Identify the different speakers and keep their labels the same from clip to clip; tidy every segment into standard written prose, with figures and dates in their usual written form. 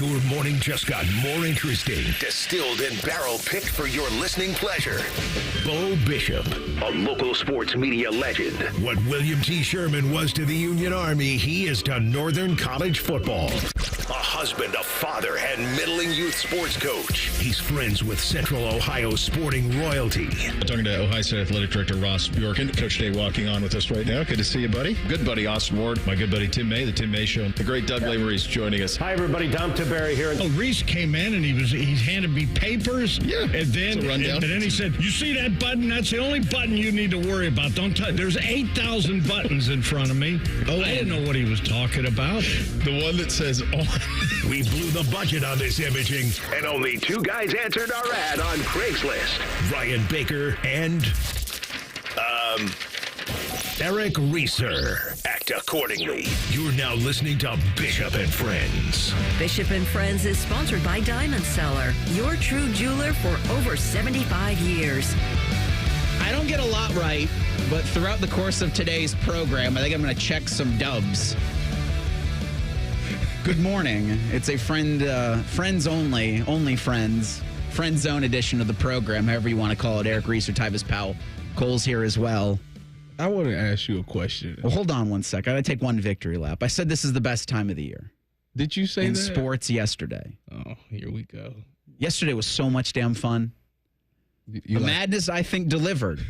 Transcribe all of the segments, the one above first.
Speaker 1: Your morning just got more interesting. Distilled and barrel-picked for your listening pleasure. Bo Bishop, a local sports media legend. What William T. Sherman was to the Union Army, he is to Northern College football. A husband, a father, and middling youth sports coach. He's friends with Central Ohio sporting royalty.
Speaker 2: Talking to Ohio State Athletic Director Ross Bjorken. Coach Day walking on with us right now. Good to see you, buddy. Good buddy Austin Ward. My good buddy Tim May, the Tim May Show. The great Doug Lavery's joining us.
Speaker 3: Hi, everybody. Dom Tiberi here.
Speaker 4: Oh, Reese came in and he handed me papers.
Speaker 2: Yeah.
Speaker 4: And then he said, "You see that button? That's the only button you need to worry about. Don't touch. There's 8,000 buttons in front of me." Oh, I didn't know what he was talking about.
Speaker 2: The one that says on.
Speaker 1: We blew the budget on this imaging, and only two guys answered our ad on Craigslist. Ryan Baker and Eric Reeser. Act accordingly. You're now listening to Bishop and Friends.
Speaker 5: Bishop and Friends is sponsored by Diamond Seller, your true jeweler for over 75 years.
Speaker 6: I don't get a lot right, but throughout the course of today's program, I think I'm going to check some dubs. Good morning. It's a friends only friends, friend zone edition of the program, however you want to call it. Eric Reeser, Tyvis Powell, Cole's here as well.
Speaker 7: I want to ask you a question.
Speaker 6: Well, hold on one sec. I got to take one victory lap. I said this is the best time of the year.
Speaker 7: Did you say
Speaker 6: in
Speaker 7: that?
Speaker 6: sports yesterday?
Speaker 7: Oh, here we go.
Speaker 6: Yesterday was so much damn fun. The madness, I think, delivered.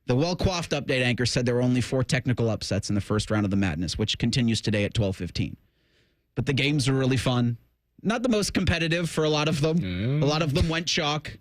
Speaker 6: The well-coiffed update anchor said there were only 4 technical upsets in the first round of the madness, which continues today at 12:15. But the games were really fun. Not the most competitive for a lot of them. A lot of them went chalk.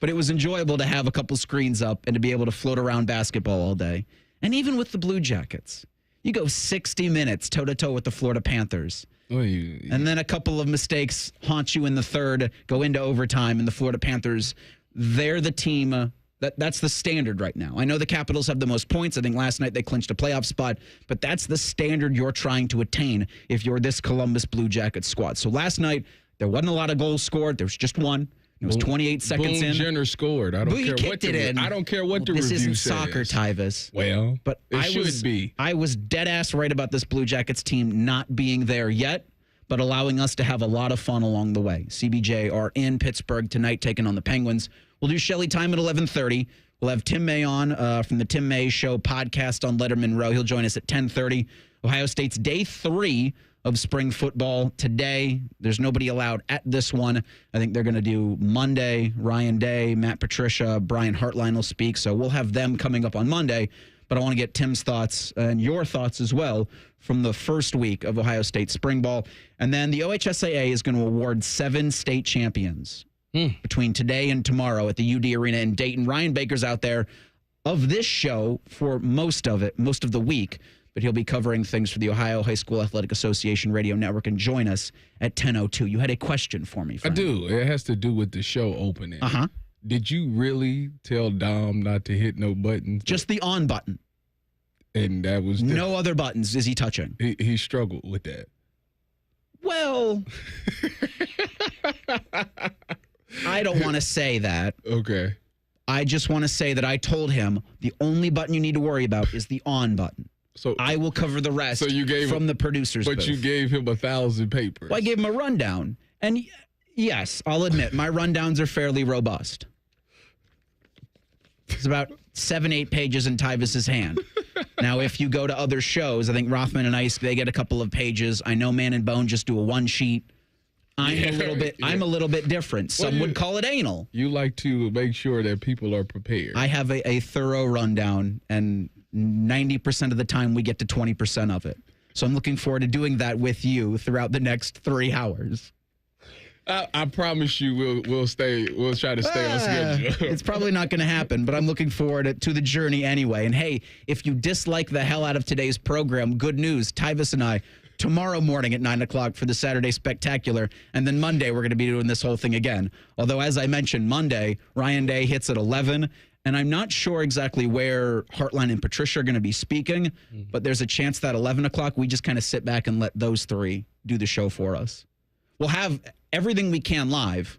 Speaker 6: But it was enjoyable to have a couple screens up and to be able to float around basketball all day. And even with the Blue Jackets, you go 60 minutes toe-to-toe with the Florida Panthers. And then a couple of mistakes haunt you in the third, go into overtime, and the Florida Panthers, they're the team. That's the standard right now. I know the Capitals have the most points. I think last night they clinched a playoff spot, but that's the standard you're trying to attain if you're this Columbus Blue Jackets squad. So last night, there wasn't a lot of goals scored. There was just one. It was 28 seconds in.
Speaker 7: Jenner scored. I don't care what
Speaker 6: I
Speaker 7: don't care what the
Speaker 6: this
Speaker 7: review
Speaker 6: isn't
Speaker 7: says.
Speaker 6: Soccer, Tyvis.
Speaker 7: Well,
Speaker 6: but
Speaker 7: it should be.
Speaker 6: I was dead ass right about this Blue Jackets team not being there yet, but allowing us to have a lot of fun along the way. CBJ are in Pittsburgh tonight, taking on the Penguins. We'll do Shelley time at 11:30. We'll have Tim May on from the Tim May Show podcast on Letterman Row. He'll join us at 10:30. Ohio State's day 3 of spring football today. There's nobody allowed at this one. I think they're going to do Monday. Ryan Day, Matt Patricia, Brian Hartline will speak. So we'll have them coming up on Monday. But I want to get Tim's thoughts and your thoughts as well from the first week of Ohio State spring ball. And then the OHSAA is going to award 7 state champions between today and tomorrow at the UD Arena in Dayton. Ryan Baker's out there of this show for most of the week. But he'll be covering things for the Ohio High School Athletic Association radio network and join us at 10:02. You had a question for me, friend.
Speaker 7: I do. It has to do with the show opening.
Speaker 6: Uh-huh.
Speaker 7: Did you really tell Dom not to hit no buttons?
Speaker 6: Just the on button.
Speaker 7: And that was...
Speaker 6: No other buttons is he touching.
Speaker 7: He struggled with that.
Speaker 6: Well, I don't want to say that.
Speaker 7: Okay.
Speaker 6: I just want to say that I told him the only button you need to worry about is the on button. So I will cover the rest from the producer's booth.
Speaker 7: But you gave him 1,000 papers.
Speaker 6: Well, I gave him a rundown. And yes, I'll admit, my rundowns are fairly robust. It's about 7-8 pages in Tyvis's hand. Now, if you go to other shows, I think Rothman and Ice, they get a couple of pages. I know Man and Bone just do a one sheet. I'm a little bit different. Some would call it anal.
Speaker 7: You like to make sure that people are prepared.
Speaker 6: I have a thorough rundown, and 90% of the time we get to 20% of it. So I'm looking forward to doing that with you throughout the next 3 hours.
Speaker 7: I promise you we'll try to stay on schedule.
Speaker 6: It's probably not going to happen, but I'm looking forward to the journey anyway. And hey, if you dislike the hell out of today's program, good news. Tyvis and I, tomorrow morning at 9 o'clock for the Saturday Spectacular. And then Monday, we're going to be doing this whole thing again. Although, as I mentioned, Monday, Ryan Day hits at 11. And I'm not sure exactly where Hartline and Patricia are going to be speaking, but there's a chance that 11 o'clock, we just kind of sit back and let those 3 do the show for us. We'll have everything we can live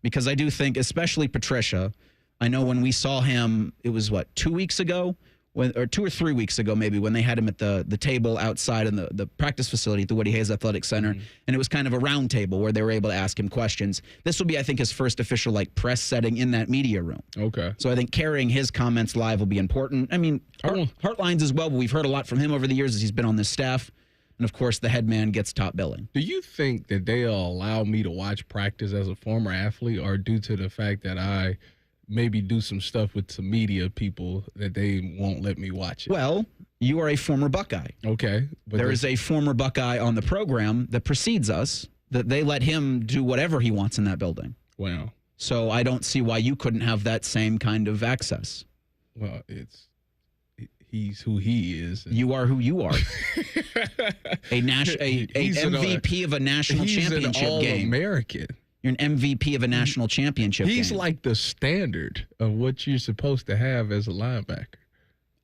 Speaker 6: because I do think, especially Patricia, I know when we saw him, it was 2 weeks ago, or 2 or 3 weeks ago, maybe, when they had him at the table outside in the practice facility at the Woody Hayes Athletic Center, and it was kind of a round table where they were able to ask him questions. This will be, I think, his first official press setting in that media room.
Speaker 7: Okay.
Speaker 6: So I think carrying his comments live will be important. I mean, Hartline's as well, but we've heard a lot from him over the years as he's been on this staff. And, of course, the head man gets top billing.
Speaker 7: Do you think that they'll allow me to watch practice as a former athlete, or due to the fact that I maybe do some stuff with some media people that they won't let me watch it?
Speaker 6: Well, you are a former Buckeye.
Speaker 7: Okay. But
Speaker 6: there is a former Buckeye on the program that precedes us that they let him do whatever he wants in that building.
Speaker 7: Wow.
Speaker 6: So I don't see why you couldn't have that same kind of access.
Speaker 7: Well, he's who he is.
Speaker 6: You are who you are. a MVP of a national championship
Speaker 7: game. He's an All-American.
Speaker 6: You're an MVP of a national championship game.
Speaker 7: He's like the standard of what you're supposed to have as a linebacker.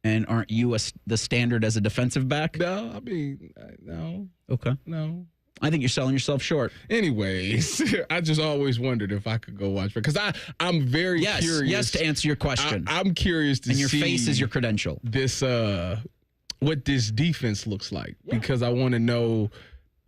Speaker 6: And aren't you the standard as a defensive back?
Speaker 7: No, I mean, no.
Speaker 6: Okay.
Speaker 7: No.
Speaker 6: I think you're selling yourself short.
Speaker 7: Anyways, I just always wondered if I could go watch, because I'm very curious.
Speaker 6: Yes, to answer your question.
Speaker 7: I'm curious to see.
Speaker 6: And your face is your credential.
Speaker 7: This, what this defense looks like, because I want to know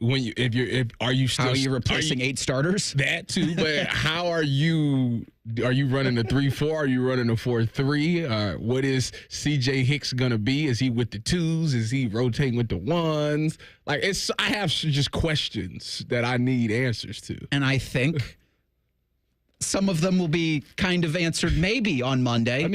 Speaker 7: are you
Speaker 6: replacing 8 starters?
Speaker 7: That too, but how are you running a 3-4? Are you running a 4-3? What is CJ Hicks gonna be? Is he with the 2s? Is he rotating with the 1s? I have just questions that I need answers to.
Speaker 6: And I think some of them will be kind of answered maybe on Monday.
Speaker 7: I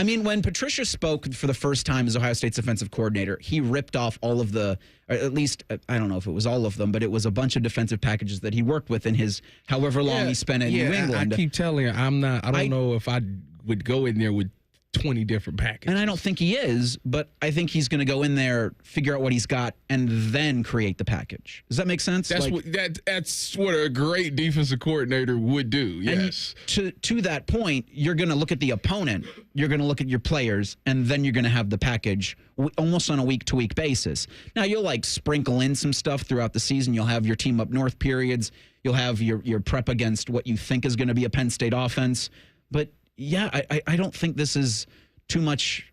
Speaker 7: mean,
Speaker 6: when Patricia spoke for the first time as Ohio State's offensive coordinator, he ripped off all of or at least, I don't know if it was all of them, but it was a bunch of defensive packages that he worked with in his however long he spent in New England.
Speaker 7: I keep telling you, I don't know if I would go in there with 20 different packages.
Speaker 6: And I don't think he is, but I think he's going to go in there, figure out what he's got, and then create the package. Does that make sense?
Speaker 7: That's what a great defensive coordinator would do, yes.
Speaker 6: And to that point, you're going to look at the opponent, you're going to look at your players, and then you're going to have the package almost on a week-to-week basis. Now, you'll sprinkle in some stuff throughout the season. You'll have your team up north periods. You'll have your prep against what you think is going to be a Penn State offense. But yeah, I don't think this is too much.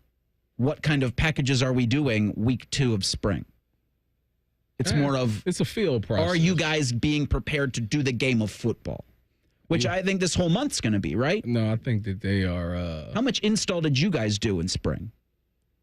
Speaker 6: What kind of packages are we doing week 2 of spring? It's more of,
Speaker 7: it's a field process.
Speaker 6: Are you guys being prepared to do the game of football? Which I think this whole month's going to be, right?
Speaker 7: No, I think that they are.
Speaker 6: How much install did you guys do in spring?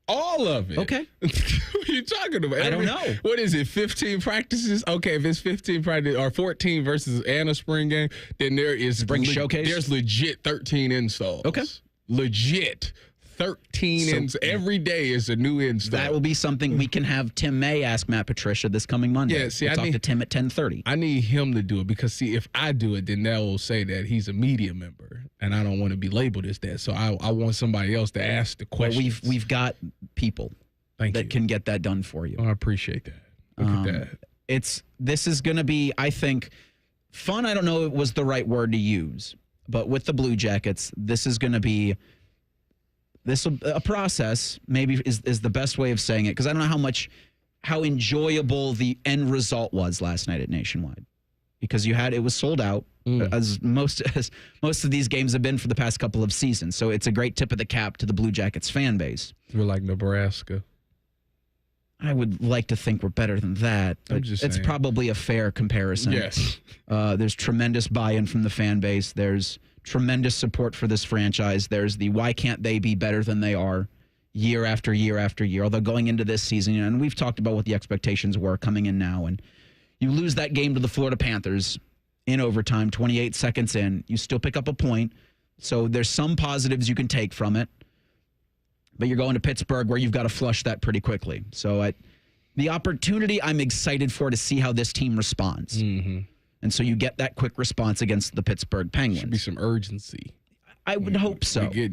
Speaker 7: All of it.
Speaker 6: Okay.
Speaker 7: What are you talking about?
Speaker 6: I don't know.
Speaker 7: What is it, 15 practices? Okay, if it's 15 practices or 14 versus a spring game, then there is
Speaker 6: spring showcase.
Speaker 7: There's legit 13 installs.
Speaker 6: Okay.
Speaker 7: Legit 13 every day is a new install.
Speaker 6: That will be something we can have Tim May ask Matt Patricia this coming Monday.
Speaker 7: Yeah, see,
Speaker 6: we'll talk to Tim at 10:30.
Speaker 7: I need him to do it because, see, if I do it, then that will say that he's a media member, and I don't want to be labeled as that. So I want somebody else to ask the questions.
Speaker 6: Well, we've got people that can get that done for you.
Speaker 7: Oh, I appreciate that. Look at that.
Speaker 6: This is going to be, I think, fun. I don't know if it was the right word to use, but with the Blue Jackets, this is going to be a process, maybe is the best way of saying it, because I don't know how enjoyable the end result was last night at Nationwide, because it was sold out as most of these games have been for the past couple of seasons. So it's a great tip of the cap to the Blue Jackets fan base.
Speaker 7: We're like Nebraska.
Speaker 6: I would like to think we're better than that, but it's probably a fair comparison.
Speaker 7: Yes.
Speaker 6: There's tremendous buy-in from the fan base. There's tremendous support for this franchise. There's the why can't they be better than they are year after year after year. Although going into this season, and we've talked about what the expectations were coming in now, and you lose that game to the Florida Panthers in overtime, 28 seconds in, you still pick up a point. So there's some positives you can take from it. But you're going to Pittsburgh where you've got to flush that pretty quickly. So the opportunity I'm excited for to see how this team responds. Mm-hmm. And so you get that quick response against the Pittsburgh Penguins.
Speaker 7: Should be some urgency.
Speaker 6: I would hope so. This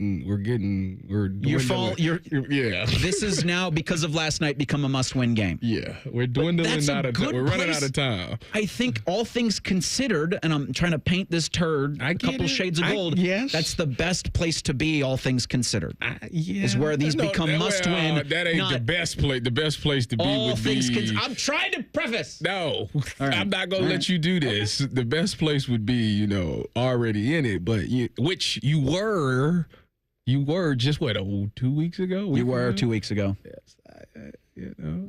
Speaker 6: is now, because of last night, become a must-win game.
Speaker 7: Yeah, we're dwindling out of time. We're running out of time.
Speaker 6: I think all things considered, and I'm trying to paint this turd a couple shades of gold.
Speaker 7: Yes.
Speaker 6: That's the best place to be, all things considered. Is where these become must-win.
Speaker 7: That ain't the best place. The best place to be would be.
Speaker 6: I'm trying to preface.
Speaker 7: No, right. I'm not going to let you do this. The best place would be, already in it, but which you You were just, 2 weeks ago?
Speaker 6: You were 2 weeks ago.
Speaker 7: Yes.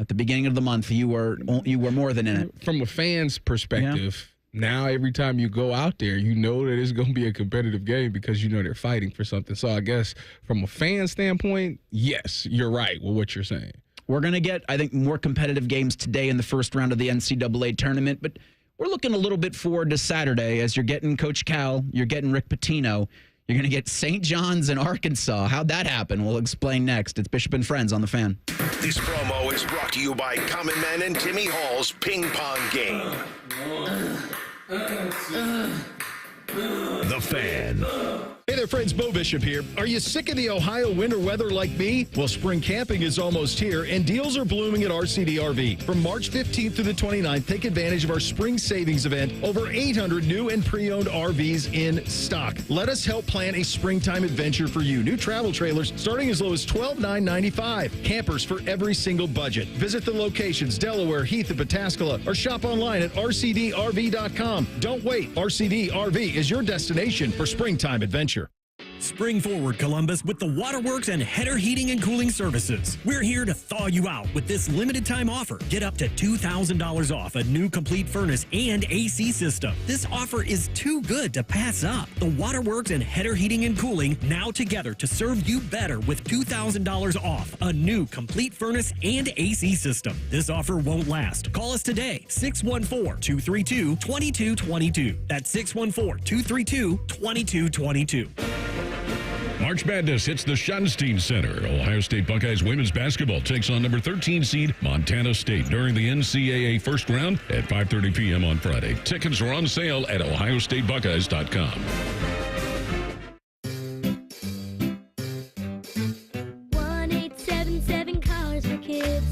Speaker 6: At the beginning of the month, you were more than in it.
Speaker 7: From a fan's perspective, now every time you go out there, you know that it's going to be a competitive game because you know they're fighting for something. So I guess from a fan standpoint, yes, you're right with what you're saying.
Speaker 6: We're going to get, I think, more competitive games today in the first round of the NCAA tournament, but we're looking a little bit forward to Saturday as you're getting Coach Cal, you're getting Rick Pitino. You're going to get St. John's and Arkansas. How'd that happen? We'll explain next. It's Bishop and Friends on The Fan.
Speaker 1: This promo is brought to you by Common Man and Timmy Hall's Ping Pong Game. The Fan.
Speaker 3: Hey there, friends. Bo Bishop here. Are you sick of the Ohio winter weather like me? Well, spring camping is almost here, and deals are blooming at RCD RV. From March 15th through the 29th, take advantage of our spring savings event. Over 800 new and pre-owned RVs in stock. Let us help plan a springtime adventure for you. New travel trailers starting as low as $12,995. Campers for every single budget. Visit the locations, Delaware, Heath, and Pataskala, or shop online at rcdrv.com. Don't wait. RCD RV is your destination for springtime adventure.
Speaker 8: Spring forward, Columbus, with the Waterworks and Header Heating and Cooling Services. We're here to thaw you out with this limited time offer. Get up to $2,000 off a new complete furnace and AC system. This offer is too good to pass up. The Waterworks and Header Heating and Cooling now together to serve you better with $2,000 off a new complete furnace and AC system. This offer won't last. Call us today, 614-232-2222. That's 614-232-2222.
Speaker 9: March Madness hits the Schottenstein Center. Ohio State Buckeyes women's basketball takes on number 13 seed Montana State during the NCAA first round at 5:30 p.m. on Friday. Tickets are on sale at ohiostatebuckeyes.com.
Speaker 10: 1877 Cars for Kids.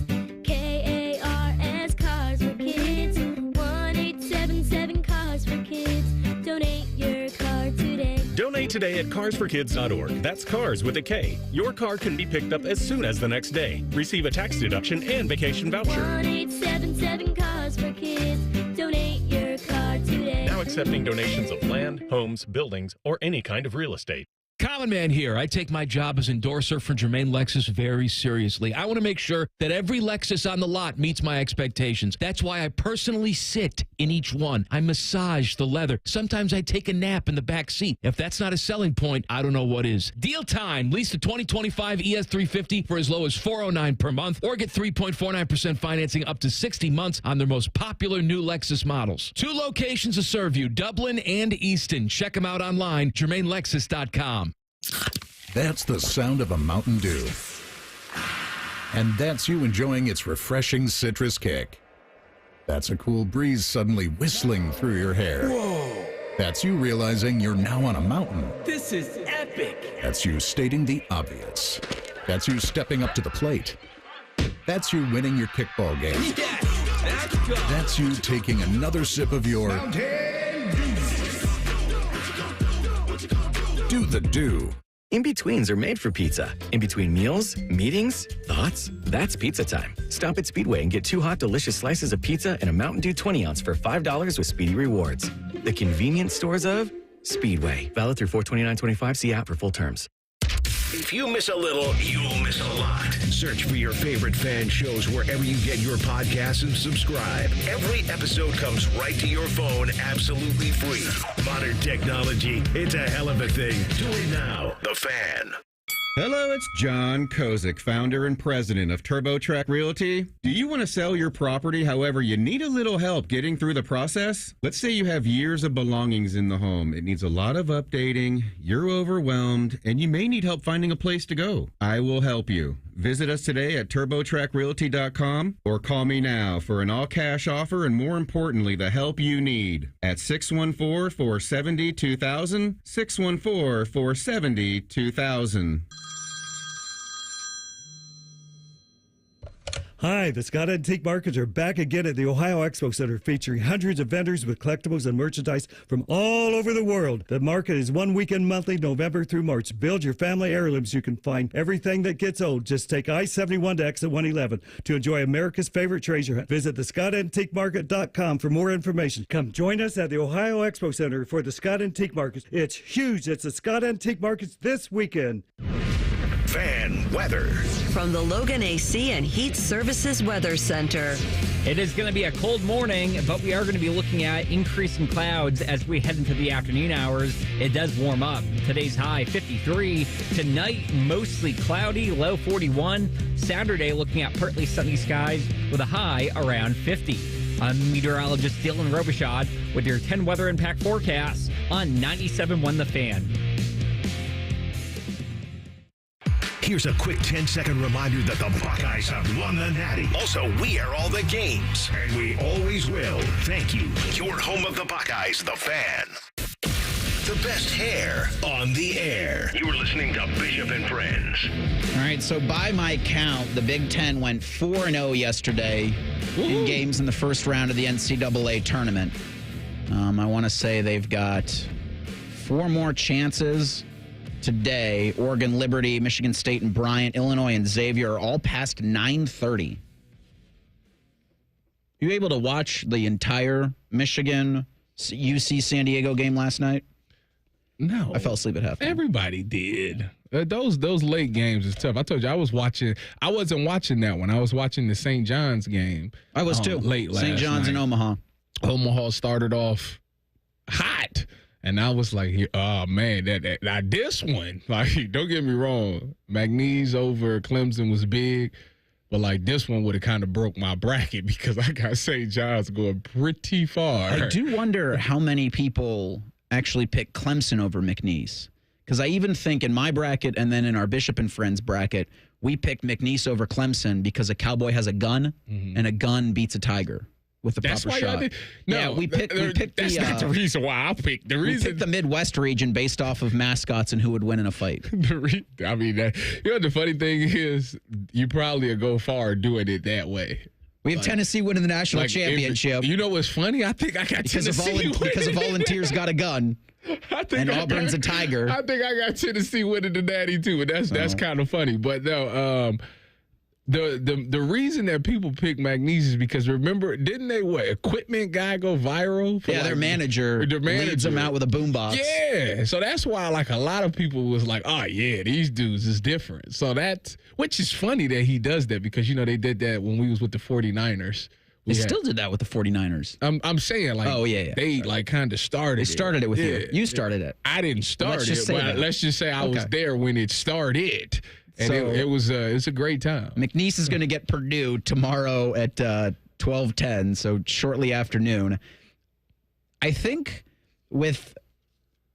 Speaker 10: KARS Cars for Kids. 1877 Cars for Kids. Donate your car today.
Speaker 11: Donate today at carsforkids.org. That's cars with a K. Your car can be picked up as soon as the next day. Receive a tax deduction and vacation voucher.
Speaker 10: 1877 Cars for Kids. Donate your car today.
Speaker 11: Now accepting donations of land, homes, buildings, or any kind of real estate.
Speaker 12: Common Man here. I take my job as endorser for Germain Lexus very seriously. I want to make sure that every Lexus on the lot meets my expectations. That's why I personally sit in each one. I massage the leather. Sometimes I take a nap in the back seat. If that's not a selling point, I don't know what is. Deal time. Lease the 2025 ES350 for as low as $409 per month, or get 3.49% financing up to 60 months on their most popular new Lexus models. 2 locations to serve you, Dublin and Easton. Check them out online, GermainLexus.com.
Speaker 13: That's the sound of a Mountain Dew. And that's you enjoying its refreshing citrus kick. That's a cool breeze suddenly whistling through your hair.
Speaker 14: Whoa!
Speaker 13: That's you realizing you're now on a mountain.
Speaker 14: This is epic!
Speaker 13: That's you stating the obvious. That's you stepping up to the plate. That's you winning your kickball game.
Speaker 14: Yes! Let's go!
Speaker 13: That's you taking another sip of your Do the Do.
Speaker 15: In-betweens are made for pizza. In between meals, meetings, thoughts, that's pizza time. Stop at Speedway and get 2 hot, delicious slices of pizza and a Mountain Dew 20-ounce for $5 with Speedy Rewards. The convenience stores of Speedway. Valid through 4/29/25. See app for full terms.
Speaker 1: If you miss a little, you'll miss a lot. Search for your favorite fan shows wherever you get your podcasts and subscribe. Every episode comes right to your phone absolutely free. Modern technology, it's a hell of a thing. Do it now. The Fan.
Speaker 16: Hello, it's John Kozik, founder and president of TurboTrack Realty. Do you want to sell your property, however, you need a little help getting through the process? Let's say you have years of belongings in the home. It needs a lot of updating, you're overwhelmed, and you may need help finding a place to go. I will help you. Visit us today at TurboTrackRealty.com or call me now for an all-cash offer and, more importantly, the help you need at 614-470-2000, 614-470-2000.
Speaker 17: Hi, the Scott Antique Markets are back again at the Ohio Expo Center, featuring hundreds of vendors with collectibles and merchandise from all over the world. The market is one weekend monthly, November through March. Build your family heirlooms. You can find everything that gets old. Just take I-71 to exit 111 to enjoy America's favorite treasure hunt. Visit thescottantiquemarket.com for more information. Come join us at the Ohio Expo Center for the Scott Antique Markets. It's huge. It's the Scott Antique Markets this weekend.
Speaker 1: Fan weather.
Speaker 5: From the Logan AC and Heat Services Weather Center.
Speaker 18: It is going to be a cold morning, but we are going to be looking at increasing clouds as we head into the afternoon hours. It does warm up. Today's high 53. Tonight, mostly cloudy, low 41. Saturday, looking at partly sunny skies with a high around 50. I'm meteorologist Dylan Robichaud with your 10 weather impact forecasts on 97.1 The Fan.
Speaker 1: Here's a quick 10-second reminder that the Buckeyes have won the Natty. Also, we air all the games, and we always will. Thank you. Your home of the Buckeyes, The Fan. The best hair on the air. You were listening to Bishop and Friends.
Speaker 6: All right, so by my count, the Big Ten went 4-0 yesterday in games in the first round of the NCAA tournament. I want to say they've got 4 more chances today. Oregon, Liberty, Michigan State, and Bryant, Illinois, and Xavier are all past 9:30. You able to watch the entire Michigan UC San Diego game last night?
Speaker 7: No.
Speaker 6: I fell asleep at halftime.
Speaker 7: Everybody did. Those late games is tough. I told you I wasn't watching that one. I was watching the St. John's game.
Speaker 6: I was too.
Speaker 7: Late last
Speaker 6: St. John's
Speaker 7: night.
Speaker 6: in Omaha.
Speaker 7: Omaha started off hot. And I was like, oh, man, that this one, like, don't get me wrong, McNeese over Clemson was big, but, like, this one would have kind of broke my bracket because I got St. John's going pretty far.
Speaker 6: I do wonder how many people actually pick Clemson over McNeese, because I even think in my bracket and then in our Bishop and Friends bracket, we picked McNeese over Clemson because a cowboy has a gun, and a gun beats a tiger. With the proper shot.
Speaker 7: No,
Speaker 6: we picked
Speaker 7: that's not the reason why I picked.
Speaker 6: We picked the Midwest region based off of mascots and who would win in a fight.
Speaker 7: You know what the funny thing is? You probably go far doing it that way.
Speaker 6: We have Tennessee winning the national championship.
Speaker 7: You know what's funny? I think I got Tennessee
Speaker 6: because a volunteer's got a gun. And Auburn's a tiger.
Speaker 7: I think I got Tennessee winning the Natty too, and that's kind of funny. But no, the reason that people pick McNeese is because, remember, didn't they equipment guy go viral?
Speaker 6: Their manager leads them out with a boombox.
Speaker 7: Yeah, so that's why a lot of people was like, oh yeah, these dudes is different. So which is funny that he does that because they did that when we was with the 49ers.
Speaker 6: They still did that with the 49ers.
Speaker 7: I'm saying they kind of started.
Speaker 6: They started it with you. You started it.
Speaker 7: I didn't start it, but let's just say I was there when it started. And so it's a great time.
Speaker 6: McNeese is going to get Purdue tomorrow at 12:10, so shortly afternoon. I think with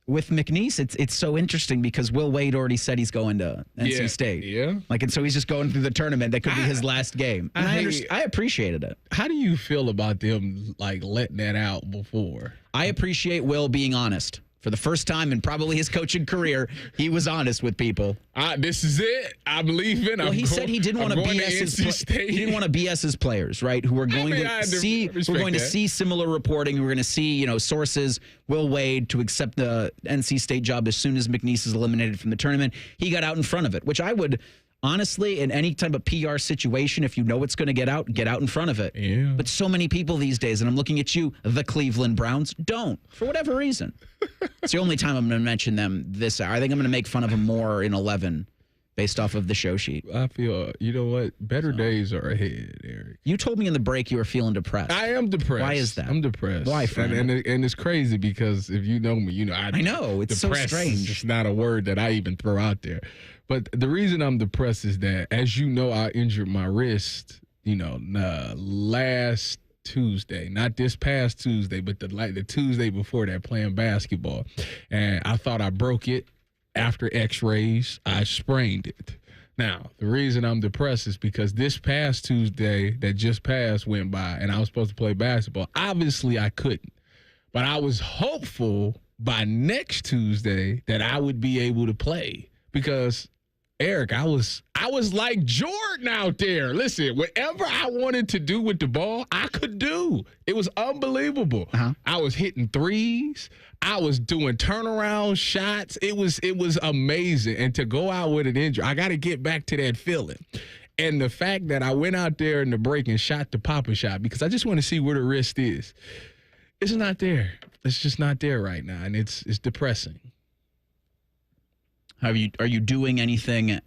Speaker 6: McNeese, it's so interesting because Will Wade already said he's going to NC State.
Speaker 7: Yeah.
Speaker 6: And so he's just going through the tournament. That could be his last game. And I appreciated it.
Speaker 7: How do you feel about them letting that out before?
Speaker 6: I appreciate Will being honest. For the first time in probably his coaching career, he was honest with people.
Speaker 7: This is it. I'm leaving.
Speaker 6: Well, he said he didn't want to BS his players, right? Who are going to see similar reporting. We're going to see, sources. Will Wade to accept the NC State job as soon as McNeese is eliminated from the tournament. He got out in front of it, which I would. Honestly, in any type of PR situation, if you know it's going to get out in front of it.
Speaker 7: Yeah.
Speaker 6: But so many people these days, and I'm looking at you, the Cleveland Browns, don't, for whatever reason. It's the only time I'm going to mention them this hour. I think I'm going to make fun of them more in 11 based off of the show sheet.
Speaker 7: I feel, you know what? Better days are ahead, Eric.
Speaker 6: You told me in the break you were feeling depressed.
Speaker 7: I am depressed.
Speaker 6: Why is that?
Speaker 7: I'm depressed.
Speaker 6: Why, friend?
Speaker 7: And it's crazy because if you know me,
Speaker 6: I know. It's so strange.
Speaker 7: It's not a word that I even throw out there. But the reason I'm depressed is that, as you know, I injured my wrist, last Tuesday, not this past Tuesday, but the Tuesday before that playing basketball. And I thought I broke it. After x-rays, I sprained it. Now, the reason I'm depressed is because this past Tuesday that just passed went by and I was supposed to play basketball. Obviously, I couldn't. But I was hopeful by next Tuesday that I would be able to play because Eric, I was like Jordan out there. Listen, whatever I wanted to do with the ball, I could do. It was unbelievable. I was hitting threes. I was doing turnaround shots. It was amazing. And to go out with an injury, I got to get back to that feeling. And the fact that I went out there in the break and shot the pop-up shot because I just want to see where the wrist is. It's not there. It's just not there right now, and it's depressing.
Speaker 6: Are you doing anything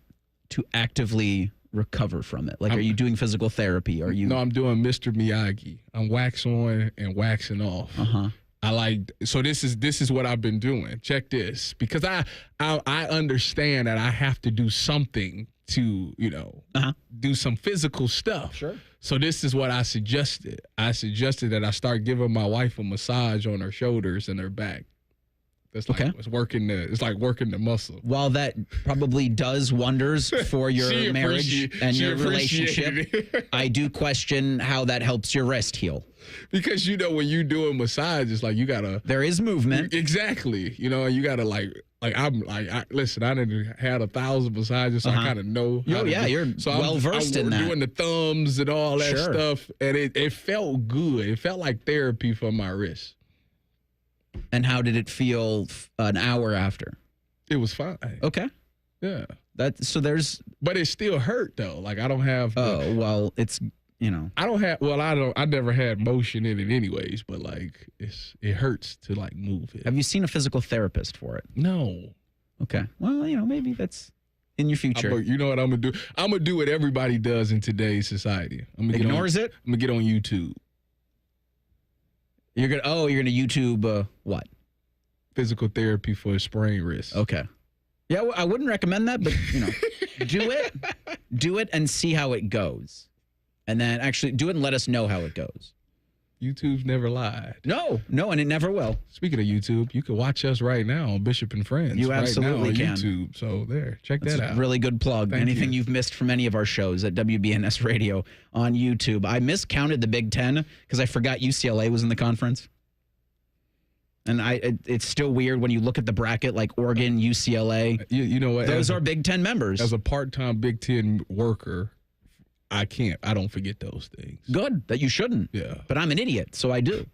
Speaker 6: to actively recover from it? Like, are you doing physical therapy? Are you?
Speaker 7: No, I'm doing Mr. Miyagi. I'm wax on and waxing off. So this is what I've been doing. Check this, because I understand that I have to do something to do some physical stuff. Sure. So this is what I suggested. I suggested that I start giving my wife a massage on her shoulders and her back. It's like it's like working the muscle.
Speaker 6: While that probably does wonders for your marriage and your relationship, I do question how that helps your wrist heal.
Speaker 7: Because when you do a massage, it's like you gotta.
Speaker 6: There is movement.
Speaker 7: Exactly. You gotta listen. I done had 1,000 massages, so I kind of know.
Speaker 6: You're well versed in that.
Speaker 7: Doing the thumbs and all that stuff, and it felt good. It felt like therapy for my wrist.
Speaker 6: And how did it feel an hour after?
Speaker 7: It was fine.
Speaker 6: Okay.
Speaker 7: Yeah.
Speaker 6: But
Speaker 7: it still hurt though. Like I don't have.
Speaker 6: It's
Speaker 7: I don't have. Well, I never had motion in it anyways. But like it hurts to like move it.
Speaker 6: Have you seen a physical therapist for it?
Speaker 7: No.
Speaker 6: Okay. Well, maybe that's in your future.
Speaker 7: You know what I'm gonna do? I'm gonna do what everybody does in today's society. I'm gonna
Speaker 6: it.
Speaker 7: I'm gonna get on YouTube.
Speaker 6: You're gonna YouTube what?
Speaker 7: Physical therapy for a sprained wrist.
Speaker 6: Okay. Yeah, I wouldn't recommend that, but do it and see how it goes, and then actually do it and let us know how it goes.
Speaker 7: YouTube's never lied.
Speaker 6: No, and it never will.
Speaker 7: Speaking of YouTube, you can watch us right now on Bishop and Friends.
Speaker 6: You absolutely
Speaker 7: right now on
Speaker 6: can.
Speaker 7: YouTube. So check that out.
Speaker 6: Really good plug. Anything you've missed from any of our shows at WBNS Radio on YouTube. I miscounted the Big Ten because I forgot UCLA was in the conference. And it's still weird when you look at the bracket, like Oregon, UCLA.
Speaker 7: You know what?
Speaker 6: Those are Big Ten members.
Speaker 7: As a part-time Big Ten worker, I don't forget those things.
Speaker 6: Good, that you shouldn't.
Speaker 7: Yeah.
Speaker 6: But I'm an idiot, so I do.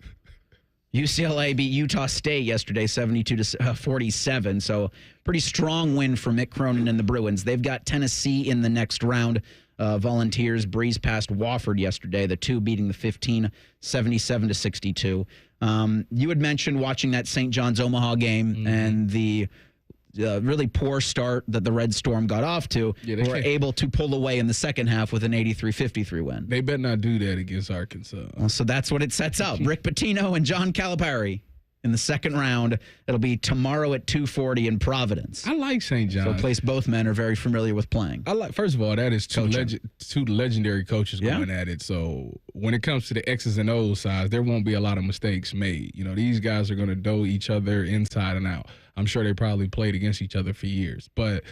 Speaker 6: UCLA beat Utah State yesterday, 72-47. So pretty strong win for Mick Cronin and the Bruins. They've got Tennessee in the next round. Volunteers breezed past Wofford yesterday, the 2 beating the 15, 77-62. You had mentioned watching that St. John's Omaha game and the really poor start that the Red Storm got off to. They were able to pull away in the second half with an 83-53 win.
Speaker 7: They better not do that against Arkansas.
Speaker 6: Well, so that's what it sets up. Rick Pitino and John Calipari in the second round. It'll be tomorrow at 2:40 in Providence.
Speaker 7: I like St. John's.
Speaker 6: So a place both men are very familiar with playing.
Speaker 7: First of all, that is two legendary coaches going at it. So when it comes to the X's and O's side, there won't be a lot of mistakes made. These guys are going to know each other inside and out. I'm sure they probably played against each other for years. But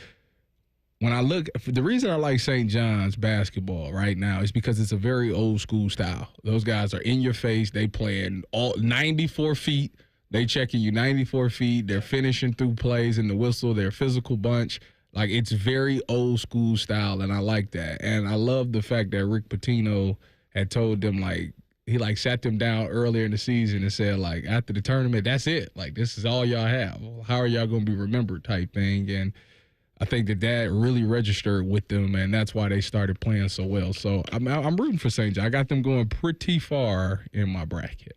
Speaker 7: when I look, the reason I like St. John's basketball right now is because it's a very old school style. Those guys are in your face. They playing all 94 feet. They checking you 94 feet. They're finishing through plays in the whistle. They're a physical bunch. Like, it's very old school style, and I like that. And I love the fact that Rick Pitino had told them, he sat them down earlier in the season and said, after the tournament, that's it. This is all y'all have. How are y'all going to be remembered type thing? And I think that really registered with them, and that's why they started playing so well. So I'm rooting for St. John. I got them going pretty far in my bracket.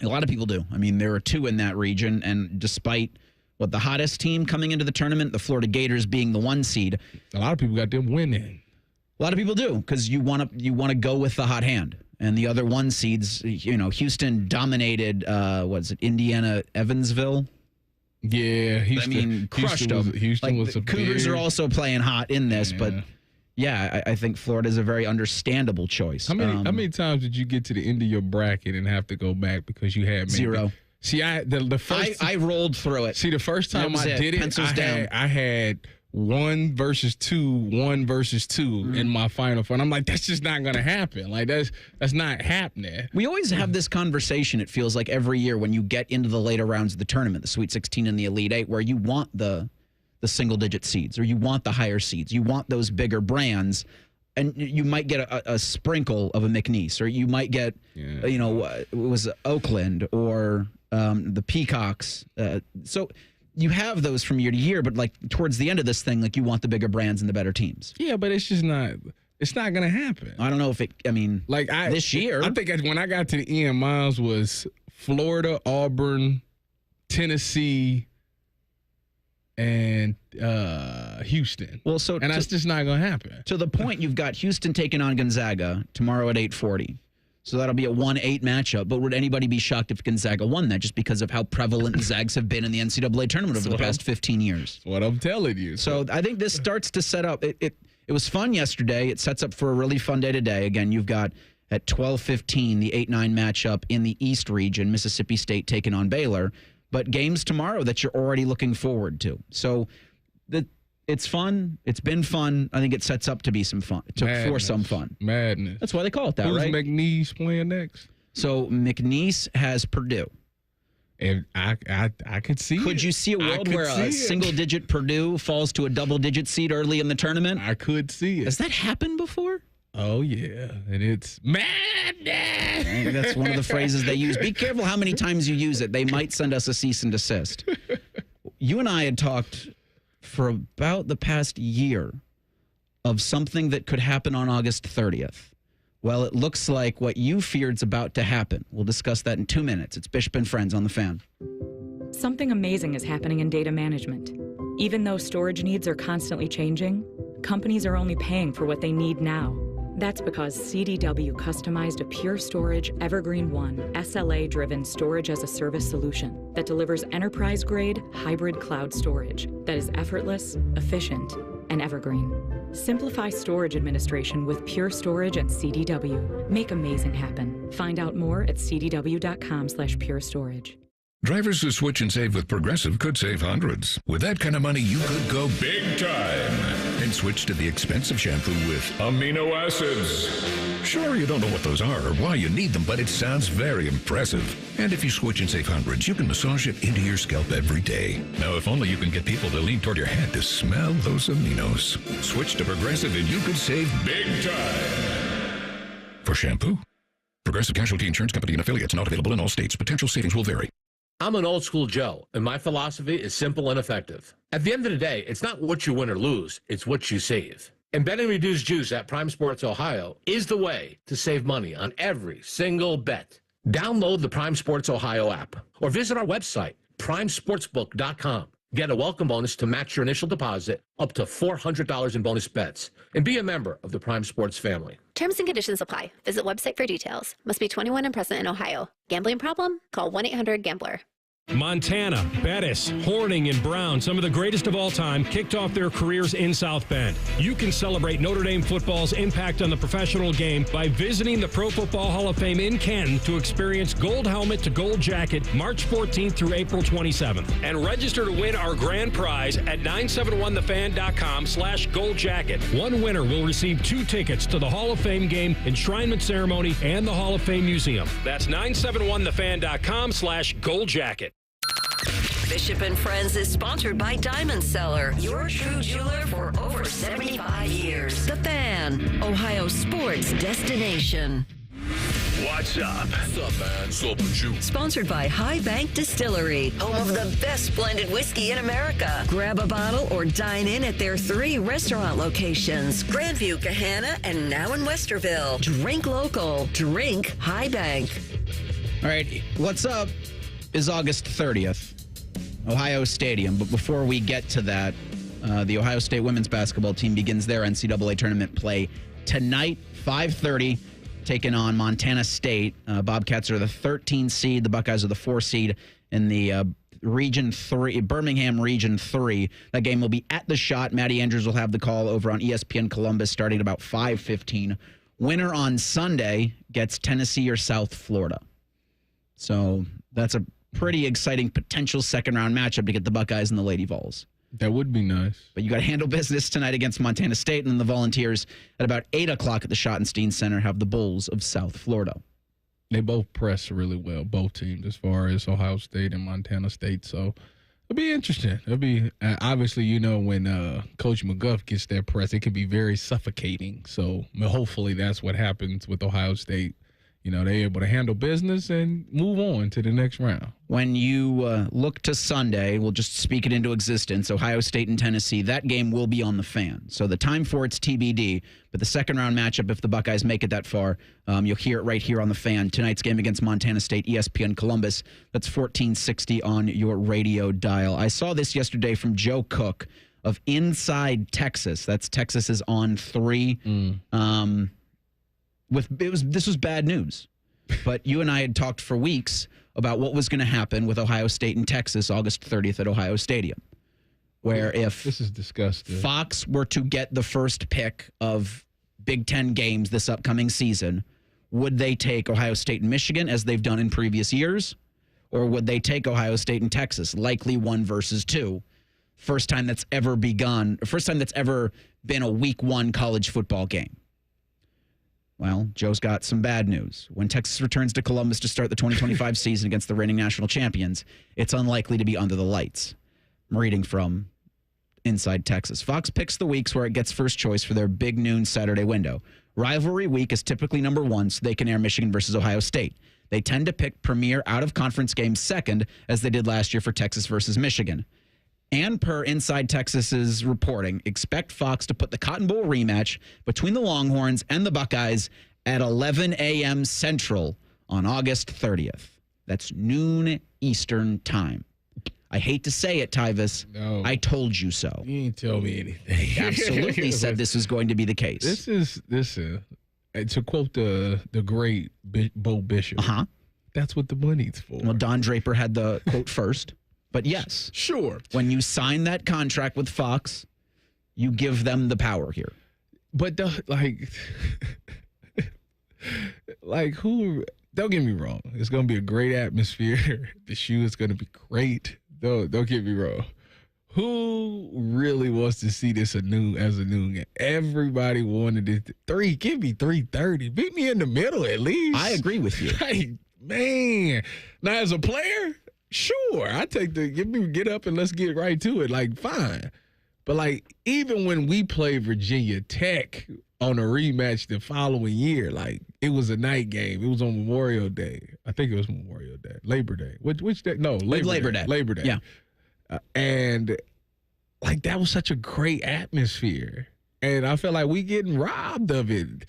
Speaker 6: A lot of people do. I mean, there are 2 in that region, and despite the hottest team coming into the tournament, the Florida Gators being the 1 seed,
Speaker 7: a lot of people got them winning.
Speaker 6: A lot of people do, because you want to go with the hot hand. And the other 1 seeds, Houston dominated, Indiana, Evansville?
Speaker 7: Yeah,
Speaker 6: crushed them.
Speaker 7: Houston was
Speaker 6: the Cougars are also playing hot in this, but yeah, I think Florida is a very understandable choice.
Speaker 7: How many times did you get to the end of your bracket and have to go back because you had
Speaker 6: 0?
Speaker 7: See, the first
Speaker 6: I rolled through it.
Speaker 7: See, the first time I did it, I had 1 versus 2 in my final four. And I'm like, that's just not gonna happen. That's not happening.
Speaker 6: We always have this conversation, it feels like every year when you get into the later rounds of the tournament, the Sweet 16 and the Elite 8, where you want the the single-digit seeds, or you want the higher seeds. You want those bigger brands, and you might get a sprinkle of a McNeese, or you might get, it was Oakland or the Peacocks. So you have those from year to year, but like towards the end of this thing, like you want the bigger brands and the better teams.
Speaker 7: Yeah, but it's just not. It's not going to happen.
Speaker 6: I don't know if it. I mean, this year.
Speaker 7: I think when I got to the end, mine's was Florida, Auburn, Tennessee, and Houston.
Speaker 6: Well,
Speaker 7: that's just not going to happen.
Speaker 6: To the point, you've got Houston taking on Gonzaga tomorrow at 8:40. So that'll be a 1-8 matchup. But would anybody be shocked if Gonzaga won that, just because of how prevalent Zags have been in the NCAA tournament over the past 15 years?
Speaker 7: That's what I'm telling you.
Speaker 6: So I think this starts to set up. It was fun yesterday. It sets up for a really fun day today. Again, you've got at 12:15 the 8-9 matchup in the East region, Mississippi State taking on Baylor. But games tomorrow that you're already looking forward to. So it's fun. It's been fun. I think it sets up to be some fun, for some fun.
Speaker 7: Madness.
Speaker 6: That's why they call it that, right?
Speaker 7: Who's McNeese playing next?
Speaker 6: So McNeese has Purdue.
Speaker 7: And I could see
Speaker 6: Could you see a world where a single-digit Purdue falls to a double-digit seed early in the tournament?
Speaker 7: I could see it.
Speaker 6: Has that happened before?
Speaker 7: Oh, yeah. And it's madness.
Speaker 6: That's one of the phrases they use. Be careful how many times you use it. They might send us a cease and desist. You and I had talked for about the past year of something that could happen on August 30th. Well, it looks like what you feared is about to happen. We'll discuss that in 2 minutes. It's Bishop and Friends on the Fan.
Speaker 19: Something amazing is happening in data management. Even though storage needs are constantly changing, companies are only paying for what they need now. That's because CDW customized a Pure Storage Evergreen One SLA-driven storage as a service solution that delivers enterprise-grade hybrid cloud storage that is effortless, efficient, and evergreen. Simplify storage administration with Pure Storage and CDW. Make amazing happen. Find out more at cdw.com/purestorage.
Speaker 1: Drivers who switch and save with Progressive could save hundreds. With that kind of money, you could go big time and switch to the expensive shampoo with amino acids. Sure, you don't know what those are or why you need them, but it sounds very impressive. And if you switch and save hundreds, you can massage it into your scalp every day. Now, if only you can get people to lean toward your head to smell those aminos. Switch to Progressive and you could save big time. For shampoo, Progressive Casualty Insurance Company and affiliates, not available in all states. Potential savings will vary.
Speaker 20: I'm an old school Joe, and my philosophy is simple and effective. At the end of the day, it's not what you win or lose, it's what you save. And Bet and Reduce Juice at Prime Sports Ohio is the way to save money on every single bet. Download the Prime Sports Ohio app or visit our website, primesportsbook.com. Get a welcome bonus to match your initial deposit up to $400 in bonus bets. And be a member of the Prime Sports family.
Speaker 21: Terms and conditions apply. Visit website for details. Must be 21 and present in Ohio. Gambling problem? Call 1-800-GAMBLER.
Speaker 22: Montana, Bettis, Horning, and Brown, some of the greatest of all time, kicked off their careers in South Bend. You can celebrate Notre Dame football's impact on the professional game by visiting the Pro Football Hall of Fame in Canton to experience Gold Helmet to Gold Jacket March 14th through April 27th. And register to win our grand prize at 971thefan.com/goldjacket. One winner will receive 2 tickets to the Hall of Fame game, enshrinement ceremony, and the Hall of Fame Museum. That's 971thefan.com/goldjacket.
Speaker 5: Bishop and Friends is sponsored by Diamond Seller, your true jeweler for over 75 years. The Fan, Ohio sports destination.
Speaker 1: What's up?
Speaker 14: What's up, man? What's up with you?
Speaker 5: Sponsored by High Bank Distillery, home of the best blended whiskey in America. Grab a bottle or dine in at their 3 restaurant locations, Grandview, Gahanna, and now in Westerville. Drink local. Drink High Bank.
Speaker 6: All right, what's up is August 30th, Ohio Stadium. But before we get to that, the Ohio State women's basketball team begins their NCAA tournament play tonight, 5:30, taking on Montana State. Bobcats are the 13 seed. The Buckeyes are the 4 seed in the Region 3, Birmingham Region 3. That game will be at the Shot. Maddie Andrews will have the call over on ESPN Columbus starting at about 5:15. Winner on Sunday gets Tennessee or South Florida. So that's a pretty exciting potential second-round matchup to get the Buckeyes and the Lady Vols.
Speaker 7: That would be nice.
Speaker 6: But you got to handle business tonight against Montana State, and then the Volunteers at about 8 o'clock at the Schottenstein Center have the Bulls of South Florida.
Speaker 7: They both press really well, both teams, as far as Ohio State and Montana State. So It'll be interesting. It'll be obviously, when Coach McGuff gets that press, it can be very suffocating. So hopefully that's what happens with Ohio State. They're able to handle business and move on to the next round.
Speaker 6: When you look to Sunday, we'll just speak it into existence, Ohio State and Tennessee, that game will be on the Fan. So the time for it's TBD, but the second-round matchup, if the Buckeyes make it that far, you'll hear it right here on the Fan. Tonight's game against Montana State, ESPN Columbus, that's 1460 on your radio dial. I saw this yesterday from Joe Cook of Inside Texas. That's Texas is on 3. This was bad news, but you and I had talked for weeks about what was going to happen with Ohio State and Texas August 30th at Ohio Stadium, where if
Speaker 7: this is disgusting.
Speaker 6: Fox were to get the first pick of Big Ten games this upcoming season, would they take Ohio State and Michigan as they've done in previous years, or would they take Ohio State and Texas, likely 1 versus 2? First time that's ever been a week 1 college football game. Well, Joe's got some bad news. When Texas returns to Columbus to start the 2025 season against the reigning national champions, it's unlikely to be under the lights. I'm reading from Inside Texas. Fox picks the weeks where it gets first choice for their big noon Saturday window. Rivalry week is typically number 1, so they can air Michigan versus Ohio State. They tend to pick premier out-of-conference games second, as they did last year for Texas versus Michigan. And per Inside Texas's reporting, expect Fox to put the Cotton Bowl rematch between the Longhorns and the Buckeyes at 11 a.m. Central on August 30th. That's noon Eastern time. I hate to say it, Tyvis.
Speaker 7: No.
Speaker 6: I told you so.
Speaker 7: You didn't tell me anything.
Speaker 6: Absolutely said this was going to be the case.
Speaker 7: This is to quote the great Bo Bishop. That's what the money's for.
Speaker 6: Well, Don Draper had the quote first. But yes,
Speaker 7: sure.
Speaker 6: When you sign that contract with Fox, you give them the power here.
Speaker 7: But who? Don't get me wrong. It's going to be a great atmosphere. The shoe is going to be great. Don't get me wrong. Who really wants to see this as a noon game? Everybody wanted it. 3. Give me 3:30. Beat me in the middle at least.
Speaker 6: I agree with you.
Speaker 7: Man. Now as a player. Sure, I take get up and let's get right to it. Fine. But even when we played Virginia Tech on a rematch the following year, it was a night game. It was on Memorial Day. I think it was Memorial Day. Labor Day. Which day? No, Labor Day. Labor Day.
Speaker 6: Yeah.
Speaker 7: And that was such a great atmosphere. And I feel like we getting robbed of it.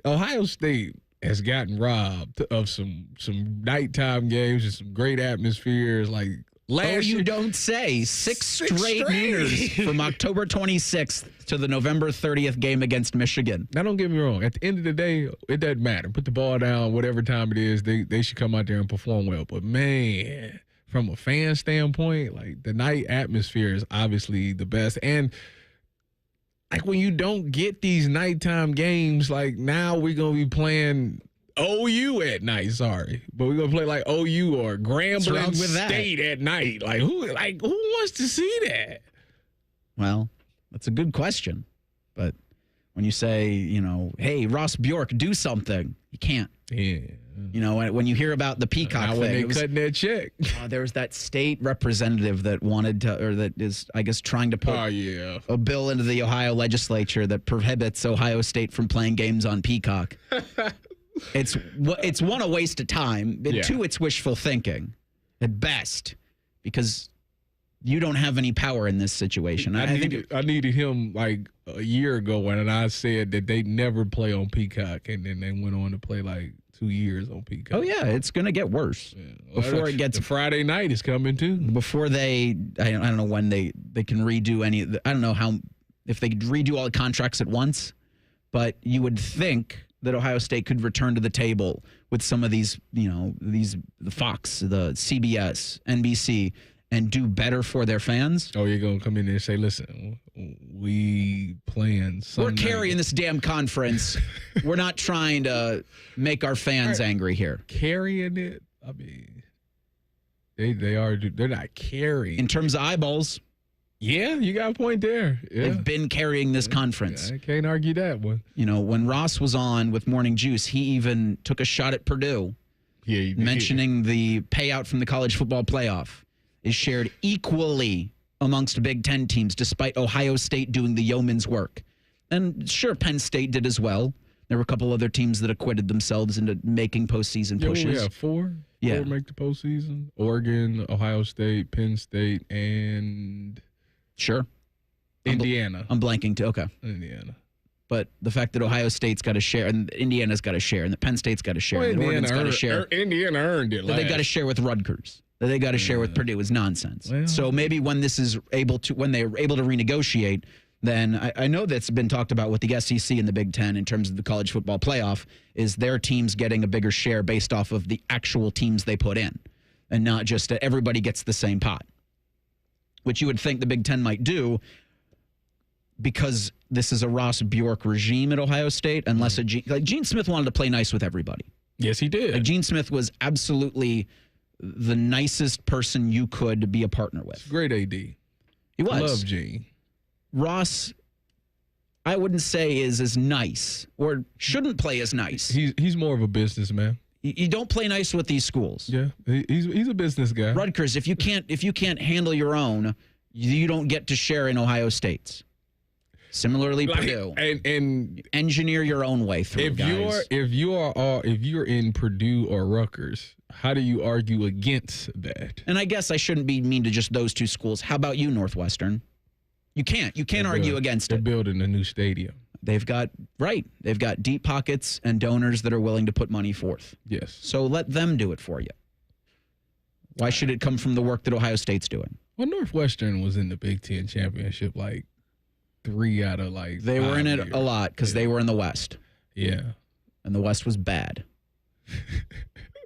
Speaker 7: Ohio State has gotten robbed of some nighttime games and some great atmospheres. Last year,
Speaker 6: don't say. Six straight nooners from October 26th to the November 30th game against Michigan.
Speaker 7: Now, don't get me wrong. At the end of the day, it doesn't matter. Put the ball down, whatever time it is, they should come out there and perform well. But, man, from a fan standpoint, the night atmosphere is obviously the best. And when you don't get these nighttime games, now we're going to be playing OU at night, but we're going to play OU or Grambling State at night. Who wants to see that?
Speaker 6: Well, that's a good question. But when you say, hey, Ross Bjork, do something, you can't.
Speaker 7: Yeah.
Speaker 6: When you hear about the Peacock thing.
Speaker 7: When they cutting that check.
Speaker 6: There was that state representative that wanted to, or that is, I guess, trying to put a bill into the Ohio legislature that prohibits Ohio State from playing games on Peacock. It's one, a waste of time. Two, it's wishful thinking at best, because you don't have any power in this situation.
Speaker 7: I needed him a year ago when I said that they never play on Peacock, and then they went on to play 2 years on Peacock.
Speaker 6: Oh yeah, it's gonna get worse before it gets.
Speaker 7: The Friday night is coming too.
Speaker 6: Before I don't know when they can redo any. I don't know if they could redo all the contracts at once, but you would think that Ohio State could return to the table with some of these, the Fox, the CBS, NBC, and do better for their fans.
Speaker 7: Oh, you're going to come in there and say, listen, we playing Sunday.
Speaker 6: We're carrying this damn conference. We're not trying to make our fans angry here.
Speaker 7: Carrying it? I mean, they're not carrying.
Speaker 6: In terms of eyeballs.
Speaker 7: Yeah, you got a point there. Yeah.
Speaker 6: They've been carrying this conference.
Speaker 7: I can't argue that one.
Speaker 6: When Ross was on with Morning Juice, he even took a shot at Purdue, mentioning the payout from the college football playoff. is shared equally amongst Big Ten teams, despite Ohio State doing the yeoman's work. And sure, Penn State did as well. There were a couple other teams that acquitted themselves into making postseason pushes.
Speaker 7: We have four.
Speaker 6: Yeah.
Speaker 7: Four make the postseason. Oregon, Ohio State, Penn State, and
Speaker 6: sure,
Speaker 7: Indiana.
Speaker 6: I'm blanking too. Okay,
Speaker 7: Indiana.
Speaker 6: But the fact that Ohio State's got to share, and Indiana's got to share, and the Penn State's got to share, and Oregon's got to share.
Speaker 7: Indiana earned it.
Speaker 6: They got to share with Rutgers. That they got to share with Purdue is nonsense.
Speaker 7: Well,
Speaker 6: so maybe when they're able to renegotiate, then I know that's been talked about with the SEC and the Big Ten in terms of the college football playoff, is their teams getting a bigger share based off of the actual teams they put in, and not just everybody gets the same pot, which you would think the Big Ten might do, because this is a Ross Bjork regime at Ohio State, unless Gene Smith wanted to play nice with everybody.
Speaker 7: Yes, he did.
Speaker 6: Gene Smith was absolutely the nicest person you could be a partner with.
Speaker 7: Great AD.
Speaker 6: He was.
Speaker 7: Love Gene.
Speaker 6: Ross, I wouldn't say is as nice, or shouldn't play as nice.
Speaker 7: He's more of a businessman.
Speaker 6: You don't play nice with these schools.
Speaker 7: Yeah, he's a business guy.
Speaker 6: Rutgers, if you can't handle your own, you don't get to share in Ohio State's. Similarly, Purdue,
Speaker 7: and
Speaker 6: engineer your own way through.
Speaker 7: If you're in Purdue or Rutgers, how do you argue against that?
Speaker 6: And I guess I shouldn't be mean to just those two schools. How about you, Northwestern? You can't argue against it.
Speaker 7: They're building a new stadium.
Speaker 6: They've got deep pockets and donors that are willing to put money forth.
Speaker 7: Yes.
Speaker 6: So let them do it for you. Why should it come from the work that Ohio State's doing?
Speaker 7: Well, Northwestern was in the Big Ten championship 3 out of
Speaker 6: They were in it
Speaker 7: years.
Speaker 6: a lot because they were in the West.
Speaker 7: Yeah.
Speaker 6: And the West was bad.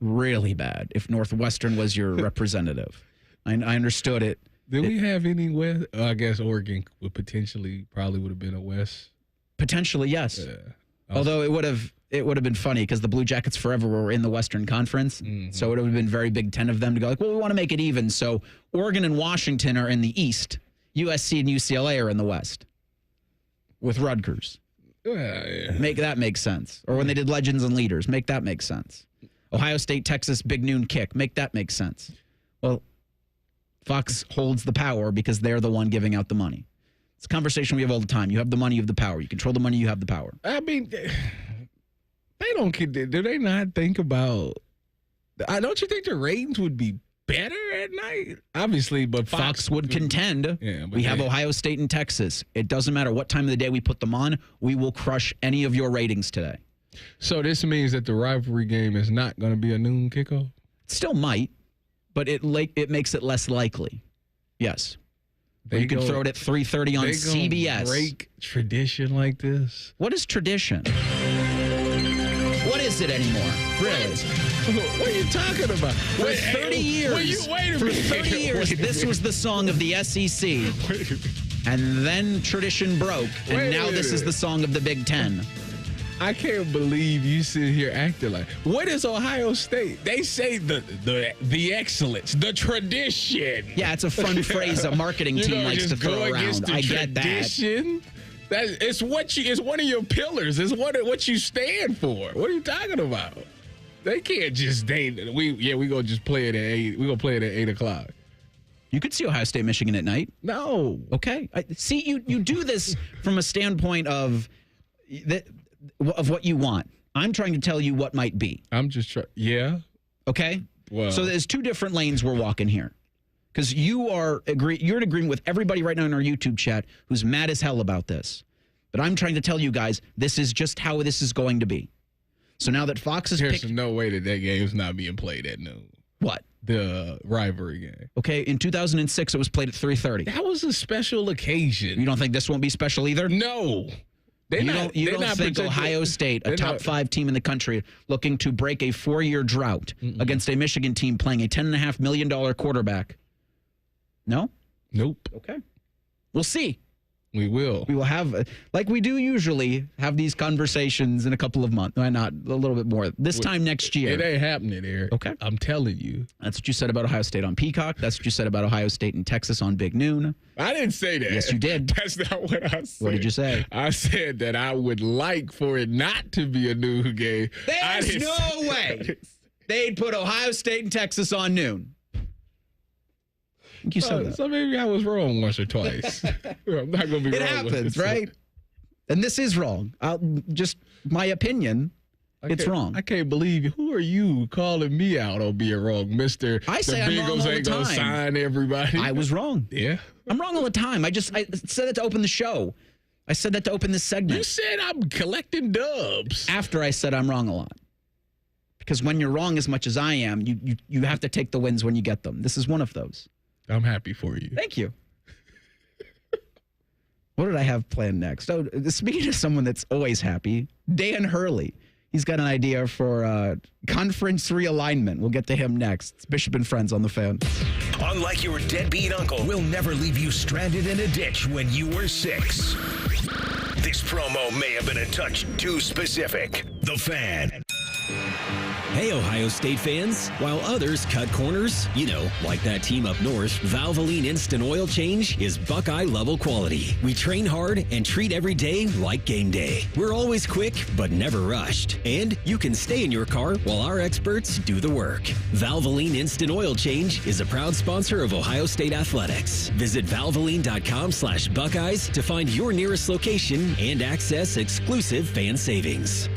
Speaker 6: Really bad. If Northwestern was your representative. I understood it.
Speaker 7: Did we have any West? I guess Oregon would probably would have been a West.
Speaker 6: Potentially, yes. Although it would have been funny because the Blue Jackets forever were in the Western Conference. Mm-hmm. So it would have been very Big Ten of them to go we want to make it even. So Oregon and Washington are in the East. USC and UCLA are in the West. With Rutgers.
Speaker 7: Yeah.
Speaker 6: Make that make sense. Or when they did Legends and Leaders, make that make sense. Ohio State, Texas, Big Noon Kick, make that make sense. Well, Fox holds the power because they're the one giving out the money. It's a conversation we have all the time. You have the money, you have the power. You control the money, you have the power.
Speaker 7: I mean, they don't. Do they not think about? Don't you think the ratings would be better at night? Obviously, but
Speaker 6: Fox would contend.
Speaker 7: Yeah,
Speaker 6: we have Ohio State and Texas. It doesn't matter what time of the day we put them on. We will crush any of your ratings today.
Speaker 7: So this means that the rivalry game is not going to be a noon kickoff?
Speaker 6: It still might, but it makes it less likely. Yes. You can throw it at 3:30 on CBS.
Speaker 7: Break tradition like this?
Speaker 6: What is tradition? What is it anymore? Really?
Speaker 7: What are you talking about?
Speaker 6: For 30 years, this was the song of the SEC. And then tradition broke, and now this is the song of the Big Ten.
Speaker 7: I can't believe you sit here acting like. What is Ohio State? They say the excellence, the tradition.
Speaker 6: Yeah, it's a fun phrase a marketing team likes to throw around. I get that.
Speaker 7: It's one of your pillars. It's what you stand for. What are you talking about? They can't just we gonna just play it at 8. We gonna play it at 8:00.
Speaker 6: You could see Ohio State, Michigan at night.
Speaker 7: No.
Speaker 6: Okay. See, you do this from a standpoint of what you want. I'm trying to tell you what might be.
Speaker 7: I'm just trying. Yeah.
Speaker 6: Okay.
Speaker 7: Well.
Speaker 6: So there's two different lanes we're walking here. Because you're in agreement with everybody right now in our YouTube chat who's mad as hell about this. But I'm trying to tell you guys, this is just how this is going to be. So now that Fox has
Speaker 7: There's no way that game's not being played at noon.
Speaker 6: What?
Speaker 7: The rivalry game.
Speaker 6: Okay, in 2006, it was played at 3:30.
Speaker 7: That was a special occasion.
Speaker 6: You don't think this won't be special either?
Speaker 7: No.
Speaker 6: You don't think Ohio State, a top 5 team in the country, looking to break a 4-year drought against a Michigan team playing a $10.5 million quarterback? No?
Speaker 7: Nope.
Speaker 6: Okay. We'll see.
Speaker 7: We will.
Speaker 6: We will have, like we do usually, have these conversations in a couple of months. Why not a little bit more? This time next year.
Speaker 7: It ain't happening, Eric.
Speaker 6: Okay.
Speaker 7: I'm telling you.
Speaker 6: That's what you said about Ohio State on Peacock. That's what you said about Ohio State and Texas on Big Noon.
Speaker 7: I didn't say that.
Speaker 6: Yes, you did.
Speaker 7: That's not what I said.
Speaker 6: What did you say?
Speaker 7: I said that I would like for it not to be a noon game.
Speaker 6: There's no way they'd put Ohio State and Texas on noon. You said that.
Speaker 7: So maybe I was wrong once or twice. I'm not going to be
Speaker 6: It
Speaker 7: wrong.
Speaker 6: happens, right? And this is wrong. Just my opinion. It's wrong.
Speaker 7: I can't believe you. Who are you calling me out on being wrong, Mister?
Speaker 6: I say I'm wrong all the
Speaker 7: ain't gonna
Speaker 6: time.
Speaker 7: sign everybody.
Speaker 6: I was wrong.
Speaker 7: Yeah,
Speaker 6: I'm wrong all the time. I said that to open the show. I said that to open this segment.
Speaker 7: You said I'm collecting dubs.
Speaker 6: After I said I'm wrong a lot. Because when you're wrong as much as I am, you have to take the wins when you get them. This is one of those.
Speaker 7: I'm happy for you.
Speaker 6: Thank you. What did I have planned next? Oh, speaking of someone that's always happy, Dan Hurley. He's got an idea for conference realignment. We'll get to him next. It's Bishop and Friends on the Fan.
Speaker 1: Unlike your deadbeat uncle, we'll never leave you stranded in a ditch when you were 6. This promo may have been a touch too specific. The Fan.
Speaker 2: Hey, Ohio State fans. While others cut corners, like that team up north, Valvoline Instant Oil Change is Buckeye level quality. We train hard and treat every day like game day. We're always quick, but never rushed. And you can stay in your car while our experts do the work. Valvoline Instant Oil Change is a proud sponsor of Ohio State Athletics. Visit valvoline.com/Buckeyes to find your nearest location and access exclusive fan savings.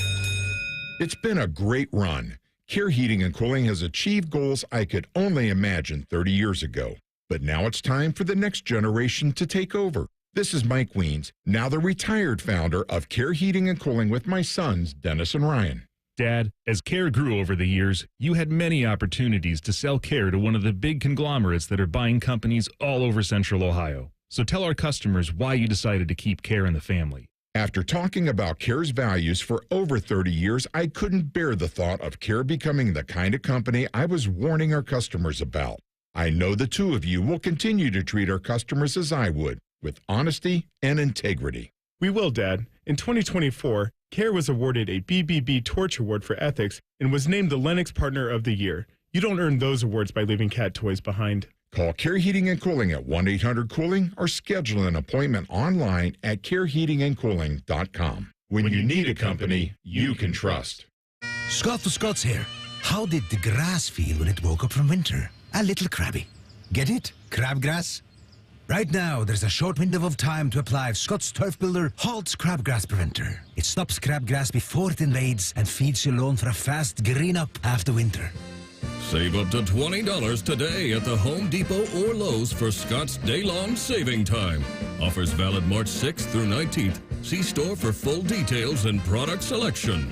Speaker 4: It's been a great run. Care Heating and Cooling has achieved goals I could only imagine 30 years ago. But now it's time for the next generation to take over. This is Mike Weens, now the retired founder of Care Heating and Cooling with my sons, Dennis and Ryan.
Speaker 23: Dad, as Care grew over the years, you had many opportunities to sell Care to one of the big conglomerates that are buying companies all over Central Ohio. So tell our customers why you decided to keep Care in the family.
Speaker 4: After talking about Care's values for over 30 years, I couldn't bear the thought of Care becoming the kind of company I was warning our customers about. I know the two of you will continue to treat our customers as I would, with honesty and integrity.
Speaker 23: We will, Dad. In 2024, Care was awarded a BBB Torch Award for Ethics and was named the Lennox Partner of the Year. You don't earn those awards by leaving cat toys behind.
Speaker 4: Call Care Heating and Cooling at 1-800-COOLING or schedule an appointment online at careheatingandcooling.com. When you need a company you can trust.
Speaker 24: Scott the Scots here. How did the grass feel when it woke up from winter? A little crabby. Get it? Crabgrass? Right now, there's a short window of time to apply Scott's Turf Builder Halt's Crabgrass Preventer. It stops crabgrass before it invades and feeds your lawn for a fast green up after winter.
Speaker 9: Save up to $20 today at the Home Depot or Lowe's for Scott's Day-Long Saving Time. Offers valid March 6th through 19th. See store for full details and product selection.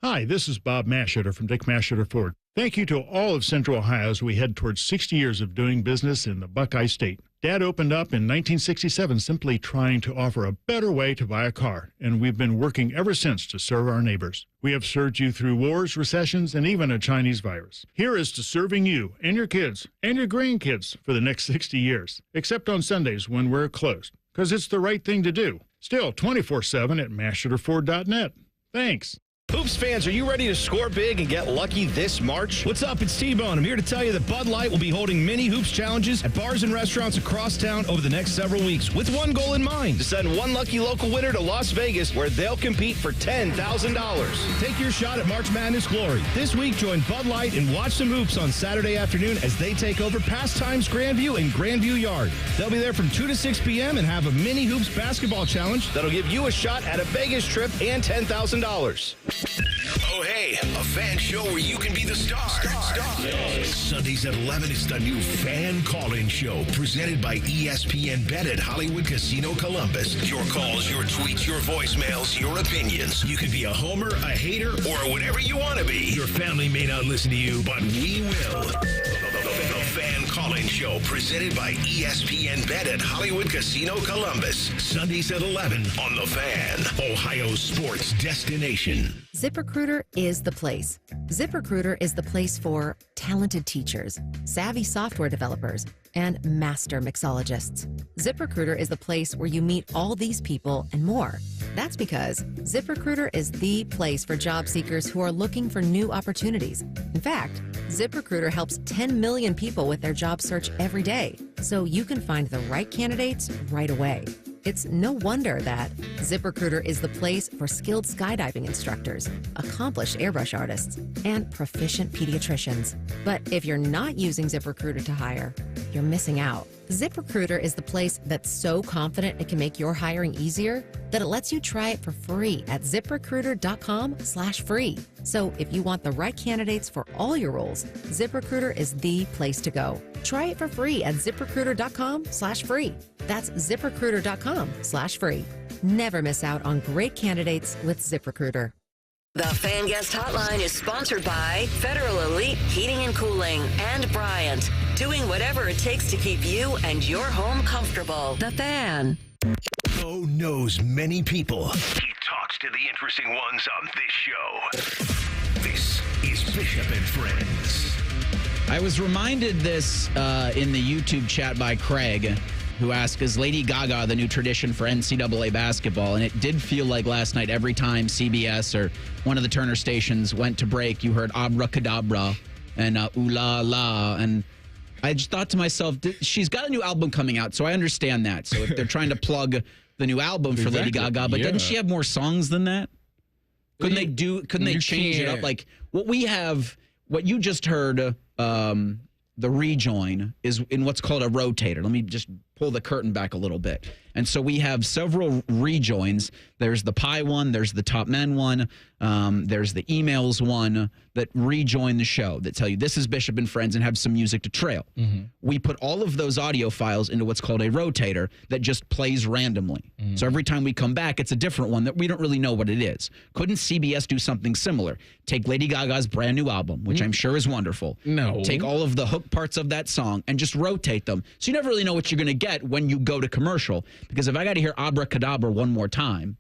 Speaker 23: Hi, this is Bob Masheter from Dick Masheter Ford. Thank you to all of Central Ohio as we head towards 60 years of doing business in the Buckeye State. Dad opened up in 1967 simply trying to offer a better way to buy a car, and we've been working ever since to serve our neighbors. We have served you through wars, recessions, and even a Chinese virus. Here is to serving you and your kids and your grandkids for the next 60 years, except on Sundays when we're closed, because it's the right thing to do. Still 24/7 at masheterford.net. Thanks.
Speaker 25: Hoops fans, are you ready to score big and get lucky this March? What's up? It's T-Bone. I'm here to tell you that Bud Light will be holding mini hoops challenges at bars and restaurants across town over the next several weeks with one goal in mind, to send one lucky local winner to Las Vegas where they'll compete for $10,000. Take your shot at March Madness glory. This week, join Bud Light and watch some hoops on Saturday afternoon as they take over Pastimes Grandview and Grandview Yard. They'll be there from 2 to 6 p.m. and have a mini hoops basketball challenge that'll give you a shot at a Vegas trip and $10,000.
Speaker 1: Oh, hey, a fan show where you can be the star. Sundays at 11 is the new Fan Call-In Show presented by ESPN Bet at Hollywood Casino Columbus. Your calls, your tweets, your voicemails, your opinions. You can be a homer, a hater, or whatever you want to be. Your family may not listen to you, but we will. The Fan Call-In Show presented by ESPN Bet at Hollywood Casino Columbus. Sundays at 11 on The Fan, Ohio's sports destination.
Speaker 26: ZipRecruiter is the place. ZipRecruiter is the place for talented teachers, savvy software developers, and master mixologists. ZipRecruiter is the place where you meet all these people and more. That's because ZipRecruiter is the place for job seekers who are looking for new opportunities. In fact, ZipRecruiter helps 10 million people with their job search every day, so you can find the right candidates right away. It's no wonder that ZipRecruiter is the place for skilled skydiving instructors, accomplished airbrush artists, and proficient pediatricians. But if you're not using ZipRecruiter to hire, you're missing out. ZipRecruiter is the place that's so confident it can make your hiring easier that it lets you try it for free at ZipRecruiter.com/free. So if you want the right candidates for all your roles, ZipRecruiter is the place to go. Try it for free at ZipRecruiter.com/free. That's ZipRecruiter.com/free. Never miss out on great candidates with ZipRecruiter.
Speaker 5: The Fan Guest Hotline is sponsored by Federal Elite Heating and Cooling and Bryant, doing whatever it takes to keep you and your home comfortable. The Fan.
Speaker 1: Bo knows many people. He talks to the interesting ones on this show. This is Bishop and Friends.
Speaker 6: I was reminded this in the YouTube chat by Craig, who asked, is Lady Gaga the new tradition for NCAA basketball? And it did feel like last night every time CBS or one of the Turner stations went to break, you heard abracadabra and ooh la la. And I just thought to myself, she's got a new album coming out, so I understand that. So if they're trying to plug the new album for Lady Gaga, but doesn't she have more songs than that? Couldn't they change it up? Like what you just heard, the rejoin is in what's called a rotator. Let me just pull the curtain back a little bit. And so we have several rejoins. There's the Pi one, there's the Top Men one, there's the emails one that rejoin the show that tell you this is Bishop and Friends and have some music to trail. Mm-hmm. We put all of those audio files into what's called a rotator that just plays randomly. Mm-hmm. So every time we come back, it's a different one that we don't really know what it is. Couldn't CBS do something similar? Take Lady Gaga's brand new album, which I'm sure is wonderful.
Speaker 7: No.
Speaker 6: Take all of the hook parts of that song and just rotate them. So you never really know what you're going to get when you go to commercial. Because if I got to hear Abracadabra one more time.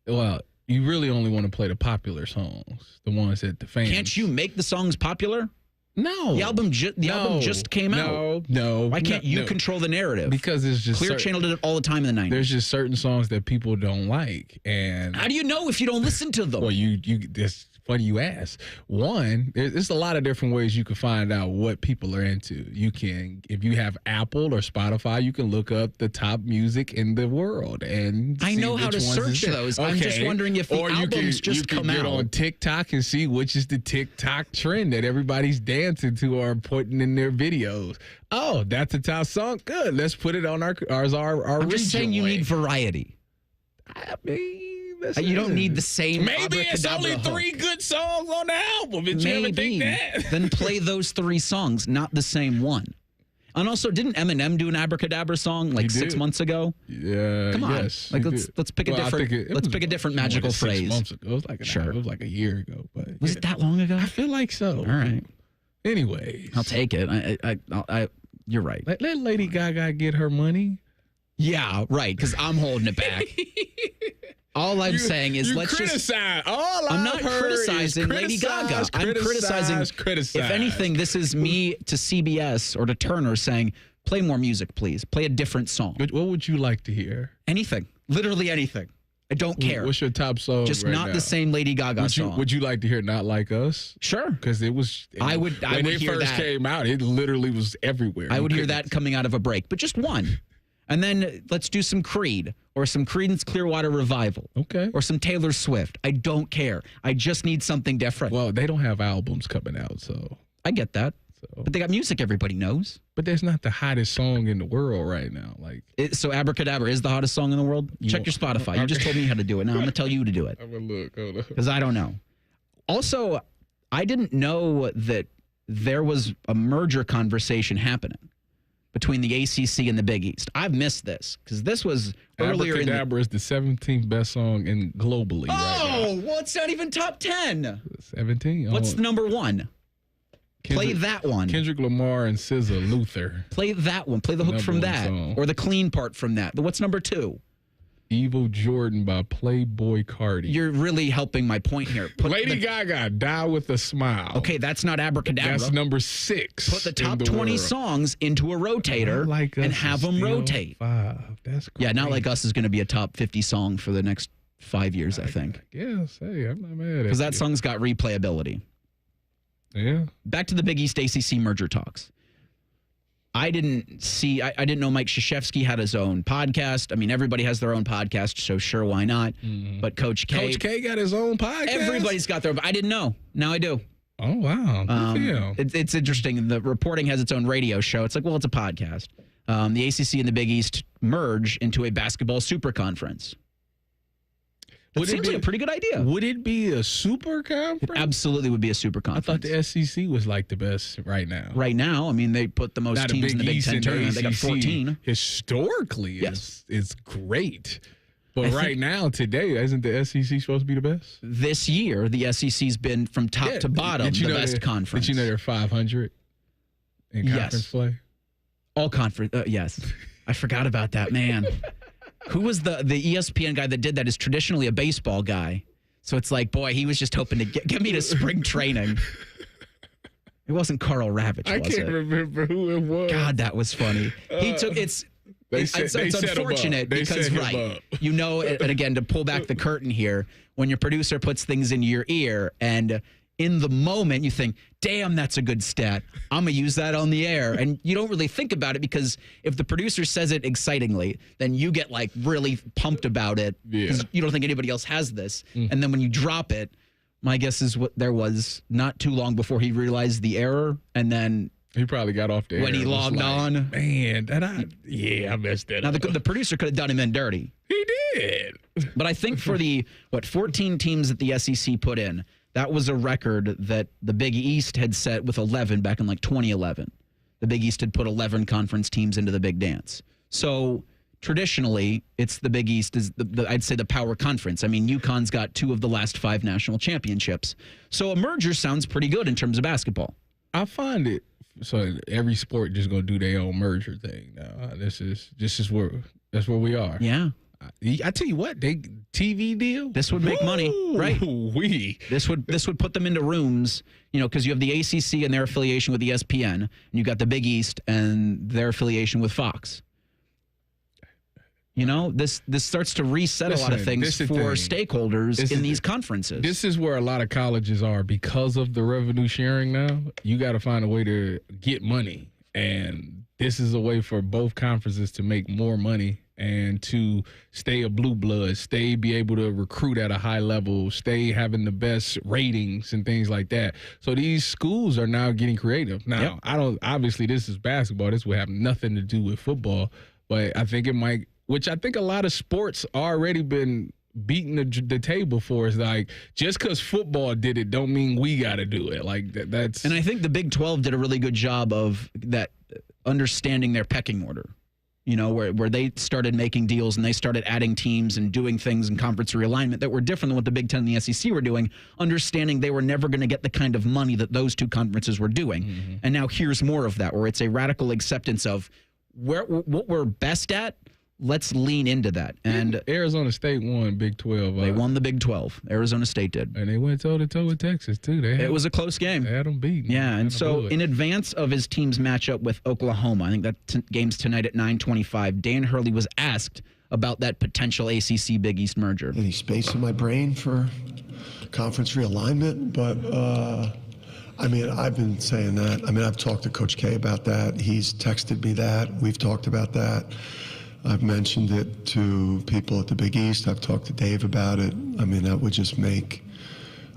Speaker 7: Well, you really only want to play the popular songs, the ones that the fans.
Speaker 6: Can't you make the songs popular?
Speaker 7: No.
Speaker 6: The album just came out.
Speaker 7: No.
Speaker 6: Why can't you control the narrative?
Speaker 7: Because it's just
Speaker 6: Clear Channel did it all the time in the 90s.
Speaker 7: There's just certain songs that people don't like, and
Speaker 6: how do you know if you don't listen to them?
Speaker 7: Well, it's funny you ask. One, there's a lot of different ways you can find out what people are into. You can, if you have Apple or Spotify, you can look up the top music in the world, and
Speaker 6: I know how to search those. Okay. I'm just wondering if the albums just come out.
Speaker 7: You can get on TikTok and see which is the TikTok trend that everybody's dancing to or putting in their videos. Oh, that's a top song. Good. Let's put it on our
Speaker 6: I'm just saying you need variety.
Speaker 7: I mean,
Speaker 6: you don't need the same.
Speaker 7: Maybe it's only 3 good songs on the album. Did you ever think that?
Speaker 6: Then play those 3 songs, not the same one. And also, didn't Eminem do an Abracadabra song like 6 months ago?
Speaker 7: Yeah.
Speaker 6: Come on.
Speaker 7: Yes,
Speaker 6: let's pick a different. Let's pick a different magical phrase.
Speaker 7: 6 months ago. It was like it was like a year ago. But
Speaker 6: was it that long ago?
Speaker 7: I feel like so.
Speaker 6: All right.
Speaker 7: Anyways,
Speaker 6: I'll take it. You're right.
Speaker 7: Let Lady Gaga get her money.
Speaker 6: Yeah, right. Because I'm holding it back. All I'm saying is I'm not criticizing Lady Gaga. I'm criticizing. If anything, this is me to CBS or to Turner saying, play more music, please. Play a different song.
Speaker 7: What would you like to hear?
Speaker 6: Anything. Literally anything. I don't care.
Speaker 7: What's your top song?
Speaker 6: Just
Speaker 7: right
Speaker 6: not
Speaker 7: now?
Speaker 6: The same Lady Gaga song.
Speaker 7: Would you like to hear "Not Like Us"?
Speaker 6: Sure.
Speaker 7: Because it was.
Speaker 6: I would
Speaker 7: when it
Speaker 6: hear
Speaker 7: first
Speaker 6: that.
Speaker 7: came out, it literally was everywhere.
Speaker 6: I would hear that coming out of a break, but just one. And then let's do some Creed or some Creedence Clearwater Revival.
Speaker 7: Okay.
Speaker 6: Or some Taylor Swift. I don't care. I just need something different.
Speaker 7: Well, they don't have albums coming out, so.
Speaker 6: I get that. But they got music everybody knows.
Speaker 7: But that's not the hottest song in the world right now.
Speaker 6: So Abracadabra is the hottest song in the world? Check your Spotify. You just told me how to do it. Now I'm going to tell you to do it.
Speaker 7: I'm going to look. Hold on.
Speaker 6: Because I don't know. Also, I didn't know that there was a merger conversation happening between the ACC and the Big East. I've missed this because this was earlier in
Speaker 7: Abracadabra is the 17th best song globally right now.
Speaker 6: Well, it's not even top 10.
Speaker 7: 17.
Speaker 6: What's number 1? Play that one.
Speaker 7: Kendrick Lamar and SZA, Luther.
Speaker 6: Play that one. Play the hook from that.
Speaker 7: Song.
Speaker 6: Or the clean part from that. What's number 2?
Speaker 7: Evil Jordan by Playboy Cardi.
Speaker 6: You're really helping my point here.
Speaker 7: Lady Gaga, Die with a Smile.
Speaker 6: Okay, that's not Abracadabra.
Speaker 7: That's number 6.
Speaker 6: Put the top 20 songs into a rotator and have them rotate.
Speaker 7: 5. That's great.
Speaker 6: Yeah, Not Like Us is going to be a top 50 song for the next 5 years, I think.
Speaker 7: Yes, hey, I'm not mad at it.
Speaker 6: Because that song's got replayability.
Speaker 7: Yeah.
Speaker 6: Back to the Big East ACC merger talks. I didn't know Mike Krzyzewski had his own podcast. I mean, everybody has their own podcast, so sure, why not? But Coach K
Speaker 7: got his own podcast?
Speaker 6: Everybody's got their own. I didn't know. Now I do.
Speaker 7: Oh, wow. Good for you.
Speaker 6: It's interesting. The reporting has its own radio show. It's like, well, it's a podcast. The ACC and the Big East merge into a basketball super conference. It seems like a pretty good idea.
Speaker 7: Would it be a super conference?
Speaker 6: It absolutely would be a super conference.
Speaker 7: I thought the SEC was like the best right now.
Speaker 6: Right now, I mean, they put the most teams in the Big Ten tournament. They got 14.
Speaker 7: Historically, yes, it's great. But right now, today, isn't the SEC supposed to be the best?
Speaker 6: This year, the SEC's been from top to bottom the best conference.
Speaker 7: Did you know they're 500 in conference play?
Speaker 6: All conference, yes. I forgot about that, man. Who was the ESPN guy that did that is traditionally a baseball guy. So it's like, boy, he was just hoping to get me to spring training. It wasn't Carl Ravitch,
Speaker 7: I can't remember who it was.
Speaker 6: God, that was funny. It's unfortunate because, right, you know, and again, to pull back the curtain here, when your producer puts things in your ear and in the moment you think, damn, that's a good stat. I'm going to use that on the air. And you don't really think about it because if the producer says it excitingly, then you get like really pumped about it because you don't think anybody else has this. And then when you drop it, my guess is what there was not too long before he realized the error. And then
Speaker 7: he probably got off the air.
Speaker 6: When he logged on.
Speaker 7: Man, I messed that
Speaker 6: up.
Speaker 7: Now,
Speaker 6: the producer could have done him in dirty.
Speaker 7: He did.
Speaker 6: But I think for the, 14 teams that the SEC put in, that was a record that the Big East had set with 11 back in like 2011. The Big East had put 11 conference teams into the Big Dance. So traditionally, it's the Big East is I'd say the power conference. I mean, UConn's got 2 of the last 5 national championships. So a merger sounds pretty good in terms of basketball.
Speaker 7: I find it. So every sport just gonna do their own merger thing now. That's where we are.
Speaker 6: Yeah.
Speaker 7: I tell you what, they TV deal.
Speaker 6: This would make money, right? This would put them into rooms, you know, because you have the ACC and their affiliation with ESPN, and you got the Big East and their affiliation with Fox. You know, this starts to reset a lot of things for stakeholders in these conferences.
Speaker 7: This is where a lot of colleges are because of the revenue sharing now. You got to find a way to get money, and this is a way for both conferences to make more money and to stay a blue blood, be able to recruit at a high level, stay having the best ratings and things like that. So these schools are now getting creative. Now, obviously this is basketball. This will have nothing to do with football, but I think it might, which I think a lot of sports already been beating the table for, is like, just because football did it don't mean we got to do it. Like that's.
Speaker 6: And I think the Big 12 did a really good job of that, understanding their pecking order. You know, where they started making deals and they started adding teams and doing things in conference realignment that were different than what the Big Ten and the SEC were doing, understanding they were never going to get the kind of money that those 2 conferences were doing. Mm-hmm. And now here's more of that, where it's a radical acceptance of what we're best at. Let's lean into that. And
Speaker 7: Arizona State won Big 12.
Speaker 6: They won the Big 12. Arizona State did.
Speaker 7: And they went toe-to-toe with Texas, too.
Speaker 6: It was a close game.
Speaker 7: They had them beaten.
Speaker 6: Yeah, and so in advance of his team's matchup with Oklahoma, I think that game's tonight at 9:25, Dan Hurley was asked about that potential ACC Big East merger.
Speaker 3: Any space in my brain for conference realignment, but I mean, I've been saying that. I mean, I've talked to Coach K about that. He's texted me that. We've talked about that. I've mentioned it to people at the Big East. I've talked to Dave about it. I mean, that would just make,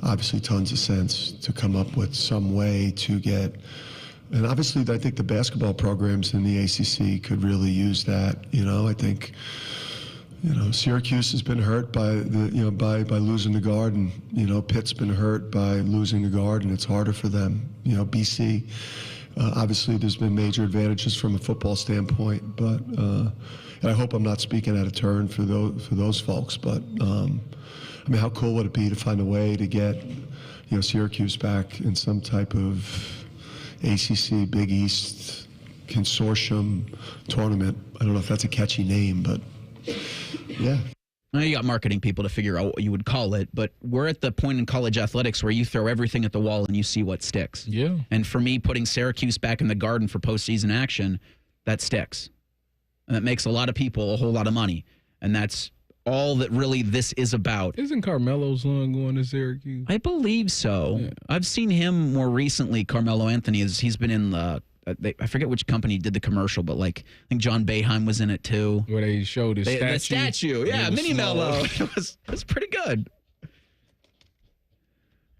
Speaker 3: obviously, tons of sense to come up with some way to get, and obviously, I think the basketball programs in the ACC could really use that. You know, I think, you know, Syracuse has been hurt by by losing the guard, and, you know, Pitt's been hurt by losing the guard, and it's harder for them. You know, BC, obviously, there's been major advantages from a football standpoint, but. And I hope I'm not speaking out of turn for those folks, but I mean, how cool would it be to find a way to get, you know, Syracuse back in some type of ACC Big East consortium tournament? I don't know if that's a catchy name, but yeah.
Speaker 6: Well, you got marketing people to figure out what you would call it, but we're at the point in college athletics where you throw everything at the wall and you see what sticks.
Speaker 7: Yeah.
Speaker 6: And for me, putting Syracuse back in the Garden for postseason action, that sticks. And that makes a lot of people a whole lot of money. And that's all that really this is about.
Speaker 7: Isn't Carmelo's son going to Syracuse?
Speaker 6: I believe so. Yeah. I've seen him more recently, Carmelo Anthony. He's been in the I forget which company did the commercial, but like I think John Boeheim was in it too.
Speaker 7: Where they showed the statue.
Speaker 6: The statue, yeah, Mini Mello. It was pretty good.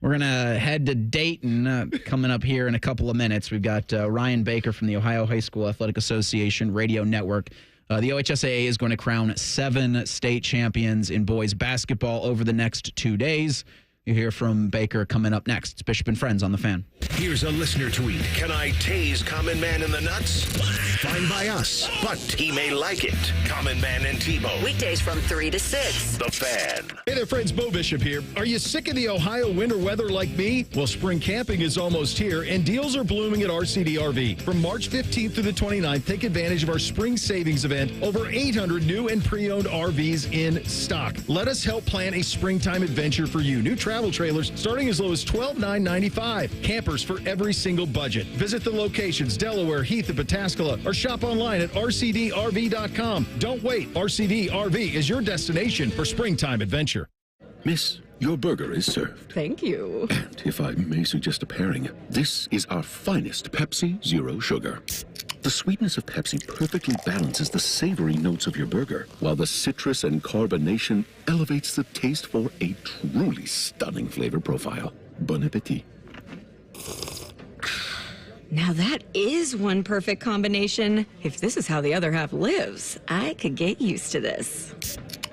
Speaker 6: We're going to head to Dayton coming up here in a couple of minutes. We've got Ryan Baker from the Ohio High School Athletic Association Radio Network. The OHSAA is going to crown 7 state champions in boys basketball over the next 2 days. You hear from Baker coming up next. It's Bishop and Friends on the Fan.
Speaker 1: Here's a listener tweet. Can I tase Common Man in the nuts? Fine by us, but he may like it. Common Man and Tebow.
Speaker 5: Weekdays from 3 to 6.
Speaker 1: The Fan.
Speaker 8: Hey there, friends. Bo Bishop here. Are you sick of the Ohio winter weather like me? Well, spring camping is almost here, and deals are blooming at RCD RV. From March 15th through the 29th, take advantage of our spring savings event. Over 800 new and pre-owned RVs in stock. Let us help plan a springtime adventure for you. New travel trailers starting as low as $12,995. Campers for every single budget. Visit the locations, Delaware, Heath, and Pataskala, or shop online at rcdrv.com. Don't wait. RCD RV is your destination for springtime adventure.
Speaker 10: Miss, your burger is served.
Speaker 11: Thank you.
Speaker 10: And if I may suggest a pairing, this is our finest Pepsi Zero Sugar. The sweetness of Pepsi perfectly balances the savory notes of your burger, while the citrus and carbonation elevates the taste for a truly stunning flavor profile. Bon appetit.
Speaker 11: Now that is one perfect combination. If this is how the other half lives, I could get used to this.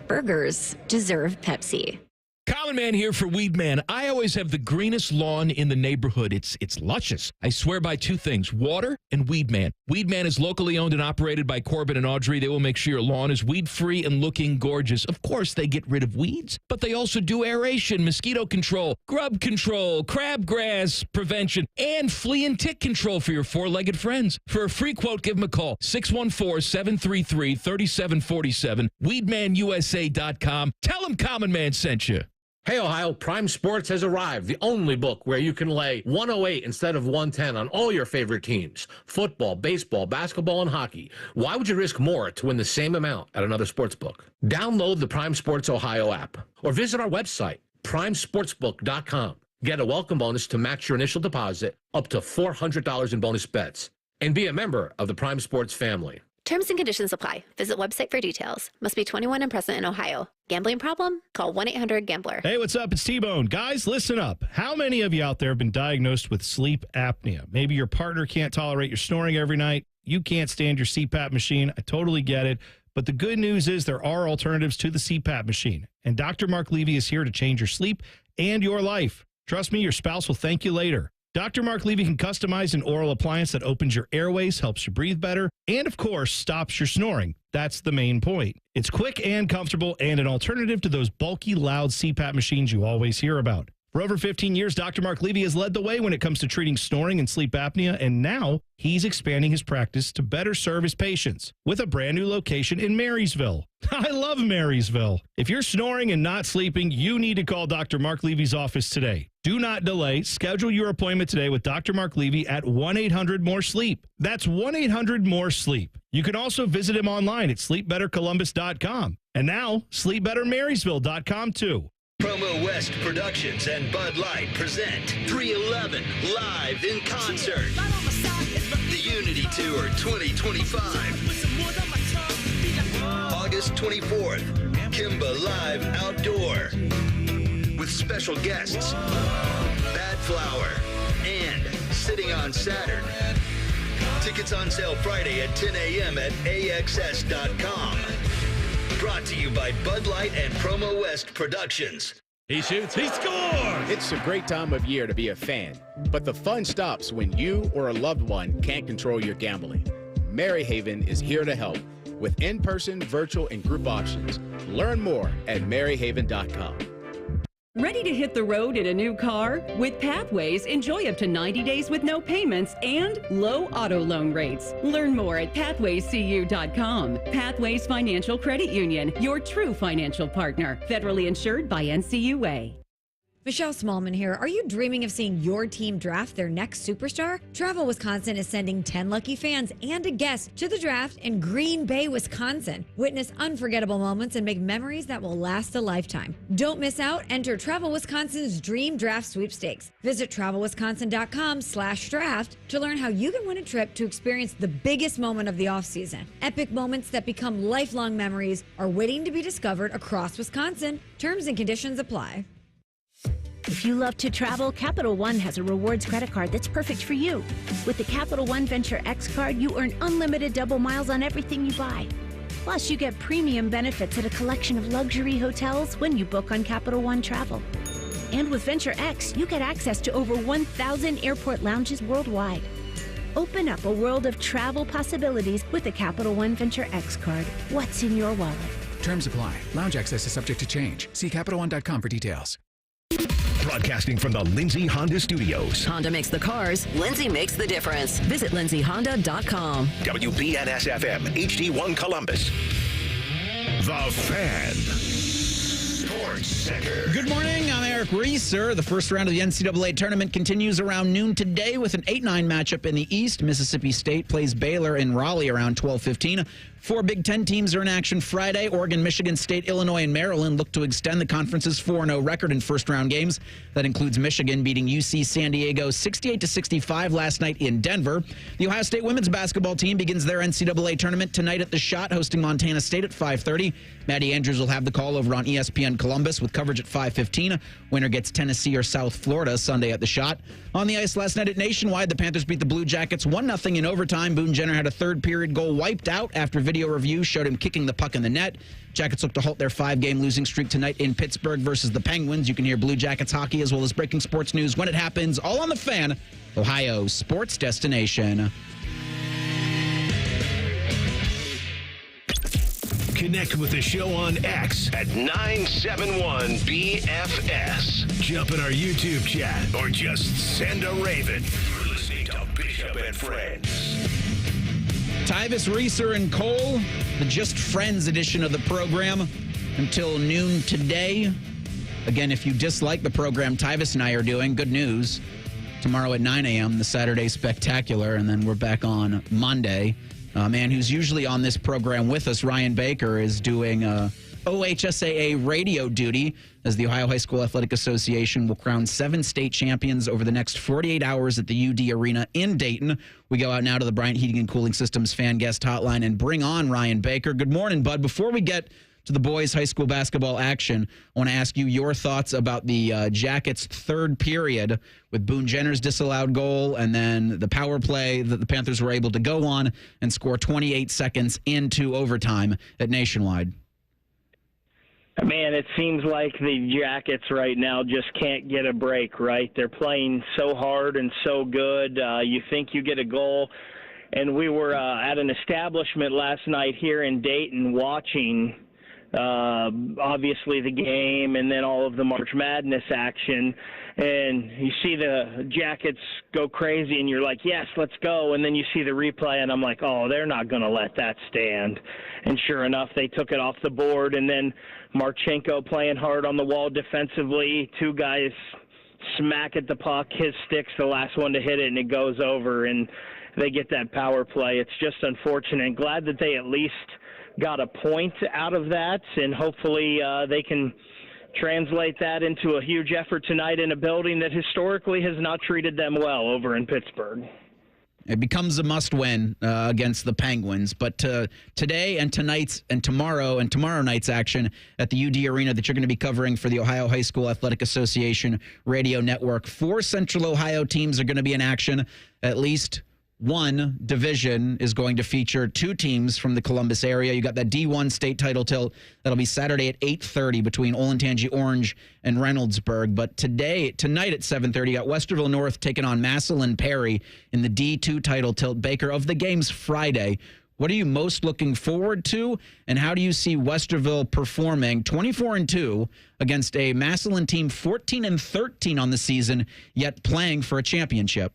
Speaker 11: Burgers deserve Pepsi.
Speaker 22: Common Man here for Weed Man. I always have the greenest lawn in the neighborhood. It's luscious. I swear by 2 things, water and Weed Man. Weed Man is locally owned and operated by Corbin and Audrey. They will make sure your lawn is weed-free and looking gorgeous. Of course, they get rid of weeds, but they also do aeration, mosquito control, grub control, crabgrass prevention, and flea and tick control for your 4-legged friends. For a free quote, give them a call, 614-733-3747, weedmanusa.com. Tell them Common Man sent you.
Speaker 20: Hey, Ohio, Prime Sports has arrived, the only book where you can lay 108 instead of 110 on all your favorite teams. Football, baseball, basketball, and hockey. Why would you risk more to win the same amount at another sports book? Download the Prime Sports Ohio app or visit our website, primesportsbook.com. Get a welcome bonus to match your initial deposit up to $400 in bonus bets. And be a member of the Prime Sports family.
Speaker 21: Terms and conditions apply. Visit website for details. Must be 21 and present in Ohio. Gambling problem? Call 1-800-GAMBLER.
Speaker 23: Hey, what's up? It's T-Bone. Guys, listen up. How many of you out there have been diagnosed with sleep apnea? Maybe your partner can't tolerate your snoring every night. You can't stand your CPAP machine. I totally get it. But the good news is there are alternatives to the CPAP machine. And Dr. Mark Levy is here to change your sleep and your life. Trust me, your spouse will thank you later. Dr. Mark Levy can customize an oral appliance that opens your airways, helps you breathe better, and, of course, stops your snoring. That's the main point. It's quick and comfortable and an alternative to those bulky, loud CPAP machines you always hear about. For over 15 years, Dr. Mark Levy has led the way when it comes to treating snoring and sleep apnea, and now he's expanding his practice to better serve his patients with a brand new location in Marysville. I love Marysville. If you're snoring and not sleeping, you need to call Dr. Mark Levy's office today. Do not delay. Schedule your appointment today with Dr. Mark Levy at 1-800-MORE-SLEEP. That's 1-800-MORE-SLEEP. You can also visit him online at sleepbettercolumbus.com. And now, sleepbettermarysville.com too.
Speaker 12: Promo West Productions and Bud Light present 311 live in concert. The Unity Tour 2025. August 24th, Kimba Live Outdoor. With special guests, Bad Flower, and Sitting on Saturn. Tickets on sale Friday at 10 a.m. at AXS.com. Brought to you by Bud Light and Promo West Productions.
Speaker 13: He shoots, he scores! It's a great time of year to be a fan, but the fun stops when you or a loved one can't control your gambling. Maryhaven is here to help with in-person, virtual, and group options. Learn more at maryhaven.com.
Speaker 15: Ready to hit the road in a new car? With Pathways, enjoy up to 90 days with no payments and low auto loan rates. Learn more at pathwayscu.com. Pathways Financial Credit Union, your true financial partner. Federally insured by NCUA.
Speaker 2: Michelle Smallman here. Are you dreaming of seeing your team draft their next superstar? Travel Wisconsin is sending 10 lucky fans and a guest to the draft in Green Bay, Wisconsin. Witness unforgettable moments and make memories that will last a lifetime. Don't miss out. Enter Travel Wisconsin's Dream Draft Sweepstakes. Visit travelwisconsin.com/draft to learn how you can win a trip to experience the biggest moment of the offseason. Epic moments that become lifelong memories are waiting to be discovered across Wisconsin. Terms and conditions apply.
Speaker 14: If you love to travel, Capital One has a rewards credit card that's perfect for you. With the Capital One Venture X card, you earn unlimited double miles on everything you buy. Plus, you get premium benefits at a collection of luxury hotels when you book on Capital One Travel. And with Venture X, you get access to over 1,000 airport lounges worldwide. Open up a world of travel possibilities with the Capital One Venture X card. What's in your wallet?
Speaker 16: Terms apply. Lounge access is subject to change. See CapitalOne.com for details.
Speaker 1: Broadcasting from the Lindsay Honda Studios.
Speaker 5: Honda makes the cars. Lindsay makes the difference. Visit lindsayhonda.com.
Speaker 1: WBNS-FM, HD1 Columbus. The Fan. Sports Center.
Speaker 6: Good morning. I'm Eric Reeser. The first round of the NCAA tournament continues around noon today with an 8-9 matchup in the East. Mississippi State plays Baylor in Raleigh around 12:15. 4 Big Ten teams are in action Friday. Oregon, Michigan State, Illinois, and Maryland look to extend the conference's 4-0 record in first-round games. That includes Michigan beating UC San Diego 68-65 last night in Denver. The Ohio State women's basketball team begins their NCAA tournament tonight at the Shot, hosting Montana State at 5:30. Maddie Andrews will have the call over on ESPN Columbus with coverage at 5:15. Winner gets Tennessee or South Florida Sunday at the Shot. On the ice last night at Nationwide, the Panthers beat the Blue Jackets 1-0 in overtime. Boone Jenner had a third-period goal wiped out after video review showed him kicking the puck in the net. Jackets look to halt their 5-game losing streak tonight in Pittsburgh versus the Penguins. You can hear Blue Jackets hockey as well as breaking sports news when it happens, all on The Fan, Ohio sports destination.
Speaker 1: Connect with the show on X at 971BFS. Jump in our YouTube chat or just send a raven. You're listening to Bishop and Friends.
Speaker 6: Tyvis, Reeser, and Cole, the Just Friends edition of the program until noon today. Again, if you dislike the program Tyvis and I are doing, good news. Tomorrow at 9 a.m., the Saturday Spectacular, and then we're back on Monday. A man who's usually on this program with us, Ryan Baker, is doing OHSAA radio duty as the Ohio High School Athletic Association will crown 7 state champions over the next 48 hours at the UD Arena in Dayton. We go out now to the Bryant Heating and Cooling Systems fan guest hotline and bring on Ryan Baker. Good morning, bud. Before we get to the boys' high school basketball action, I want to ask you your thoughts about the Jackets' third period with Boone Jenner's disallowed goal and then the power play that the Panthers were able to go on and score 28 seconds into overtime at Nationwide.
Speaker 17: Man, it seems like the Jackets right now just can't get a break, right? They're playing so hard and so good. You think you get a goal. And we were at an establishment last night here in Dayton watching obviously the game and then all of the March Madness action, and you see the Jackets go crazy and you're like, yes, let's go, and then you see the replay and I'm like, oh, they're not going to let that stand. And sure enough, they took it off the board, and then Marchenko playing hard on the wall defensively, 2 guys smack at the puck, his stick's the last one to hit it and it goes over, and they get that power play. It's just unfortunate. Glad that they at least got a point out of that, and hopefully they can translate that into a huge effort tonight in a building that historically has not treated them well over in Pittsburgh.
Speaker 6: It becomes a must-win against the Penguins, but today and tonight's and tomorrow night's action at the UD Arena that you're going to be covering for the Ohio High School Athletic Association radio network. 4 Central Ohio teams are going to be in action. At least one division is going to feature 2 teams from the Columbus area. You got that D1 state title tilt that'll be Saturday at 8:30 between Olentangy Orange and Reynoldsburg. But tonight at 7:30, you got Westerville North taking on Massillon Perry in the D2 title tilt. Baker, of the games Friday, what are you most looking forward to, and how do you see Westerville performing 24-2 against a Massillon team 14-13 on the season, yet playing for a championship?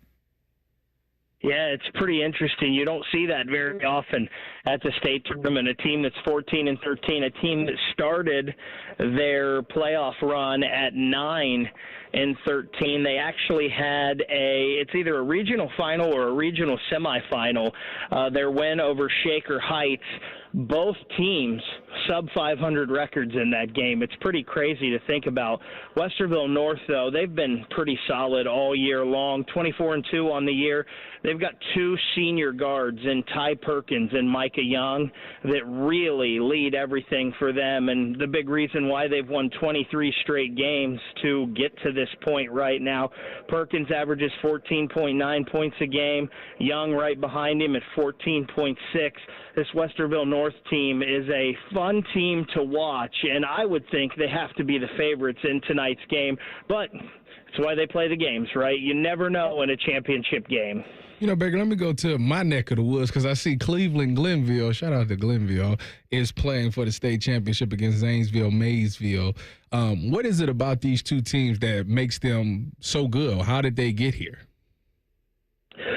Speaker 17: Yeah, it's pretty interesting. You don't see that very often at the state tournament. A team that's 14-13, a team that started their playoff run at 9 13. They actually had it's either a regional final or a regional semifinal. Their win over Shaker Heights. Both teams sub-500 records in that game. It's pretty crazy to think about. Westerville North, though, they've been pretty solid all year long, 24-2 on the year. They've got two senior guards in Ty Perkins and Micah Young that really lead everything for them, and the big reason why they've won 23 straight games to get to this point right now. Perkins averages 14.9 points a game. Young right behind him at 14.6. This Westerville North team is a fun team to watch, and I would think they have to be the favorites in tonight's game, but that's why they play the games, right? You never know in a championship game.
Speaker 7: You know, Baker, let me go to my neck of the woods because I see Cleveland-Glenville, shout out to Glenville, is playing for the state championship against Zanesville-Maysville. What is it about these two teams that makes them so good? How did they get here?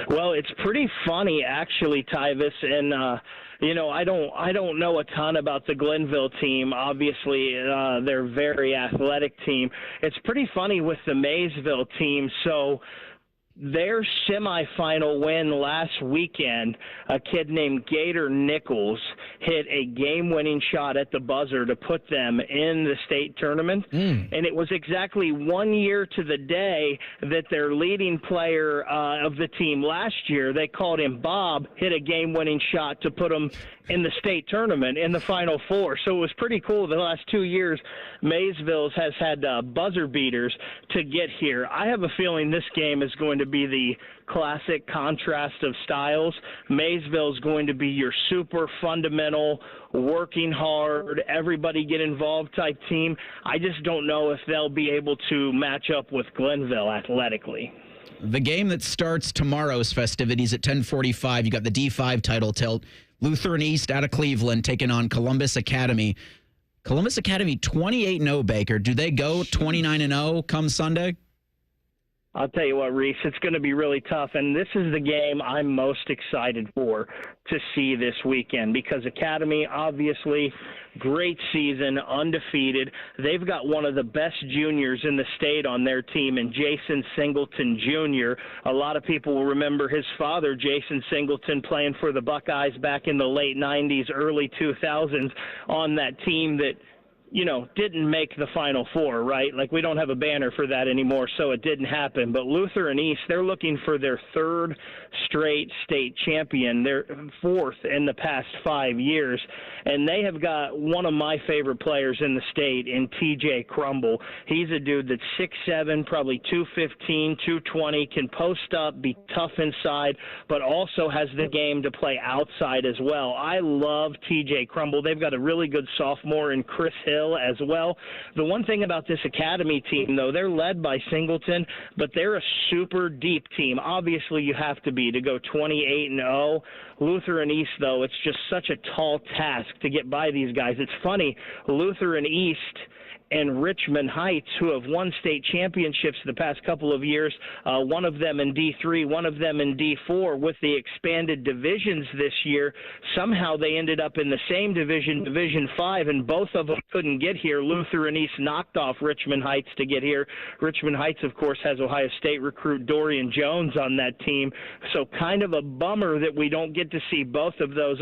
Speaker 17: Well, it's pretty funny, actually, Tyvis, and I don't know a ton about the Glenville team. Obviously, they're a very athletic team. It's pretty funny with the Maysville team. So their semifinal win last weekend, a kid named Gator Nichols hit a game-winning shot at the buzzer to put them in the state tournament. And it was exactly 1 year to the day that their leading player of the team last year, they called him Bob, hit a game-winning shot to put them in the state tournament in the Final Four. So it was pretty cool. The last 2 years, Maysville has had buzzer beaters to get here. I have a feeling this game is going to be the classic contrast of styles. Maysville is going to be your super fundamental, working hard, everybody get involved type team. I just don't know if they'll be able to match up with Glenville athletically.
Speaker 6: The game that starts tomorrow's festivities at 10:45, you got the D5 title tilt. Lutheran East out of Cleveland taking on Columbus Academy. Columbus Academy 28-0, Baker. Do they go 29-0 come Sunday?
Speaker 17: I'll tell you what, Reese, it's going to be really tough, and this is the game I'm most excited for to see this weekend because Academy, obviously, great season, undefeated. They've got one of the best juniors in the state on their team, and Jason Singleton Jr. A lot of people will remember his father, Jason Singleton, playing for the Buckeyes back in the late 90s, early 2000s on that team that didn't make the Final Four, right? Like, we don't have a banner for that anymore, so it didn't happen. But Lutheran East, they're looking for their third straight state champion. They're fourth in the past 5 years. And they have got one of my favorite players in the state in TJ Crumble. He's a dude that's 6'7", probably 215, 220, can post up, be tough inside, but also has the game to play outside as well. I love TJ Crumble. They've got a really good sophomore in Chris Hill as well. The one thing about this Academy team, though, they're led by Singleton, but they're a super deep team. Obviously, you have to be to go 28-0. Lutheran East, though, it's just such a tall task to get by these guys. It's funny, Lutheran East and Richmond Heights, who have won state championships the past couple of years, one of them in D3, one of them in D4, with the expanded divisions this year. Somehow they ended up in the same division, Division 5, and both of them couldn't get here. Lutheran East knocked off Richmond Heights to get here. Richmond Heights, of course, has Ohio State recruit Dorian Jones on that team, so kind of a bummer that we don't get to see both of those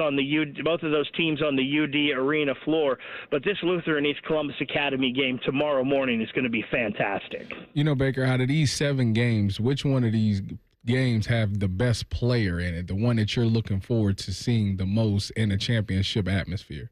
Speaker 17: teams on the UD arena floor. But this Lutheran East Columbus Academy game tomorrow morning is going to be fantastic.
Speaker 7: You know, Baker, out of these 7 games, which one of these games have the best player in it, the one that you're looking forward to seeing the most in a championship atmosphere?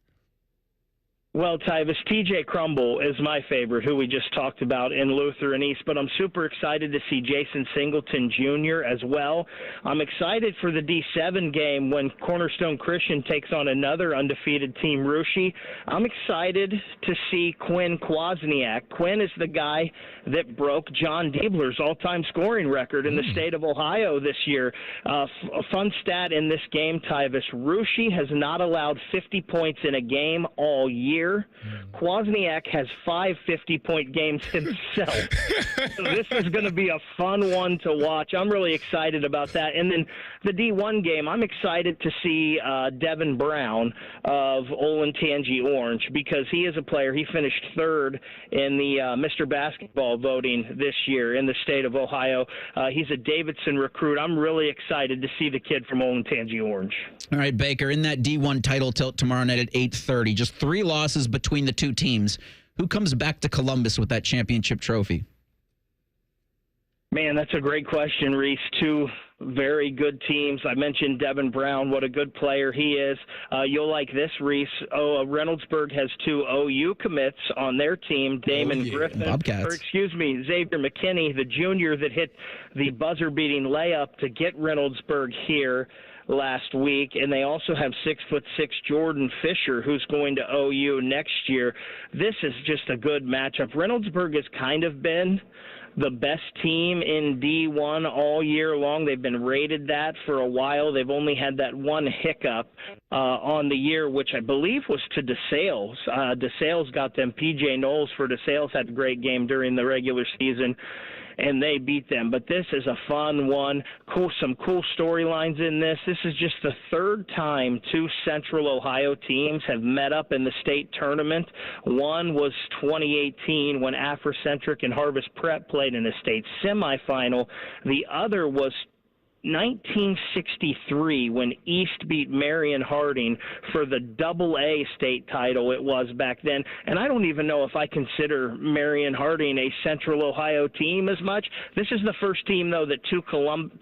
Speaker 17: Well, Tyvis, TJ Crumble is my favorite, who we just talked about in Lutheran East, but I'm super excited to see Jason Singleton Jr. as well. I'm excited for the D7 game when Cornerstone Christian takes on another undefeated team, Russia. I'm excited to see Quinn Kwasniak. Quinn is the guy that broke John Diebler's all-time scoring record in the state of Ohio this year. A fun stat in this game, Tyvis, Russia has not allowed 50 points in a game all year. year, Kwasniak has 5 50-point games himself. So this is going to be a fun one to watch. I'm really excited about that. And then the D1 game, I'm excited to see Devin Brown of Olentangy Orange, because he is a player. He finished third in the Mr. Basketball voting this year in the state of Ohio. He's a Davidson recruit. I'm really excited to see the kid from Olentangy Orange.
Speaker 6: All right, Baker, in that D1 title tilt tomorrow night at 8:30, just 3 losses between the two teams. Who comes back to Columbus with that championship trophy?
Speaker 17: Man, that's a great question, Reese. 2 very good teams. I mentioned Devin Brown, what a good player he is. You'll like this, Reese. Reynoldsburg has 2 OU commits on their team. Damon Griffin, Xavier McKinney, the junior that hit the buzzer-beating layup to get Reynoldsburg here last week. And they also have 6'6" Jordan Fisher, who's going to OU next year. This is just a good matchup. Reynoldsburg has kind of been the best team in D1 all year long. They've been rated that for a while. They've only had that one hiccup on the year, which I believe was to DeSales. DeSales got them. PJ Knowles for DeSales had a great game during the regular season, and they beat them. But this is a fun one. Some cool storylines in this. This is just the 3rd time 2 Central Ohio teams have met up in the state tournament. One was 2018 when Afrocentric and Harvest Prep played in a state semifinal. The other was 1963 when East beat Marion Harding for the AA state title. It was back then. And I don't even know if I consider Marion Harding a Central Ohio team as much. This is the first team, though, that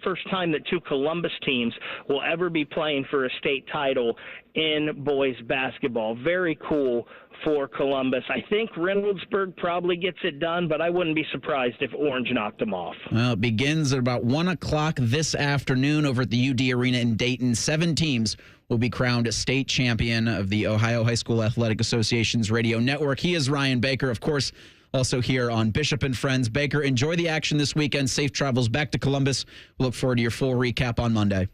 Speaker 17: first time that 2 Columbus teams will ever be playing for a state title in boys basketball. Very cool for Columbus. I think Reynoldsburg probably gets it done, but I wouldn't be surprised if Orange knocked them off.
Speaker 6: Well, it begins at about 1 o'clock this afternoon over at the UD Arena in Dayton. 7 teams will be crowned a state champion of the Ohio High School Athletic Association's radio network. He is Ryan Baker, of course, also here on Bishop and Friends. Baker, enjoy the action this weekend. Safe travels back to Columbus. We'll look forward to your full recap on Monday.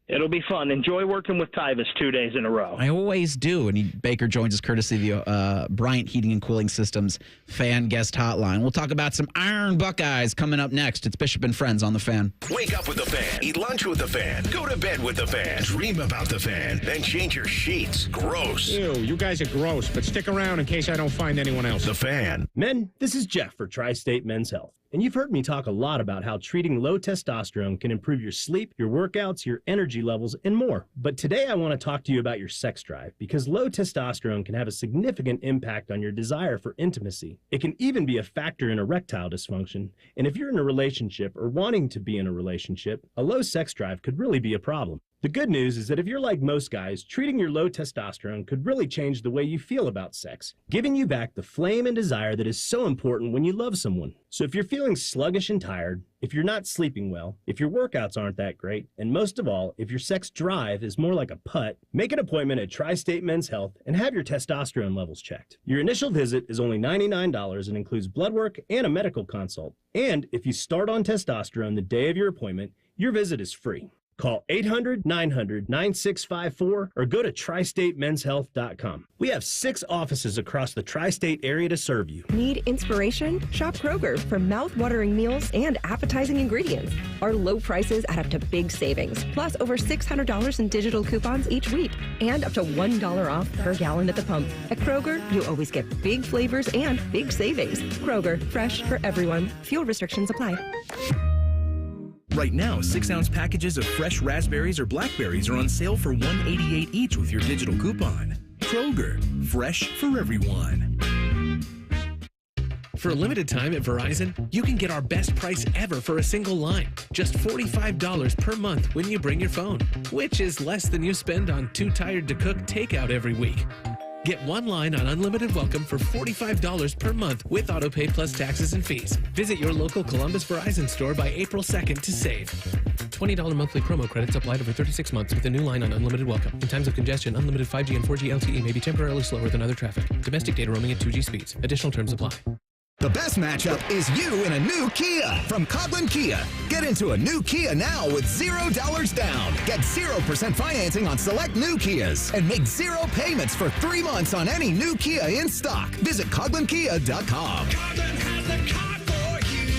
Speaker 17: It'll be fun. Enjoy working with Tyvis 2 days in a row.
Speaker 6: I always do. And Baker joins us courtesy of the Bryant Heating and Cooling Systems fan guest hotline. We'll talk about some Iron Buckeyes coming up next. It's Bishop and Friends on The Fan.
Speaker 1: Wake up with The Fan. Eat lunch with The Fan. Go to bed with The Fan. Dream about The Fan. Then change your sheets. Gross.
Speaker 4: Ew, you guys are gross, but stick around in case I don't find anyone else.
Speaker 1: The Fan.
Speaker 9: Men, this is Jeff for Tri-State Men's Health. And you've heard me talk a lot about how treating low testosterone can improve your sleep, your workouts, your energy levels, and more. But today I want to talk to you about your sex drive, because low testosterone can have a significant impact on your desire for intimacy. It can even be a factor in erectile dysfunction. And if you're in a relationship or wanting to be in a relationship, a low sex drive could really be a problem. The good news is that if you're like most guys, treating your low testosterone could really change the way you feel about sex, giving you back the flame and desire that is so important when you love someone. So if you're feeling sluggish and tired, if you're not sleeping well, if your workouts aren't that great, and most of all, if your sex drive is more like a putt, make an appointment at Tri-State Men's Health and have your testosterone levels checked. Your initial visit is only $99 and includes blood work and a medical consult. And if you start on testosterone the day of your appointment, your visit is free. Call 800-900-9654 or go to tristatemenshealth.com. We have 6 offices across the tri-state area to serve you.
Speaker 18: Need inspiration? Shop Kroger for mouth-watering meals and appetizing ingredients. Our low prices add up to big savings, plus over $600 in digital coupons each week, and up to $1 off per gallon at the pump. At Kroger, you always get big flavors and big savings. Kroger, fresh for everyone. Fuel restrictions apply.
Speaker 19: Right now, 6-ounce packages of fresh raspberries or blackberries are on sale for $1.88 each with your digital coupon. Kroger, fresh for everyone.
Speaker 24: For a limited time at Verizon, you can get our best price ever for a single line. Just $45 per month when you bring your phone, which is less than you spend on Too Tired to Cook takeout every week. Get one line on Unlimited Welcome for $45 per month with AutoPay plus taxes and fees. Visit your local Columbus Verizon store by April 2nd to save. $20 monthly promo credits applied over 36 months with a new line on Unlimited Welcome. In times of congestion, unlimited 5G and 4G LTE may be temporarily slower than other traffic. Domestic data roaming at 2G speeds. Additional terms apply.
Speaker 3: The best matchup is you in a new Kia from Coughlin Kia. Get into a new Kia now with $0 down. Get 0% financing on select new Kias and make 0 payments for 3 months on any new Kia in stock. Visit CoughlinKia.com.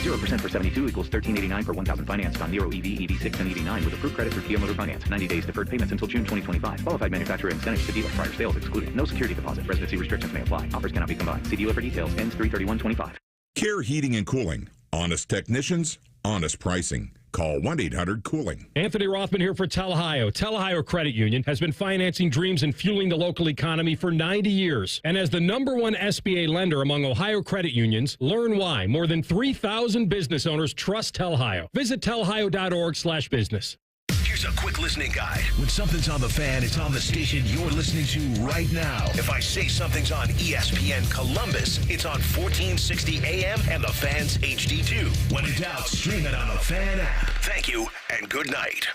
Speaker 8: 0% for 72 equals $13.89 per 1,000 financed on Nero EV, EV6, and EV9 with approved credit through Kia Motor Finance. 90 days deferred payments until June 2025. Qualified manufacturer incentives to dealer. Prior sales excluded. No security deposit. Residency restrictions may apply. Offers cannot be combined. See dealer for details. Ends 3/31/25.
Speaker 10: Care Heating and Cooling. Honest technicians, honest pricing. Call 1-800-COOLING.
Speaker 22: Anthony Rothman here for Tel-Ohio. Tel-Ohio Credit Union has been financing dreams and fueling the local economy for 90 years. And as the #1 SBA lender among Ohio credit unions, learn why more than 3,000 business owners trust Tel-Ohio. Visit telohio.org/business.
Speaker 1: Here's a quick listening guide. When something's on the fan, it's on the station you're listening to right now. If I say something's on ESPN Columbus, it's on 1460 AM and the Fan's HD2. When in doubt, stream it on the Fan app. Thank you and good night.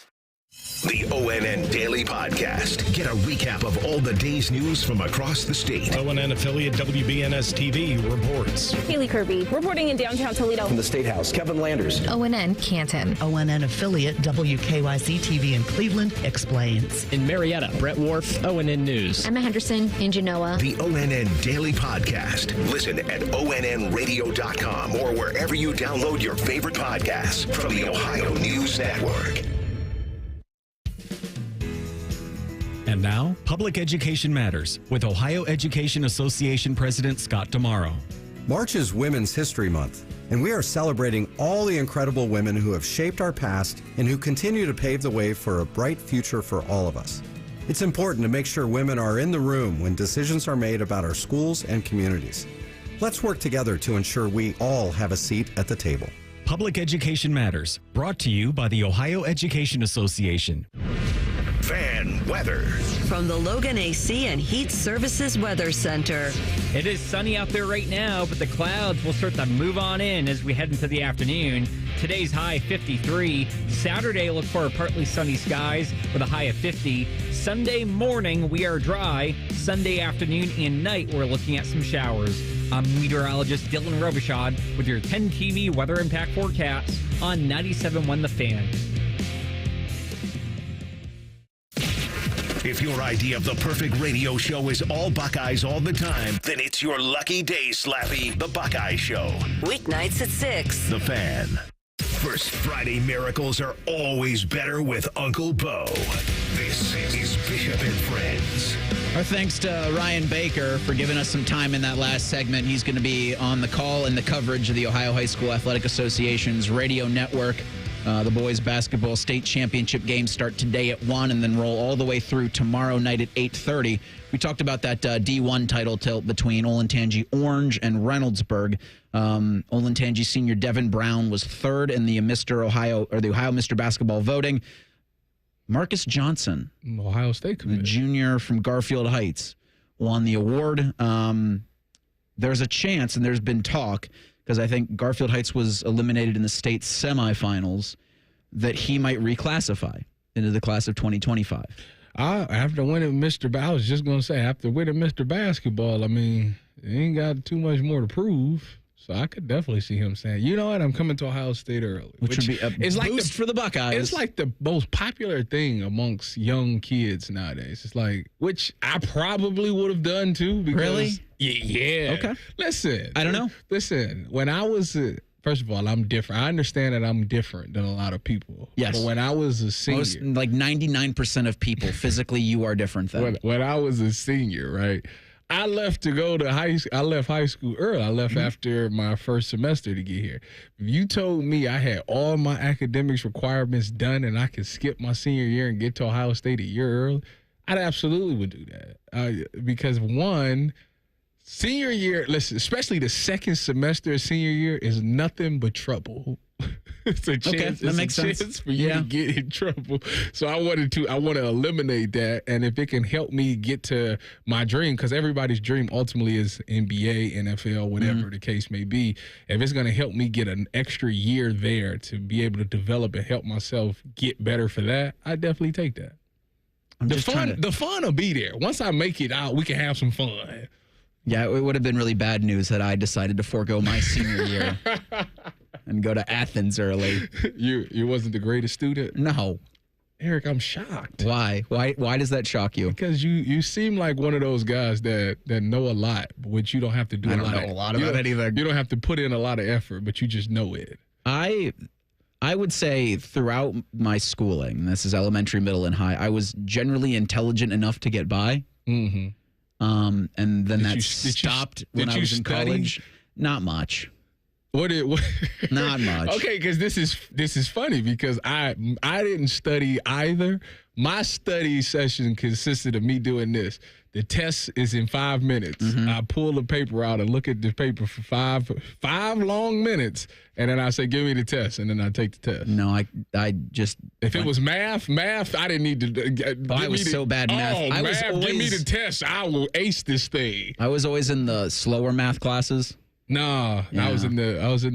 Speaker 1: The ONN Daily Podcast. Get a recap of all the day's news from across the state.
Speaker 22: ONN affiliate WBNS-TV reports.
Speaker 11: Haley Kirby reporting in downtown Toledo.
Speaker 25: From the State House, Kevin Landers.
Speaker 26: ONN Canton. ONN affiliate WKYC-TV in Cleveland explains.
Speaker 27: In Marietta, Brett Wharf, ONN News.
Speaker 26: Emma Henderson in Genoa.
Speaker 1: The ONN Daily Podcast. Listen at ONNradio.com or wherever you download your favorite podcasts from the Ohio News Network.
Speaker 28: And now, Public Education Matters with Ohio Education Association President Scott Damaro.
Speaker 29: March is Women's History Month, and we are celebrating all the incredible women who have shaped our past and who continue to pave the way for a bright future for all of us. It's important to make sure women are in the room when decisions are made about our schools and communities. Let's work together to ensure we all have a seat at the table.
Speaker 28: Public Education Matters, brought to you by the Ohio Education Association.
Speaker 1: Fan weather.
Speaker 5: From the Logan AC and Heat Services Weather Center.
Speaker 30: It is sunny out there right now, but the clouds will start to move on in as we head into the afternoon. Today's high 53. Saturday, look for partly sunny skies with a high of 50. Sunday morning, we are dry. Sunday afternoon and night, we're looking at some showers. I'm meteorologist Dylan Robichaud with your 10 TV weather impact forecast on 97.1 The Fan.
Speaker 1: If your idea of the perfect radio show is all Buckeyes all the time, then it's your lucky day, Slappy, the Buckeye Show.
Speaker 5: Weeknights at 6.
Speaker 1: The Fan. First Friday miracles are always better with Uncle Bo. This is Bishop and Friends.
Speaker 6: Our thanks to Ryan Baker for giving us some time in that last segment. He's going to be on the call and the coverage of the Ohio High School Athletic Association's radio network. The boys basketball state championship games start today at 1 and then roll all the way through tomorrow night at 8:30. We talked about that D1 title tilt between Olentangy Orange and Reynoldsburg. Olentangy senior Devin Brown was third in the Ohio Mr. Basketball voting. Marcus Johnson,
Speaker 7: Ohio State
Speaker 6: the junior from Garfield Heights, won the award. There's a chance, and there's been talk, because I think Garfield Heights was eliminated in the state semifinals, that he might reclassify into the class of 2025.
Speaker 7: After winning I was just going to say, after winning Mr. Basketball, I mean, he ain't got too much more to prove. So I could definitely see him saying, you know what, I'm coming to Ohio State early.
Speaker 6: Which would be a boost for the Buckeyes.
Speaker 7: It's like the most popular thing amongst young kids nowadays. It's like, which I probably would have done too. Because,
Speaker 6: really?
Speaker 7: Yeah.
Speaker 6: Okay.
Speaker 7: Listen.
Speaker 6: I don't know.
Speaker 7: Listen, when I was, first of all, I'm different. I understand that I'm different than a lot of people.
Speaker 6: Yes.
Speaker 7: But when I was a senior.
Speaker 6: Like 99% of people, physically, you are different than.
Speaker 7: When I was a senior, right? I left to go to high school. I left high school early. I left after my first semester to get here. If you told me I had all my academics requirements done and I could skip my senior year and get to Ohio State a year early, I absolutely would do that. Because one, senior year, listen, especially the second semester of senior year is nothing but trouble. It's a chance,
Speaker 6: that makes sense.
Speaker 7: Chance for you to get in trouble. So I want to eliminate that. And if it can help me get to my dream, because everybody's dream ultimately is NBA, NFL, whatever the case may be. If it's going to help me get an extra year there to be able to develop and help myself get better for that, I definitely take that. The fun will be there. Once I make it out, we can have some fun.
Speaker 6: Yeah, it would have been really bad news had I decided to forego my senior year and go to Athens early.
Speaker 7: You wasn't the greatest student?
Speaker 6: No.
Speaker 7: Eric, I'm shocked.
Speaker 6: Why? Why does that shock you?
Speaker 7: Because you seem like one of those guys that know a lot, which you don't have to do
Speaker 6: I don't know a lot about anything.
Speaker 7: You don't have to put in a lot of effort, but you just know it.
Speaker 6: I would say throughout my schooling, this is elementary, middle, and high, I was generally intelligent enough to get by.
Speaker 7: Mm-hmm.
Speaker 6: And then that stopped when I was in college. Not much.
Speaker 7: Not
Speaker 6: much.
Speaker 7: Okay, because this is funny because I didn't study either. My study session consisted of me doing this. The test is in 5 minutes.
Speaker 6: Mm-hmm.
Speaker 7: I pull the paper out and look at the paper for five long minutes, and then I say, "Give me the test," and then I take the test.
Speaker 6: No, I just
Speaker 7: if it was math, I didn't need to.
Speaker 6: I was so bad math.
Speaker 7: Oh, math! Give me the test. I will ace this thing.
Speaker 6: I was always in the slower math classes.
Speaker 7: No, yeah. I was in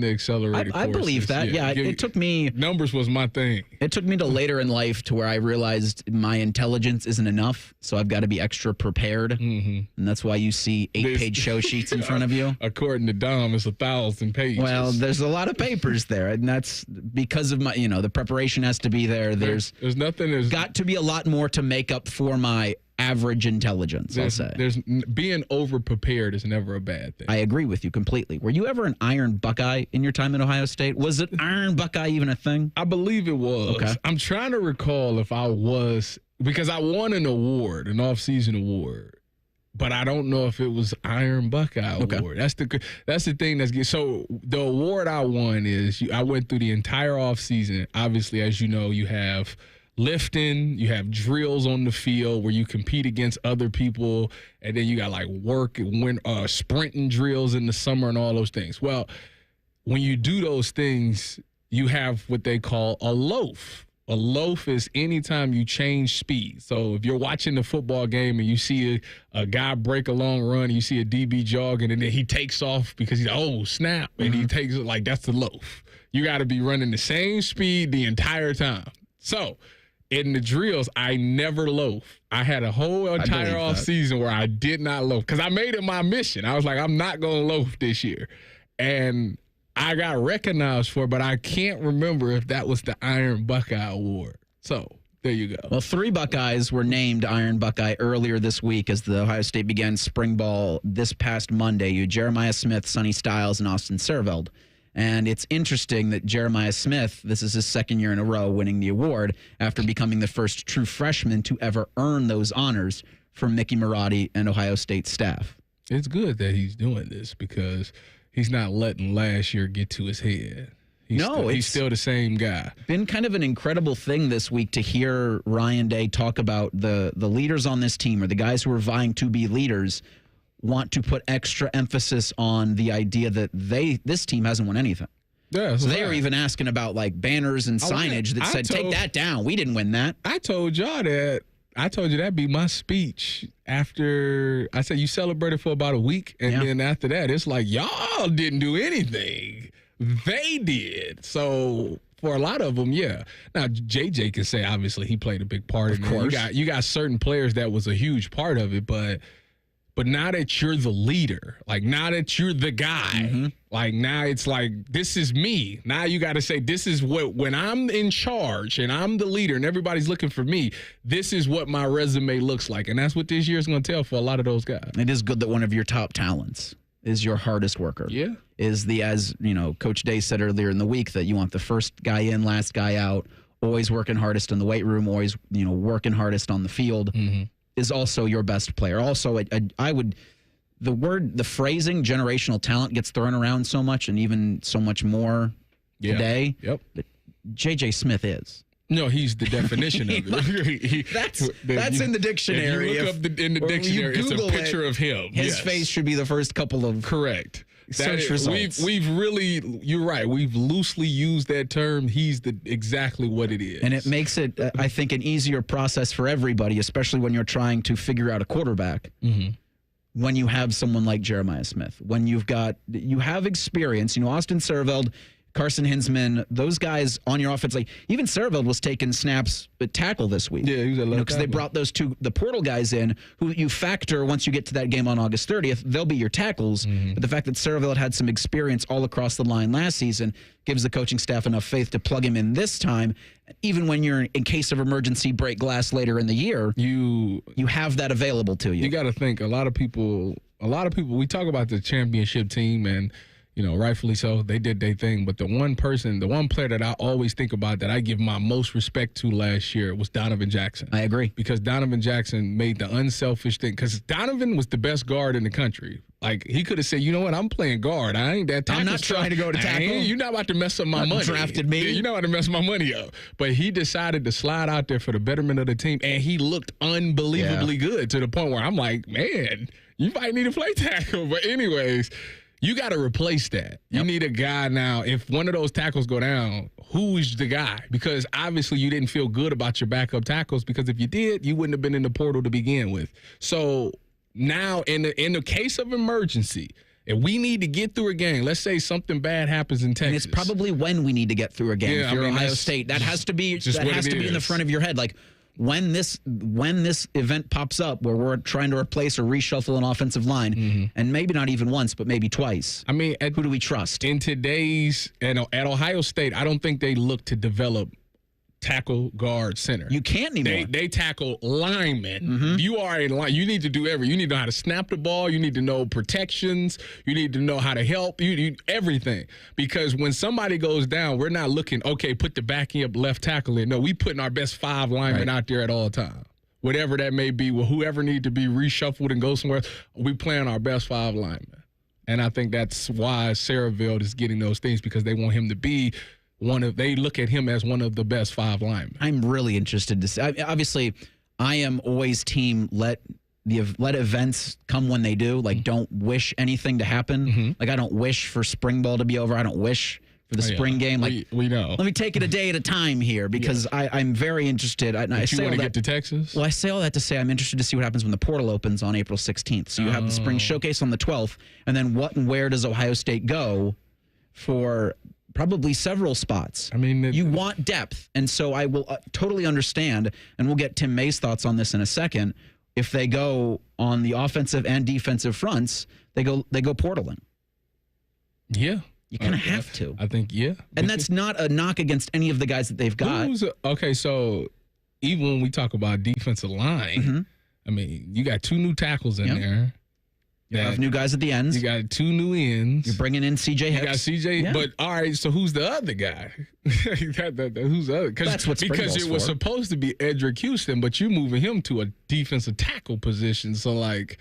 Speaker 7: the accelerated courses.
Speaker 6: I believe that. Yeah, it took me.
Speaker 7: Numbers was my thing.
Speaker 6: It took me to later in life to where I realized my intelligence isn't enough, so I've got to be extra prepared, and that's why you see 8-page show sheets in front of you.
Speaker 7: According to Dom, it's 1,000 pages.
Speaker 6: Well, there's a lot of papers there, and that's because of my. The preparation has to be there. There's
Speaker 7: nothing. There's
Speaker 6: got to be a lot more to make up for my average intelligence, I'll say.
Speaker 7: There's being over-prepared is never a bad thing.
Speaker 6: I agree with you completely. Were you ever an Iron Buckeye in your time at Ohio State? Was it Iron Buckeye even a thing?
Speaker 7: I believe it was.
Speaker 6: Okay.
Speaker 7: I'm trying to recall if I was, because I won an award, an off-season award, but I don't know if it was Iron Buckeye award. That's the thing that's good. So the award I won is I went through the entire off-season. Obviously, as you know, you have lifting, you have drills on the field where you compete against other people, and then you got like work and sprinting drills in the summer and all those things. Well, when you do those things, you have what they call a loaf. A loaf is anytime you change speed. So if you're watching the football game and you see a guy break a long run, you see a DB jogging, and then he takes off because he's snap, and he takes it, like, that's the loaf. You got to be running the same speed the entire time. So in the drills, I never loaf. I had a whole entire off season where I did not loaf because I made it my mission. I was like, I'm not going to loaf this year. And I got recognized for it, but I can't remember if that was the Iron Buckeye Award. So there you go.
Speaker 6: Well, 3 Buckeyes were named Iron Buckeye earlier this week as the Ohio State began spring ball this past Monday. You had Jeremiah Smith, Sonny Styles, and Austin Serveld. And it's interesting that Jeremiah Smith, this is his second year in a row winning the award after becoming the first true freshman to ever earn those honors from Mickey Marotti and Ohio State staff.
Speaker 7: It's good that he's doing this because he's not letting last year get to his head. He's still the same guy.
Speaker 6: Been kind of an incredible thing this week to hear Ryan Day talk about the leaders on this team or the guys who are vying to be leaders want to put extra emphasis on the idea that this team hasn't won anything.
Speaker 7: Yeah,
Speaker 6: so they were even asking about like banners and signage that said, take that down. We didn't win that.
Speaker 7: I told y'all that. I told you that'd be my speech after I said you celebrated for about a week. And then after that, it's like, y'all didn't do anything. They did. So for a lot of them, yeah. Now, JJ can say, obviously, he played a big part in it. Of course. You got certain players that was a huge part of it, but now that you're the leader, like now that you're the guy, like now it's like, this is me. Now you got to say, this is what, when I'm in charge and I'm the leader and everybody's looking for me, this is what my resume looks like. And that's what this year is going to tell for a lot of those guys.
Speaker 6: It is good that one of your top talents is your hardest worker.
Speaker 7: Yeah.
Speaker 6: Is as Coach Day said earlier in the week, that you want the first guy in, last guy out, always working hardest in the weight room, always, working hardest on the field. Is also your best player. Also, the phrasing generational talent gets thrown around so much and even so much more today.
Speaker 7: Yep.
Speaker 6: That J.J. Smith is.
Speaker 7: No, he's the definition of it.
Speaker 6: That's in the dictionary.
Speaker 7: If you look up in the dictionary, it's a picture of him.
Speaker 6: His face should be the first couple of
Speaker 7: correct.
Speaker 6: Search results.
Speaker 7: We've really, you're right. We've loosely used that term. He's exactly what it is.
Speaker 6: And it makes it, I think, an easier process for everybody, especially when you're trying to figure out a quarterback. When you have someone like Jeremiah Smith, when you have experience. Austin Serveld Carson Hinsman, those guys on your offense, like even Sarahville was taking snaps at tackle this week.
Speaker 7: Yeah, he was a left
Speaker 6: because they brought those the portal guys in who you factor once you get to that game on August 30th, they'll be your tackles. But the fact that Sarahville had some experience all across the line last season gives the coaching staff enough faith to plug him in this time. Even when you're in case of emergency break glass later in the year, you have that available to you.
Speaker 7: You got to think a lot of people, we talk about the championship team and, rightfully so, they did their thing. But the one player that I always think about that I give my most respect to last year was Donovan Jackson.
Speaker 6: I agree.
Speaker 7: Because Donovan Jackson made the unselfish thing. Because Donovan was the best guard in the country. Like, he could have said, you know what, I'm playing guard. I ain't that tackle.
Speaker 6: I'm not trying to go to tackle.
Speaker 7: You're not about to mess up my money.
Speaker 6: Drafted me.
Speaker 7: You're not about to mess my money up. But he decided to slide out there for the betterment of the team, and he looked unbelievably good to the point where I'm like, man, you might need to play tackle. But anyways, you got to replace that. You need a guy now. If one of those tackles go down, who is the guy? Because obviously you didn't feel good about your backup tackles, because if you did, you wouldn't have been in the portal to begin with. So now in the case of emergency, if we need to get through a game, let's say something bad happens in Texas.
Speaker 6: And it's probably when we need to get through a game.
Speaker 7: Yeah,
Speaker 6: if you're Ohio State, that has to be in the front of your head. Like, when this event pops up where we're trying to replace or reshuffle an offensive line, and maybe not even once, but maybe twice.
Speaker 7: I mean,
Speaker 6: who do we trust?
Speaker 7: In today's at Ohio State, I don't think they look to develop tackle, guard, center.
Speaker 6: You can't anymore.
Speaker 7: They tackle linemen. You are a line. You need to do everything. You need to know how to snap the ball. You need to know protections. You need to know how to help. You everything. Because when somebody goes down, we're not looking, okay, put the backing up left tackle in. No, we putting our best 5 linemen out there at all times. Whatever that may be, whoever need to be reshuffled and go somewhere, we playing our best 5 linemen. And I think that's why Sarahville is getting those things, because they want him to be they look at him as one of the best 5 linemen.
Speaker 6: I'm really interested to see. Obviously, I am always team let events come when they do. Like, don't wish anything to happen. Like, I don't wish for spring ball to be over. I don't wish for the spring game. Like,
Speaker 7: we know.
Speaker 6: Let me take it a day at a time here, because I'm very interested.
Speaker 7: You want to get to Texas?
Speaker 6: Well, I say all that to say I'm interested to see what happens when the portal opens on April 16th. So you have the spring showcase on the 12th, and then what and where does Ohio State go for probably several spots?
Speaker 7: I mean,
Speaker 6: you want depth, and so I will totally understand, and we'll get Tim May's thoughts on this in a second. If they go on the offensive and defensive fronts, they go portaling.
Speaker 7: Yeah.
Speaker 6: You kind of have to.
Speaker 7: I think, yeah.
Speaker 6: And that's not a knock against any of the guys that they've got.
Speaker 7: Okay, so even when we talk about defensive line, I mean, you got 2 new tackles in there.
Speaker 6: You have new guys at the ends.
Speaker 7: You got 2 new ends.
Speaker 6: You're bringing in CJ Hicks.
Speaker 7: You got CJ, but all right, so who's the other guy? Who's the other?
Speaker 6: That's what
Speaker 7: because it was supposed to be Edric Houston, but you moving him to a defensive tackle position. So, like.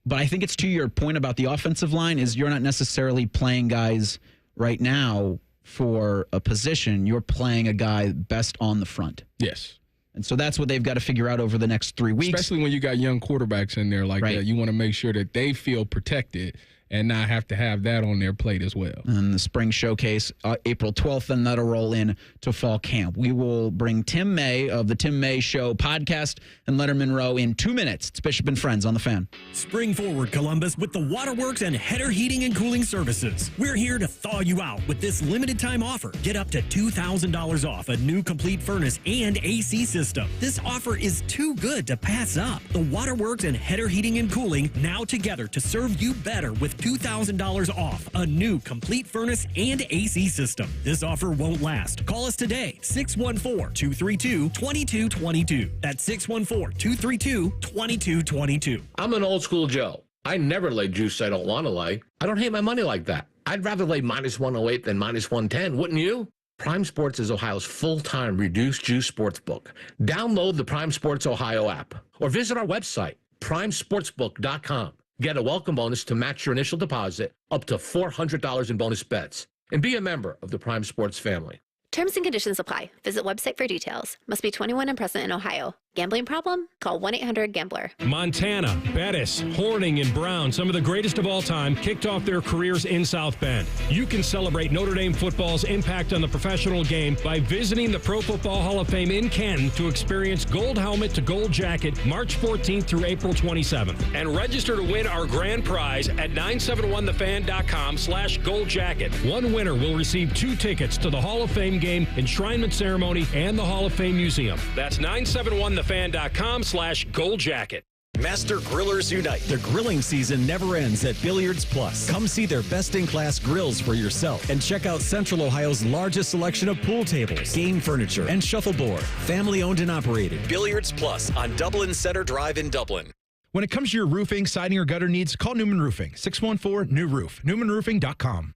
Speaker 6: But I think it's to your point about the offensive line is you're not necessarily playing guys right now for a position. You're playing a guy best on the front.
Speaker 7: Yes.
Speaker 6: And so that's what they've got to figure out over the next 3 weeks.
Speaker 7: Especially when you got young quarterbacks in there like that. You want to make sure that they feel protected and not have to have that on their plate as well.
Speaker 6: And the spring showcase, April 12th, and that'll roll in to fall camp. We will bring Tim May of the Tim May Show podcast and Letterman Row in 2 minutes. It's Bishop and Friends on the Fan.
Speaker 2: Spring forward, Columbus, with the Waterworks and Header Heating and Cooling Services. We're here to thaw you out with this limited time offer. Get up to $2,000 off a new complete furnace and AC system. This offer is too good to pass up. The Waterworks and Header Heating and Cooling now together to serve you better with $2,000 off a new complete furnace and AC system. This offer won't last. Call us today, 614-232-2222. That's 614-232-2222.
Speaker 12: I'm an old school Joe. I never lay juice I don't want to lay. I don't hate my money like that. I'd rather lay minus 108 than minus 110, wouldn't you? Prime Sports is Ohio's full-time reduced juice sportsbook. Download the Prime Sports Ohio app or visit our website, primesportsbook.com. Get a welcome bonus to match your initial deposit up to $400 in bonus bets. And be a member of the Prime Sports family.
Speaker 13: Terms and conditions apply. Visit website for details. Must be 21 and present in Ohio.
Speaker 4: Gambling problem? Call 1-800-GAMBLER.
Speaker 22: Montana, Bettis, Horning, and Brown, some of the greatest of all time, kicked off their careers in South Bend. You can celebrate Notre Dame football's impact on the professional game by visiting the Pro Football Hall of Fame in Canton to experience gold helmet to gold jacket March 14th through April 27th. And register to win our grand prize at 971thefan.com/gold jacket. One winner will receive 2 tickets to the Hall of Fame game, enshrinement ceremony, and the Hall of Fame Museum. That's 971thefan.com/gold jacket.
Speaker 28: Master Grillers Unite. The grilling season never ends at Billiards Plus. Come see their best-in-class grills for yourself and check out Central Ohio's largest selection of pool tables, game furniture, and shuffleboard. Family-owned and operated. Billiards Plus on Dublin Center Drive in Dublin.
Speaker 9: When it comes to your roofing, siding, or gutter needs, call Newman Roofing. 614-NEW-ROOF. NewmanRoofing.com.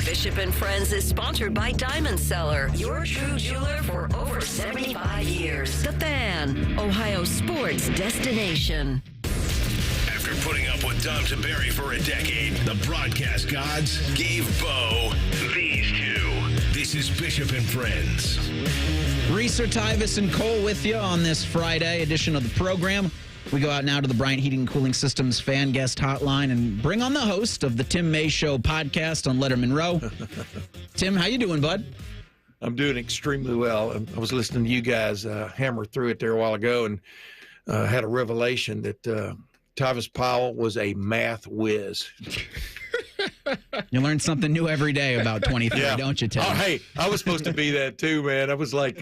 Speaker 5: Bishop and Friends is sponsored by Diamond Seller, your true jeweler for over 75 years. The Fan, Ohio sports destination.
Speaker 1: After putting up with Dom Tiberi for a decade, the broadcast gods gave Bo these two. This is Bishop and Friends.
Speaker 6: Reeser, Tyvis, and Cole with you on this Friday edition of the program. We go out now to the Bryant Heating and Cooling Systems fan guest hotline and bring on the host of the Tim May Show podcast on Letterman Row. Tim, how you doing, bud?
Speaker 13: I'm doing extremely well. I was listening to you guys hammer through it there a while ago and had a revelation that Tyvis Powell was a math whiz.
Speaker 6: You learn something new every day about 23, don't you, Tim?
Speaker 13: Oh, hey, I was supposed to be that too, man. I was like,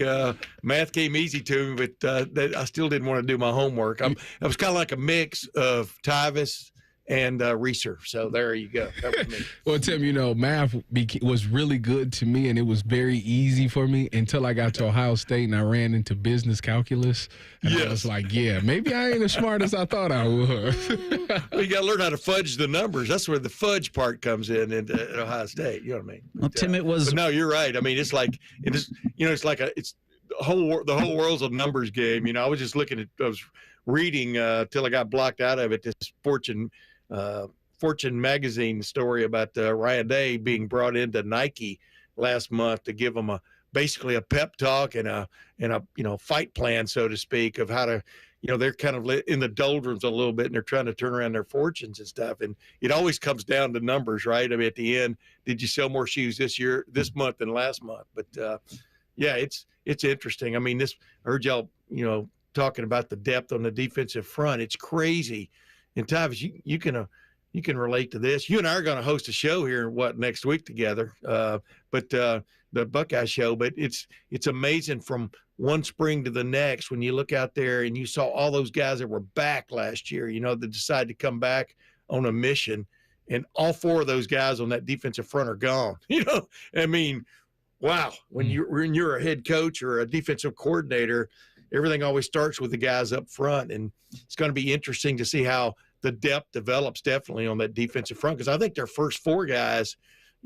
Speaker 13: math came easy to me, but I still didn't want to do my homework. I was kind of like a mix of Tyvis and Reeser. So there you go. That was me.
Speaker 7: Well, Tim, math was really good to me, and it was very easy for me until I got to Ohio State and I ran into business calculus. And I was like, maybe I ain't as smart as I thought I was.
Speaker 13: Well, you got to learn how to fudge the numbers. That's where the fudge part comes in at Ohio State. You know what I mean?
Speaker 6: Well, Tim, it was.
Speaker 13: But no, you're right. I mean, it's like it's the whole world's a numbers game. I was just I was reading till I got blocked out of it. This Fortune magazine story about Ryan Day being brought into Nike last month to give them basically a pep talk and a fight plan, so to speak, of how to, they're kind of in the doldrums a little bit and they're trying to turn around their fortunes and stuff. And it always comes down to numbers, right? I mean, at the end, did you sell more shoes this month than last month? But it's interesting. I mean, I heard y'all, talking about the depth on the defensive front. It's crazy. And Tyvis, you can relate to this. You and I are going to host a show here next week together, but the Buckeye show. But it's amazing from one spring to the next when you look out there and you saw all those guys that were back last year. That decided to come back on a mission, and all 4 of those guys on that defensive front are gone. I mean, wow. When you're a head coach or a defensive coordinator, everything always starts with the guys up front, and it's going to be interesting to see how the depth develops definitely on that defensive front, because I think their first 4 guys,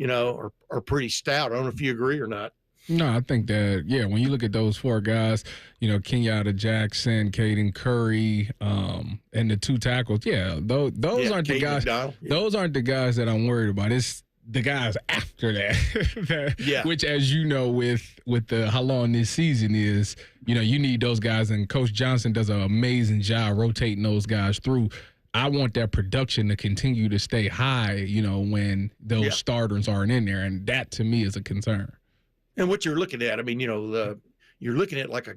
Speaker 13: are pretty stout. I don't know if you agree or not.
Speaker 7: No, I think that, when you look at those 4 guys, Kenyatta Jackson, Caden Curry, and the 2 tackles, those aren't the guys. Those aren't the guys that I'm worried about. It's the guys after that, which, as you know, with how long this season is, you need those guys, and Coach Johnson does an amazing job rotating those guys through. I want that production to continue to stay high, when those starters aren't in there, and that to me is a concern.
Speaker 13: And what you're looking at, I mean, you're looking at like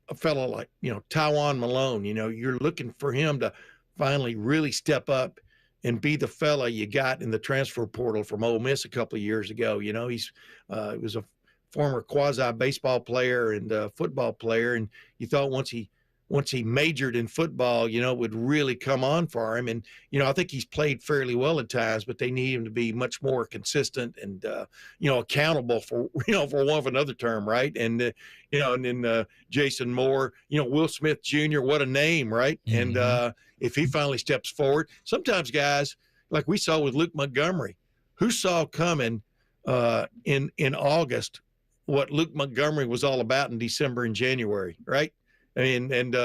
Speaker 13: a fellow like Tywan Malone. You're looking for him to finally really step up and be the fella you got in the transfer portal from Ole Miss a couple of years ago. He was a former quasi baseball player and football player, and you thought once he majored in football, it would really come on for him. And I think he's played fairly well at times, but they need him to be much more consistent and accountable for for one of another term, right? And and then Jason Moore, Will Smith Jr., what a name, right? Mm-hmm. And if he finally steps forward, sometimes guys like we saw with Luke Montgomery, who saw coming in August what Luke Montgomery was all about in December and January, right? I mean, and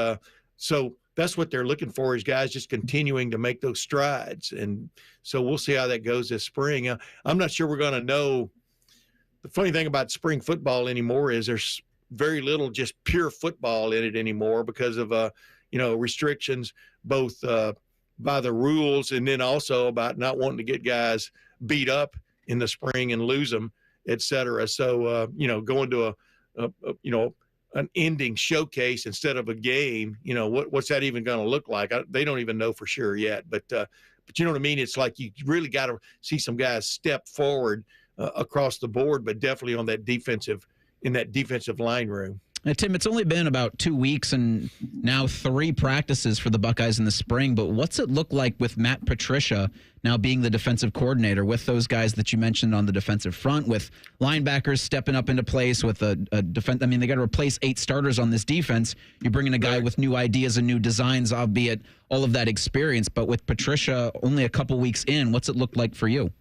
Speaker 13: so that's what they're looking for, is guys just continuing to make those strides. And so we'll see how that goes this spring. I'm not sure we're going to know. The funny thing about spring football anymore is there's very little just pure football in it anymore because of restrictions, both by the rules and then also about not wanting to get guys beat up in the spring and lose them, et cetera. So going to an ending showcase instead of a game, what's that even going to look like? They don't even know for sure yet, but you know what I mean? It's like you really got to see some guys step forward across the board, but definitely in that defensive line room.
Speaker 6: Tim, it's only been about 2 weeks and now 3 practices for the Buckeyes in the spring, but what's it look like with Matt Patricia now being the defensive coordinator, with those guys that you mentioned on the defensive front, with linebackers stepping up into place, with a defense? I mean, they got to replace 8 starters on this defense. You bring in a guy with new ideas and new designs, albeit all of that experience, but with Patricia only a couple weeks in, what's it look like for you?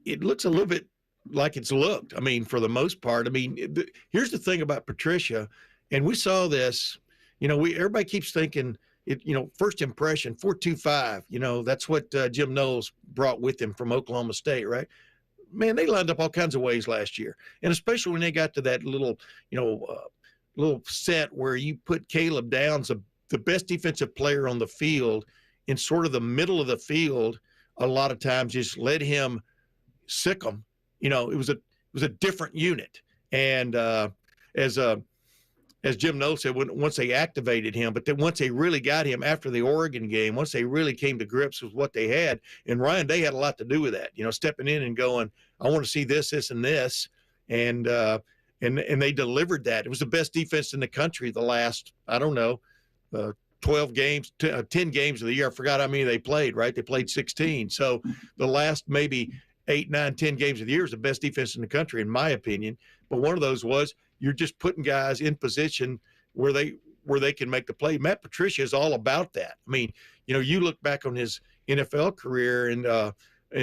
Speaker 13: It looks a little bit like it's looked. I mean, for the most part. I mean, here's the thing about Patricia, and we saw this. Everybody keeps thinking it. First impression 4.25. That's what Jim Knowles brought with him from Oklahoma State, right? Man, they lined up all kinds of ways last year, and especially when they got to that little set where you put Caleb Downs, the best defensive player on the field, in sort of the middle of the field. A lot of times, just let him sick them. It was a different unit, and as Jim Knowles said, once they activated him, but then once they really got him after the Oregon game, once they really came to grips with what they had, and Ryan Day had a lot to do with that. Stepping in and going, I want to see this, this, and this, and they delivered that. It was the best defense in the country the last 12 games, 10 games of the year. I forgot how many they played. Right, they played 16. So the last maybe 8, 9, 10 games of the year is the best defense in the country, in my opinion. But one of those was you're just putting guys in position where they can make the play. Matt Patricia is all about that. I mean, you look back on his NFL career and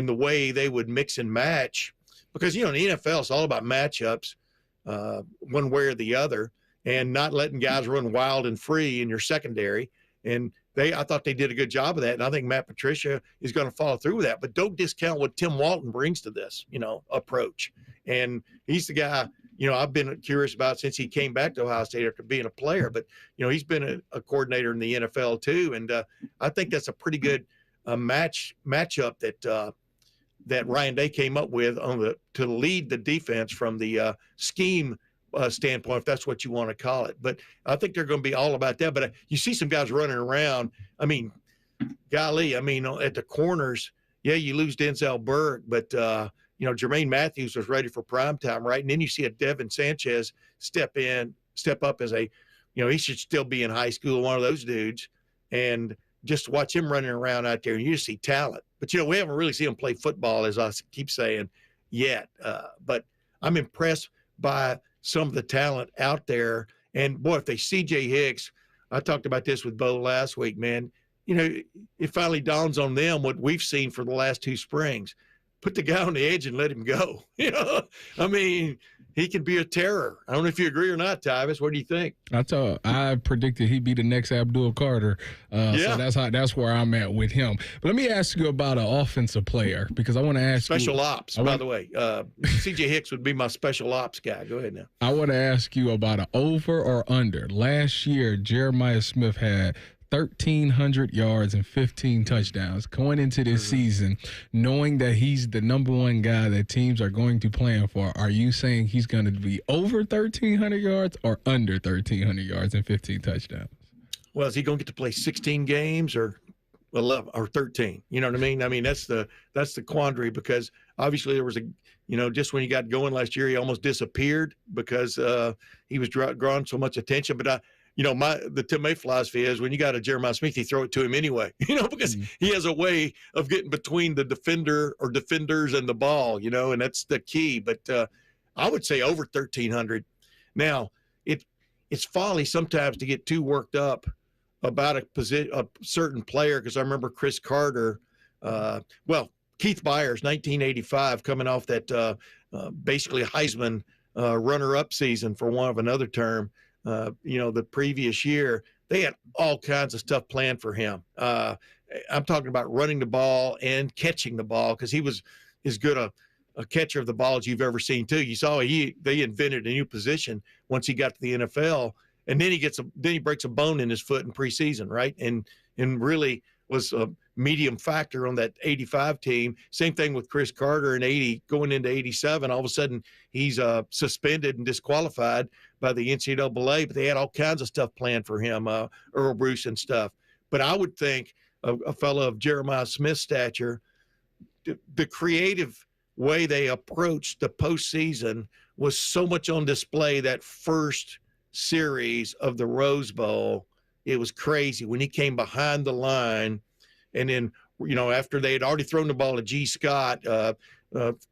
Speaker 13: the way they would mix and match, because in the NFL it's all about matchups, one way or the other, and not letting guys run wild and free in your secondary. And I thought they did a good job of that, and I think Matt Patricia is going to follow through with that. But don't discount what Tim Walton brings to this, approach. And he's the guy, I've been curious about since he came back to Ohio State after being a player. But, he's been a coordinator in the NFL too, and I think that's a pretty good matchup that Ryan Day came up with to lead the defense from the scheme standpoint, if that's what you want to call it. But I think they're going to be all about that. But you see some guys running around. I mean, golly, at the corners, you lose Denzel Burke, but Jermaine Matthews was ready for prime time, right? And then you see a Devin Sanchez step up as he should still be in high school, one of those dudes, and just watch him running around out there, and you just see talent. But we haven't really seen him play football, as I keep saying, yet. But I'm impressed by some of the talent out there. And boy, if they CJ Hicks, I talked about this with Bo last week, man, it finally dawns on them what we've seen for the last 2 springs. Put the guy on the edge and let him go. I mean, he can be a terror. I don't know if you agree or not, Tyvis. What do you think?
Speaker 7: I predicted he'd be the next Abdul Carter. So that's where I'm at with him. But let me ask you about an offensive player, because I want to ask
Speaker 13: special ops, by the way. CJ Hicks would be my special ops guy. Go ahead now.
Speaker 7: I want to ask you about an over or under. Last year, Jeremiah Smith had 1,300 yards and 15 touchdowns going into this season, knowing that he's the number one guy that teams are going to plan for. Are you saying he's going to be over 1,300 yards or under 1,300 yards and 15 touchdowns?
Speaker 13: Well, is he going to get to play 16 games or 11 or 13? You know what I mean? I mean, that's the quandary, because obviously there was just when he got going last year, he almost disappeared because he was drawing so much attention. But the Tim May philosophy is when you got a Jeremiah Smith, you throw it to him anyway, because he has a way of getting between the defender or defenders and the ball, and that's the key. But I would say over 1,300. Now, it's folly sometimes to get too worked up about a certain player, because I remember Chris Carter, Keith Byers, 1985, coming off that basically Heisman runner-up season, for want of another term. The previous year, they had all kinds of stuff planned for him. I'm talking about running the ball and catching the ball, because he was as good a catcher of the balls you've ever seen too. You saw they invented a new position once he got to the NFL, and then he breaks a bone in his foot in preseason, right? And really was a medium factor on that 85 team. Same thing with Chris Carter in 80, going into 87. All of a sudden, he's suspended and disqualified by the NCAA, but they had all kinds of stuff planned for him, Earl Bruce and stuff. But I would think a fellow of Jeremiah Smith's stature, the creative way they approached the postseason was so much on display that first series of the Rose Bowl. It was crazy when he came behind the line, and then, after they had already thrown the ball to G. Scott,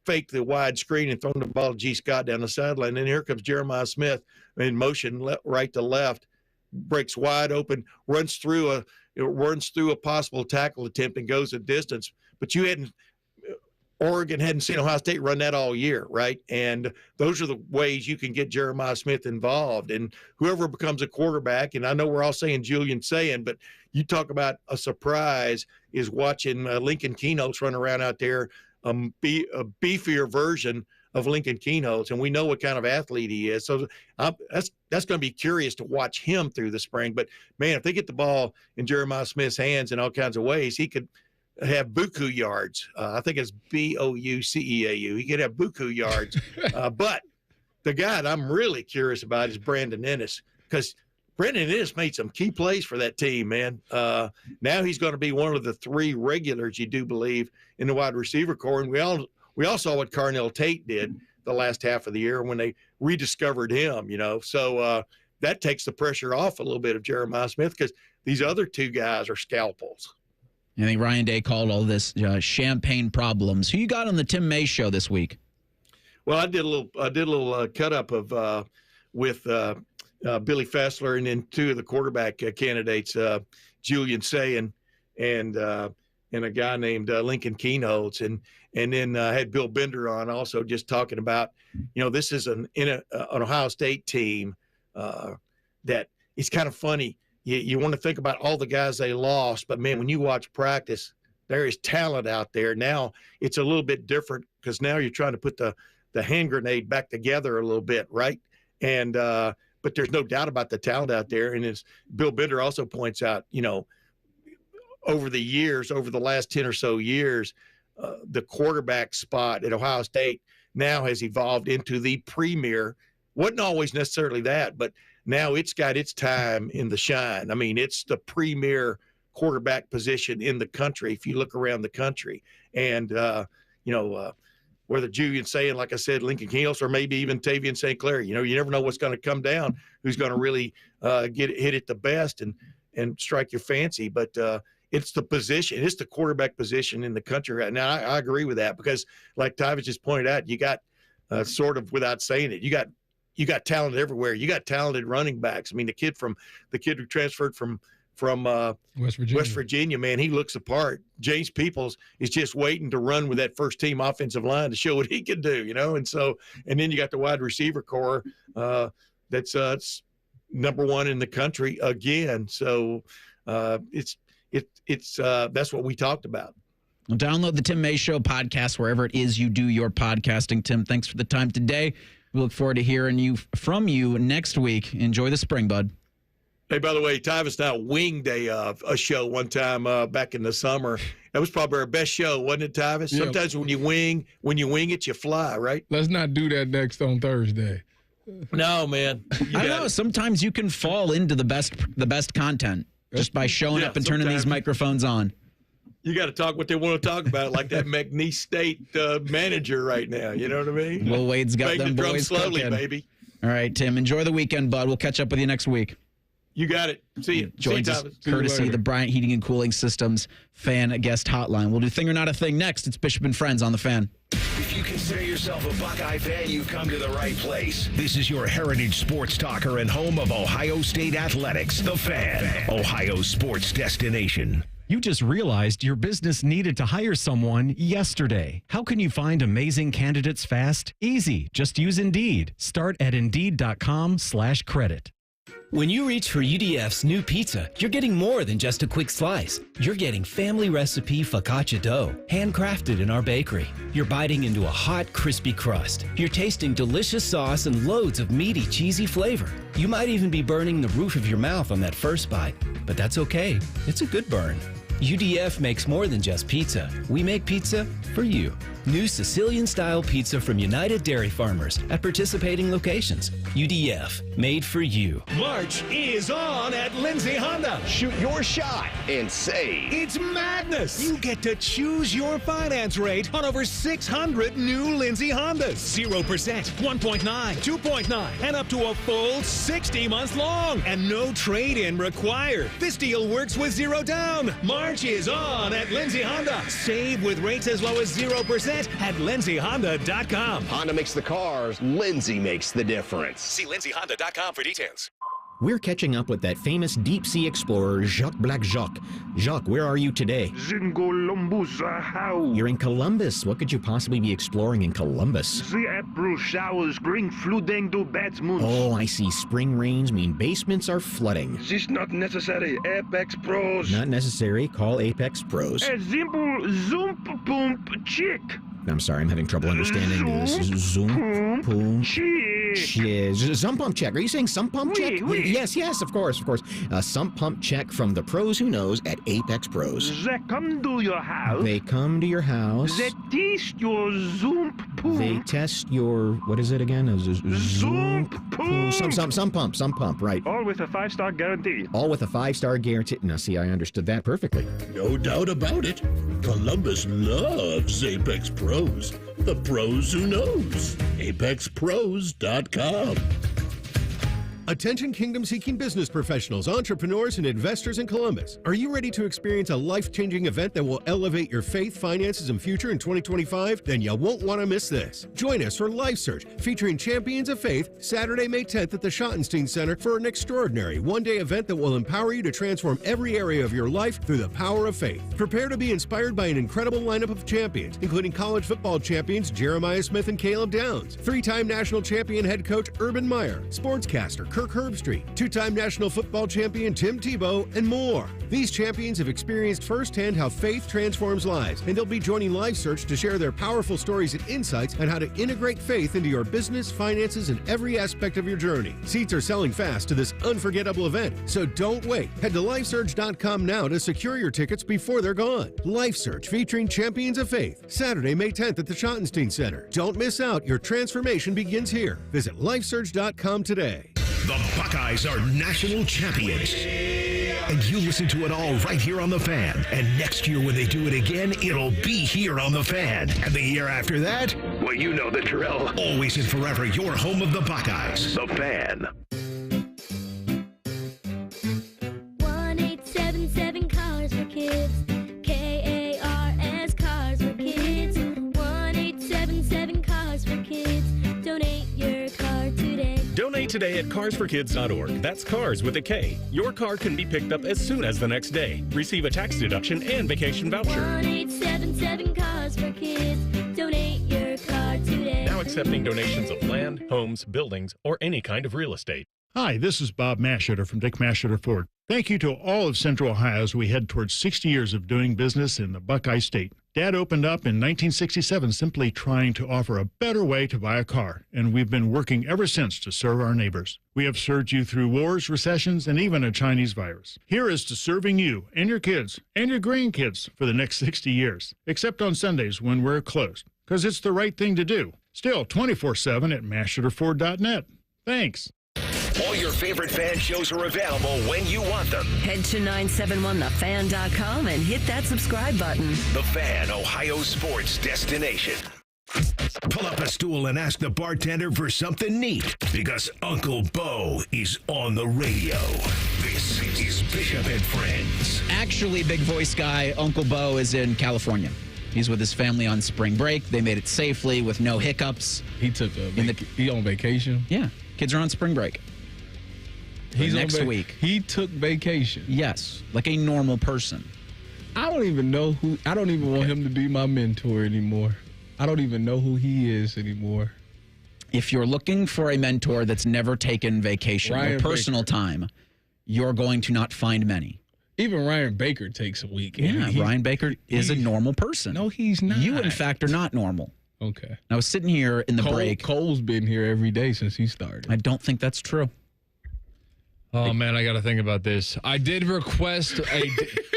Speaker 13: faked the wide screen and thrown the ball to G. Scott down the sideline. And then here comes Jeremiah Smith in motion, right to left, breaks wide open, runs through a possible tackle attempt and goes a distance. But Oregon hadn't seen Ohio State run that all year, right? And those are the ways you can get Jeremiah Smith involved. And whoever becomes a quarterback, and I know we're all saying Julian Sayin, but you talk about a surprise is watching Lincoln Keynotes run around out there, be a beefier version of Lincoln Keynotes, and we know what kind of athlete he is. So that's going to be curious to watch him through the spring. But, man, if they get the ball in Jeremiah Smith's hands in all kinds of ways, he could have buku yards. I think it's Bouceau. He could have buku yards. But the guy that I'm really curious about is Brandon Ennis, because Brandon Ennis made some key plays for that team, man. Now he's going to be one of the 3 regulars, you do believe, in the wide receiver corps. And we all saw what Carnell Tate did the last half of the year when they rediscovered him, So that takes the pressure off a little bit of Jeremiah Smith, because these other 2 guys are scalpels.
Speaker 6: I think Ryan Day called all this champagne problems. Who you got on the Tim May show this week?
Speaker 13: Well, I did a little cut up of with Billy Fessler, and then 2 of the quarterback candidates, Julian Sayin and a guy named Lincoln Keynotes, and then I had Bill Bender on also, just talking about, this is an Ohio State team that it's kind of funny. You want to think about all the guys they lost, but, man, when you watch practice, there is talent out there. Now it's a little bit different, because now you're trying to put the hand grenade back together a little bit, right? And but there's no doubt about the talent out there. And as Bill Bender also points out, over the last 10 or so years, the quarterback spot at Ohio State now has evolved into the premier. Wasn't always necessarily that, but now it's got its time in the shine. I mean, it's the premier quarterback position in the country if you look around the country. And, whether Julian Sayin, like I said, Lincoln Keynotes, or maybe even Tavian St. Clair, you never know what's going to come hit it the best and strike your fancy. But it's the position. It's the quarterback position in the country right now. I agree with that, because like Tyvus just pointed out, you got sort of, without saying it, you got talent everywhere. You got talented running backs. I mean, the kid who transferred from West Virginia, man, he looks apart. James Peoples is just waiting to run with that first team offensive line to show what he can do, and then you got the wide receiver core that's number 1 in the country again. So it's that's what we talked about.
Speaker 6: Well, download the Tim May Show podcast wherever it is you do your podcasting. Tim, thanks for the time today. We look forward to hearing from you next week. Enjoy the spring, bud.
Speaker 13: Hey, by the way, Tyvus and I winged a show one time back in the summer. That was probably our best show, wasn't it, Tyvus? Yeah. Sometimes when you wing it, you fly, right?
Speaker 7: Let's not do that next on Thursday.
Speaker 13: No, man.
Speaker 6: I don't know. Sometimes you can fall into the best content just by showing up and turning these microphones on.
Speaker 13: You got to talk what they want to talk about, like that McNeese State manager right now. You know what I mean?
Speaker 6: Will Wade's got them boys
Speaker 13: slowly,
Speaker 6: cooking.
Speaker 13: Baby.
Speaker 6: All right, Tim. Enjoy the weekend, bud. We'll catch up with you next week.
Speaker 13: You got it. See you.
Speaker 6: Joins us courtesy of the Bryant Heating and Cooling Systems fan guest hotline. We'll do Thing or Not a Thing next. It's Bishop and Friends on The Fan.
Speaker 1: If you consider yourself a Buckeye fan, you've come to the right place. This is your heritage sports talker and home of Ohio State athletics. The Fan, Ohio's sports destination.
Speaker 28: You just realized your business needed to hire someone yesterday. How can you find amazing candidates fast? Easy. Just use Indeed. Start at Indeed.com/credit.
Speaker 14: When you reach for UDF's new pizza, you're getting more than just a quick slice. You're getting family recipe focaccia dough, handcrafted in our bakery. You're biting into a hot, crispy crust. You're tasting delicious sauce and loads of meaty, cheesy flavor. You might even be burning the roof of your mouth on that first bite, but that's okay. It's a good burn. UDF makes more than just pizza. We make pizza for you. New Sicilian-style pizza from United Dairy Farmers at participating locations. UDF, made for you.
Speaker 15: March is on at Lindsay Honda. Shoot your shot and save. It's madness. You get to choose your finance rate on over 600 new Lindsay Hondas. 0%, 1.9, 2.9, and up to a full 60 months long. And no trade-in required. This deal works with zero down. March is on at Lindsay Honda. Save with rates as low as 0% at lindsayhonda.com.
Speaker 16: Honda makes the cars. Lindsay makes the difference.
Speaker 15: See lindsayhonda.com for details.
Speaker 17: We're catching up with that famous deep-sea explorer, Jacques Black-Jacques. Jacques, where are you today?
Speaker 18: How?
Speaker 17: You're in Columbus. What could you possibly be exploring in Columbus?
Speaker 18: The April showers bring flooding to Batmans.
Speaker 17: Oh, I see. Spring rains mean basements are flooding.
Speaker 18: This not necessary. Apex Pros.
Speaker 17: Not necessary. Call Apex Pros.
Speaker 18: A simple zoom pump check.
Speaker 17: I'm sorry, I'm having trouble understanding this. Zoom pump check. Sump pump check. Are you saying sump pump check? Yes, of course. A sump pump check from the pros who knows at Apex Pros.
Speaker 18: They come to your house.
Speaker 17: They come to your house.
Speaker 18: They test your zoom pump.
Speaker 17: They test your, what is it again?
Speaker 18: Zoom pump.
Speaker 17: Sump pump, right.
Speaker 18: All with a 5-star guarantee.
Speaker 17: All with a 5-star guarantee. Now, see, I understood that perfectly.
Speaker 19: No doubt about it. Columbus loves Apex Pros. The pros who knows. ApexPros.com.
Speaker 20: Attention kingdom-seeking business professionals, entrepreneurs, and investors in Columbus. Are you ready to experience a life-changing event that will elevate your faith, finances, and future in 2025? Then you won't want to miss this. Join us for Life Search, featuring Champions of Faith, Saturday, May 10th at the Schottenstein Center for an extraordinary one-day event that will empower you to transform every area of your life through the power of faith. Prepare to be inspired by an incredible lineup of champions, including college football champions Jeremiah Smith and Caleb Downs, 3-time national champion head coach Urban Meyer, sportscaster Kirk Herbstreit, 2-time national football champion Tim Tebow, and more. These champions have experienced firsthand how faith transforms lives, and they'll be joining Life Search to share their powerful stories and insights on how to integrate faith into your business, finances, and every aspect of your journey. Seats are selling fast to this unforgettable event, so don't wait. Head to lifesearch.com now to secure your tickets before they're gone. Life Search featuring Champions of Faith, Saturday, May 10th at the Schottenstein Center. Don't miss out. Your transformation begins here. Visit lifesearch.com today.
Speaker 1: The Buckeyes are national champions. And you listen to it all right here on The Fan. And next year when they do it again, it'll be here on The Fan. And the year after that, well, you know the drill. Always and forever, your home of the Buckeyes. The Fan.
Speaker 21: 1877 Cars for Kids. KARS Cars for Kids. 1877 Cars for Kids. Donate your car today.
Speaker 22: Donate today at carsforkids.org. That's cars with a K. Your car can be picked up as soon as the next day. Receive a tax deduction and vacation voucher.
Speaker 21: 1877 Cars for Kids. Donate your car today.
Speaker 22: Now accepting donations of land, homes, buildings, or any kind of real estate.
Speaker 23: Hi, this is Bob Masheter from Dick Masheter Ford. Thank you to all of Central Ohio as we head towards 60 years of doing business in the Buckeye State. Dad opened up in 1967 simply trying to offer a better way to buy a car, and we've been working ever since to serve our neighbors. We have served you through wars, recessions, and even a Chinese virus. Here is to serving you and your kids and your grandkids for the next 60 years, except on Sundays when we're closed, because it's the right thing to do. Still 24/7 at masheterford.net. Thanks.
Speaker 1: All your favorite fan shows are available when you want them.
Speaker 5: Head to 971thefan.com and hit that subscribe button.
Speaker 1: The Fan, Ohio sports destination. Pull up a stool and ask the bartender for something neat, because Uncle Bo is on the radio. This is Bishop and Friends.
Speaker 6: Actually, big voice guy Uncle Bo is in California. He's with his family on spring break. They made it safely with no hiccups.
Speaker 7: He took he on vacation?
Speaker 6: Yeah. Kids are on spring break.
Speaker 7: He's
Speaker 6: next week.
Speaker 7: He took vacation.
Speaker 6: Yes, like a normal person.
Speaker 7: I don't even know who. I don't even want him to be my mentor anymore. I don't even know who he is anymore.
Speaker 6: If you're looking for a mentor that's never taken vacation or personal time, you're going to not find many.
Speaker 7: Even Ryan Baker takes a week.
Speaker 6: Yeah, Ryan Baker is a normal person.
Speaker 7: No, he's not.
Speaker 6: You, in fact, are not normal.
Speaker 7: Okay.
Speaker 6: I was sitting here in the break.
Speaker 7: Cole's been here every day since he started.
Speaker 6: I don't think that's true.
Speaker 3: Oh, man, I got to think about this. I did request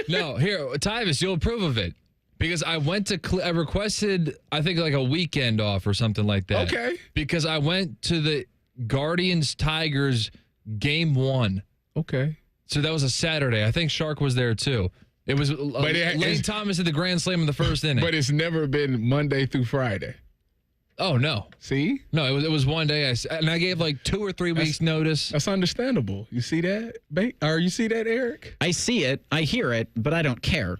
Speaker 3: no, here, Tyvis, you'll approve of it. Because I went to, I requested, I think, like a weekend off or something like that.
Speaker 7: Okay.
Speaker 3: Because I went to the Guardians-Tigers game 1.
Speaker 7: Okay.
Speaker 3: So that was a Saturday. I think Shark was there, too. It was Lane Thomas at the grand slam in the first inning.
Speaker 7: But it's never been Monday through Friday.
Speaker 3: Oh, no.
Speaker 7: See?
Speaker 3: No, it was one day. And I gave like 2 or 3 weeks notice.
Speaker 7: That's understandable. You see that? Or you see that, Eric?
Speaker 6: I see it. I hear it, but I don't care.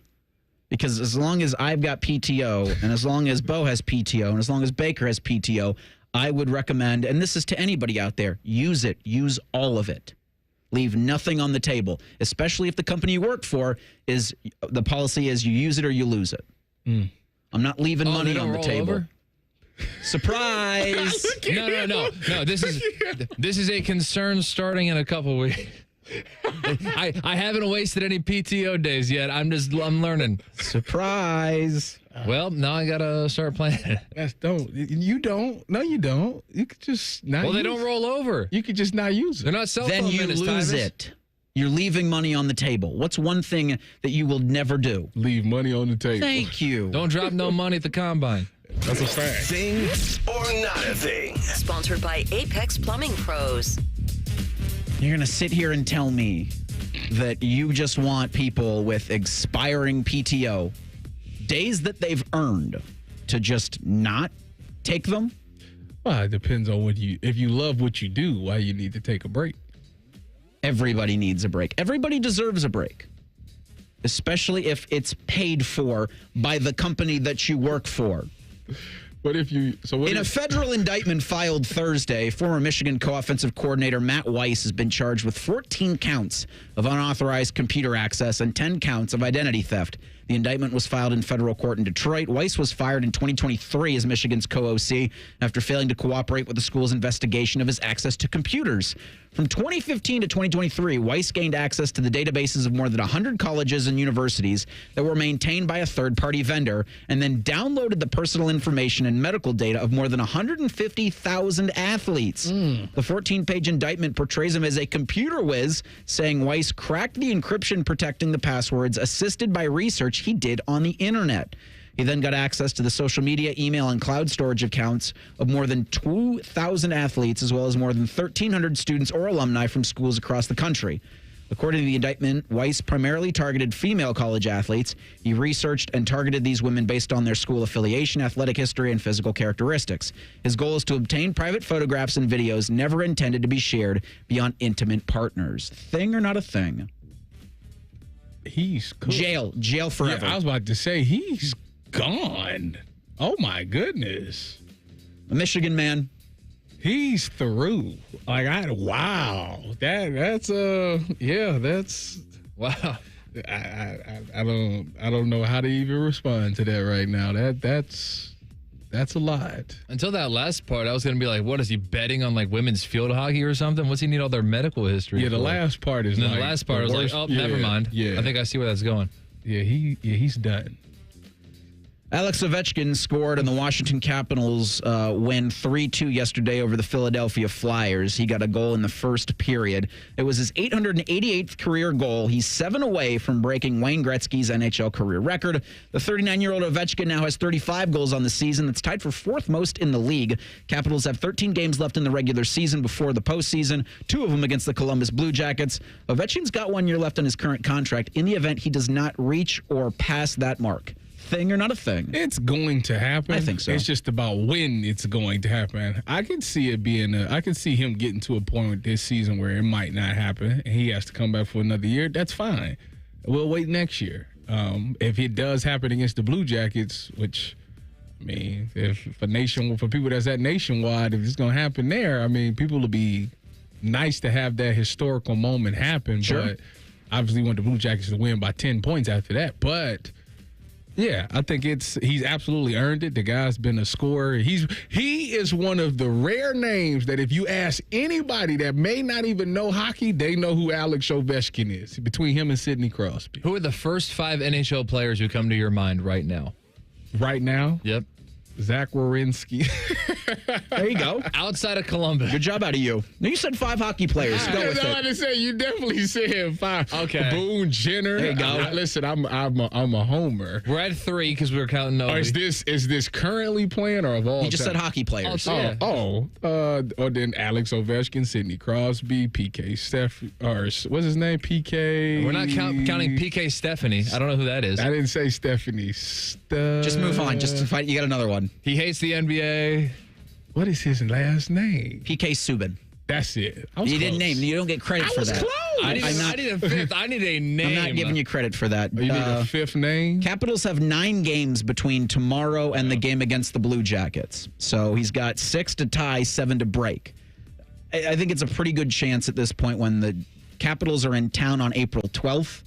Speaker 6: Because as long as I've got PTO, and as long as Bo has PTO, and as long as Baker has PTO, I would recommend, and this is to anybody out there, use it. Use all of it. Leave nothing on the table, especially if the company you work for is, the policy is you use it or you lose it.
Speaker 7: Mm.
Speaker 6: I'm not leaving money on the table.
Speaker 3: Over?
Speaker 6: Surprise!
Speaker 3: No. This is a concern starting in a couple weeks. I haven't wasted any PTO days yet. I'm learning.
Speaker 6: Surprise.
Speaker 3: Well, now I gotta start planning.
Speaker 7: You don't. No, you don't. You could just not.
Speaker 3: Well, they don't roll over.
Speaker 7: You could just not use it.
Speaker 3: They're not cell phone
Speaker 6: Then you
Speaker 3: minutes,
Speaker 6: lose
Speaker 3: Tyvis.
Speaker 6: it. You're leaving money on the table. What's one thing that you will never do?
Speaker 7: Leave money on the table.
Speaker 6: Thank you.
Speaker 3: Don't drop no money at the combine.
Speaker 7: That's a fact.
Speaker 1: Thing or not a thing?
Speaker 5: Sponsored by Apex Plumbing Pros.
Speaker 6: You're going to sit here and tell me that you just want people with expiring PTO, days that they've earned, to just not take them?
Speaker 7: Well, it depends on if you love what you do, why you need to take a break.
Speaker 6: Everybody needs a break. Everybody deserves a break, especially if it's paid for by the company that you work for.
Speaker 7: But in
Speaker 6: a federal indictment filed Thursday, former Michigan co-offensive coordinator Matt Weiss has been charged with 14 counts of unauthorized computer access and 10 counts of identity theft. The indictment was filed in federal court in Detroit. Weiss was fired in 2023 as Michigan's co-OC after failing to cooperate with the school's investigation of his access to computers. From 2015 to 2023, Weiss gained access to the databases of more than 100 colleges and universities that were maintained by a third-party vendor, and then downloaded the personal information and medical data of more than 150,000 athletes. The 14-page indictment portrays him as a computer whiz, saying Weiss cracked the encryption protecting the passwords assisted by research he did on the internet. He then got access to the social media, email, and cloud storage accounts of more than 2,000 athletes, as well as more than 1,300 students or alumni from schools across the country. According to the indictment, Weiss primarily targeted female college athletes. He researched and targeted these women based on their school affiliation, athletic history, and physical characteristics. His goal is to obtain private photographs and videos never intended to be shared beyond intimate partners. Thing or not a thing?
Speaker 7: He's cool.
Speaker 6: Jail forever.
Speaker 7: Yeah, I was about to say, he's gone. Oh, my goodness.
Speaker 6: A Michigan man.
Speaker 7: He's through. Wow. That's wow. I don't know how to even respond to that right now. That's a lot.
Speaker 3: Until that last part, I was gonna be like, what is he betting on, like women's field hockey or something? What's he need all their medical history?
Speaker 7: Yeah, the last part is.
Speaker 3: And then
Speaker 7: like
Speaker 3: the last part was
Speaker 7: worst.
Speaker 3: like, oh, never mind.
Speaker 7: Yeah,
Speaker 3: I think I see where that's going.
Speaker 7: Yeah, he's done.
Speaker 6: Alex Ovechkin scored, and the Washington Capitals win 3-2 yesterday over the Philadelphia Flyers. He got a goal in the first period. It was his 888th career goal. He's 7 away from breaking Wayne Gretzky's NHL career record. The 39-year-old Ovechkin now has 35 goals on the season. That's tied for 4th most in the league. Capitals have 13 games left in the regular season before the postseason, 2 of them against the Columbus Blue Jackets. Ovechkin's got 1 year left on his current contract in the event he does not reach or pass that mark. Thing or not a thing?
Speaker 7: It's going to happen.
Speaker 6: I think so.
Speaker 7: It's just about when it's going to happen. I can see it being I can see him getting to a point this season where it might not happen and he has to come back for another year. That's fine. We'll wait next year. If it does happen against the Blue Jackets, which, I mean, for people that's at nationwide, if it's going to happen there, I mean, people will be nice to have that historical moment happen.
Speaker 6: Sure.
Speaker 7: But obviously want the Blue Jackets to win by 10 points after that. But Yeah, I think he's absolutely earned it. The guy's been a scorer. He is one of the rare names that if you ask anybody that may not even know hockey, they know who Alex Ovechkin is, between him and Sidney Crosby.
Speaker 3: Who are the first 5 NHL players who come to your mind right now?
Speaker 7: Right now?
Speaker 3: Yep.
Speaker 7: Zach Werenski.
Speaker 6: There you go.
Speaker 3: Outside of Columbus.
Speaker 6: Good job out of you. You said 5 hockey players. Go with it.
Speaker 7: I say you definitely said 5.
Speaker 3: Okay.
Speaker 7: Boone Jenner.
Speaker 6: There you go.
Speaker 7: Listen, I'm a homer.
Speaker 3: We're at 3 because we were counting Novi.
Speaker 7: Or is this currently playing or of all?
Speaker 6: He just said hockey players.
Speaker 7: Or then Alex Ovechkin, Sidney Crosby, PK what's his name? PK.
Speaker 3: We're not counting PK Stephanie. I don't know who that is.
Speaker 7: I didn't say Stephanie.
Speaker 6: Just move on. Just to fight. You got another one.
Speaker 3: He hates the NBA.
Speaker 7: What is his last name?
Speaker 6: PK Subban.
Speaker 7: That's it.
Speaker 6: You didn't name. You don't get credit for that.
Speaker 7: Close.
Speaker 3: I need a fifth. I need a name.
Speaker 6: I'm not giving you credit for that.
Speaker 7: You need a fifth name?
Speaker 6: Capitals have 9 games between tomorrow and the game against the Blue Jackets. So he's got 6 to tie, 7 to break. I think it's a pretty good chance at this point when the Capitals are in town on April 12th.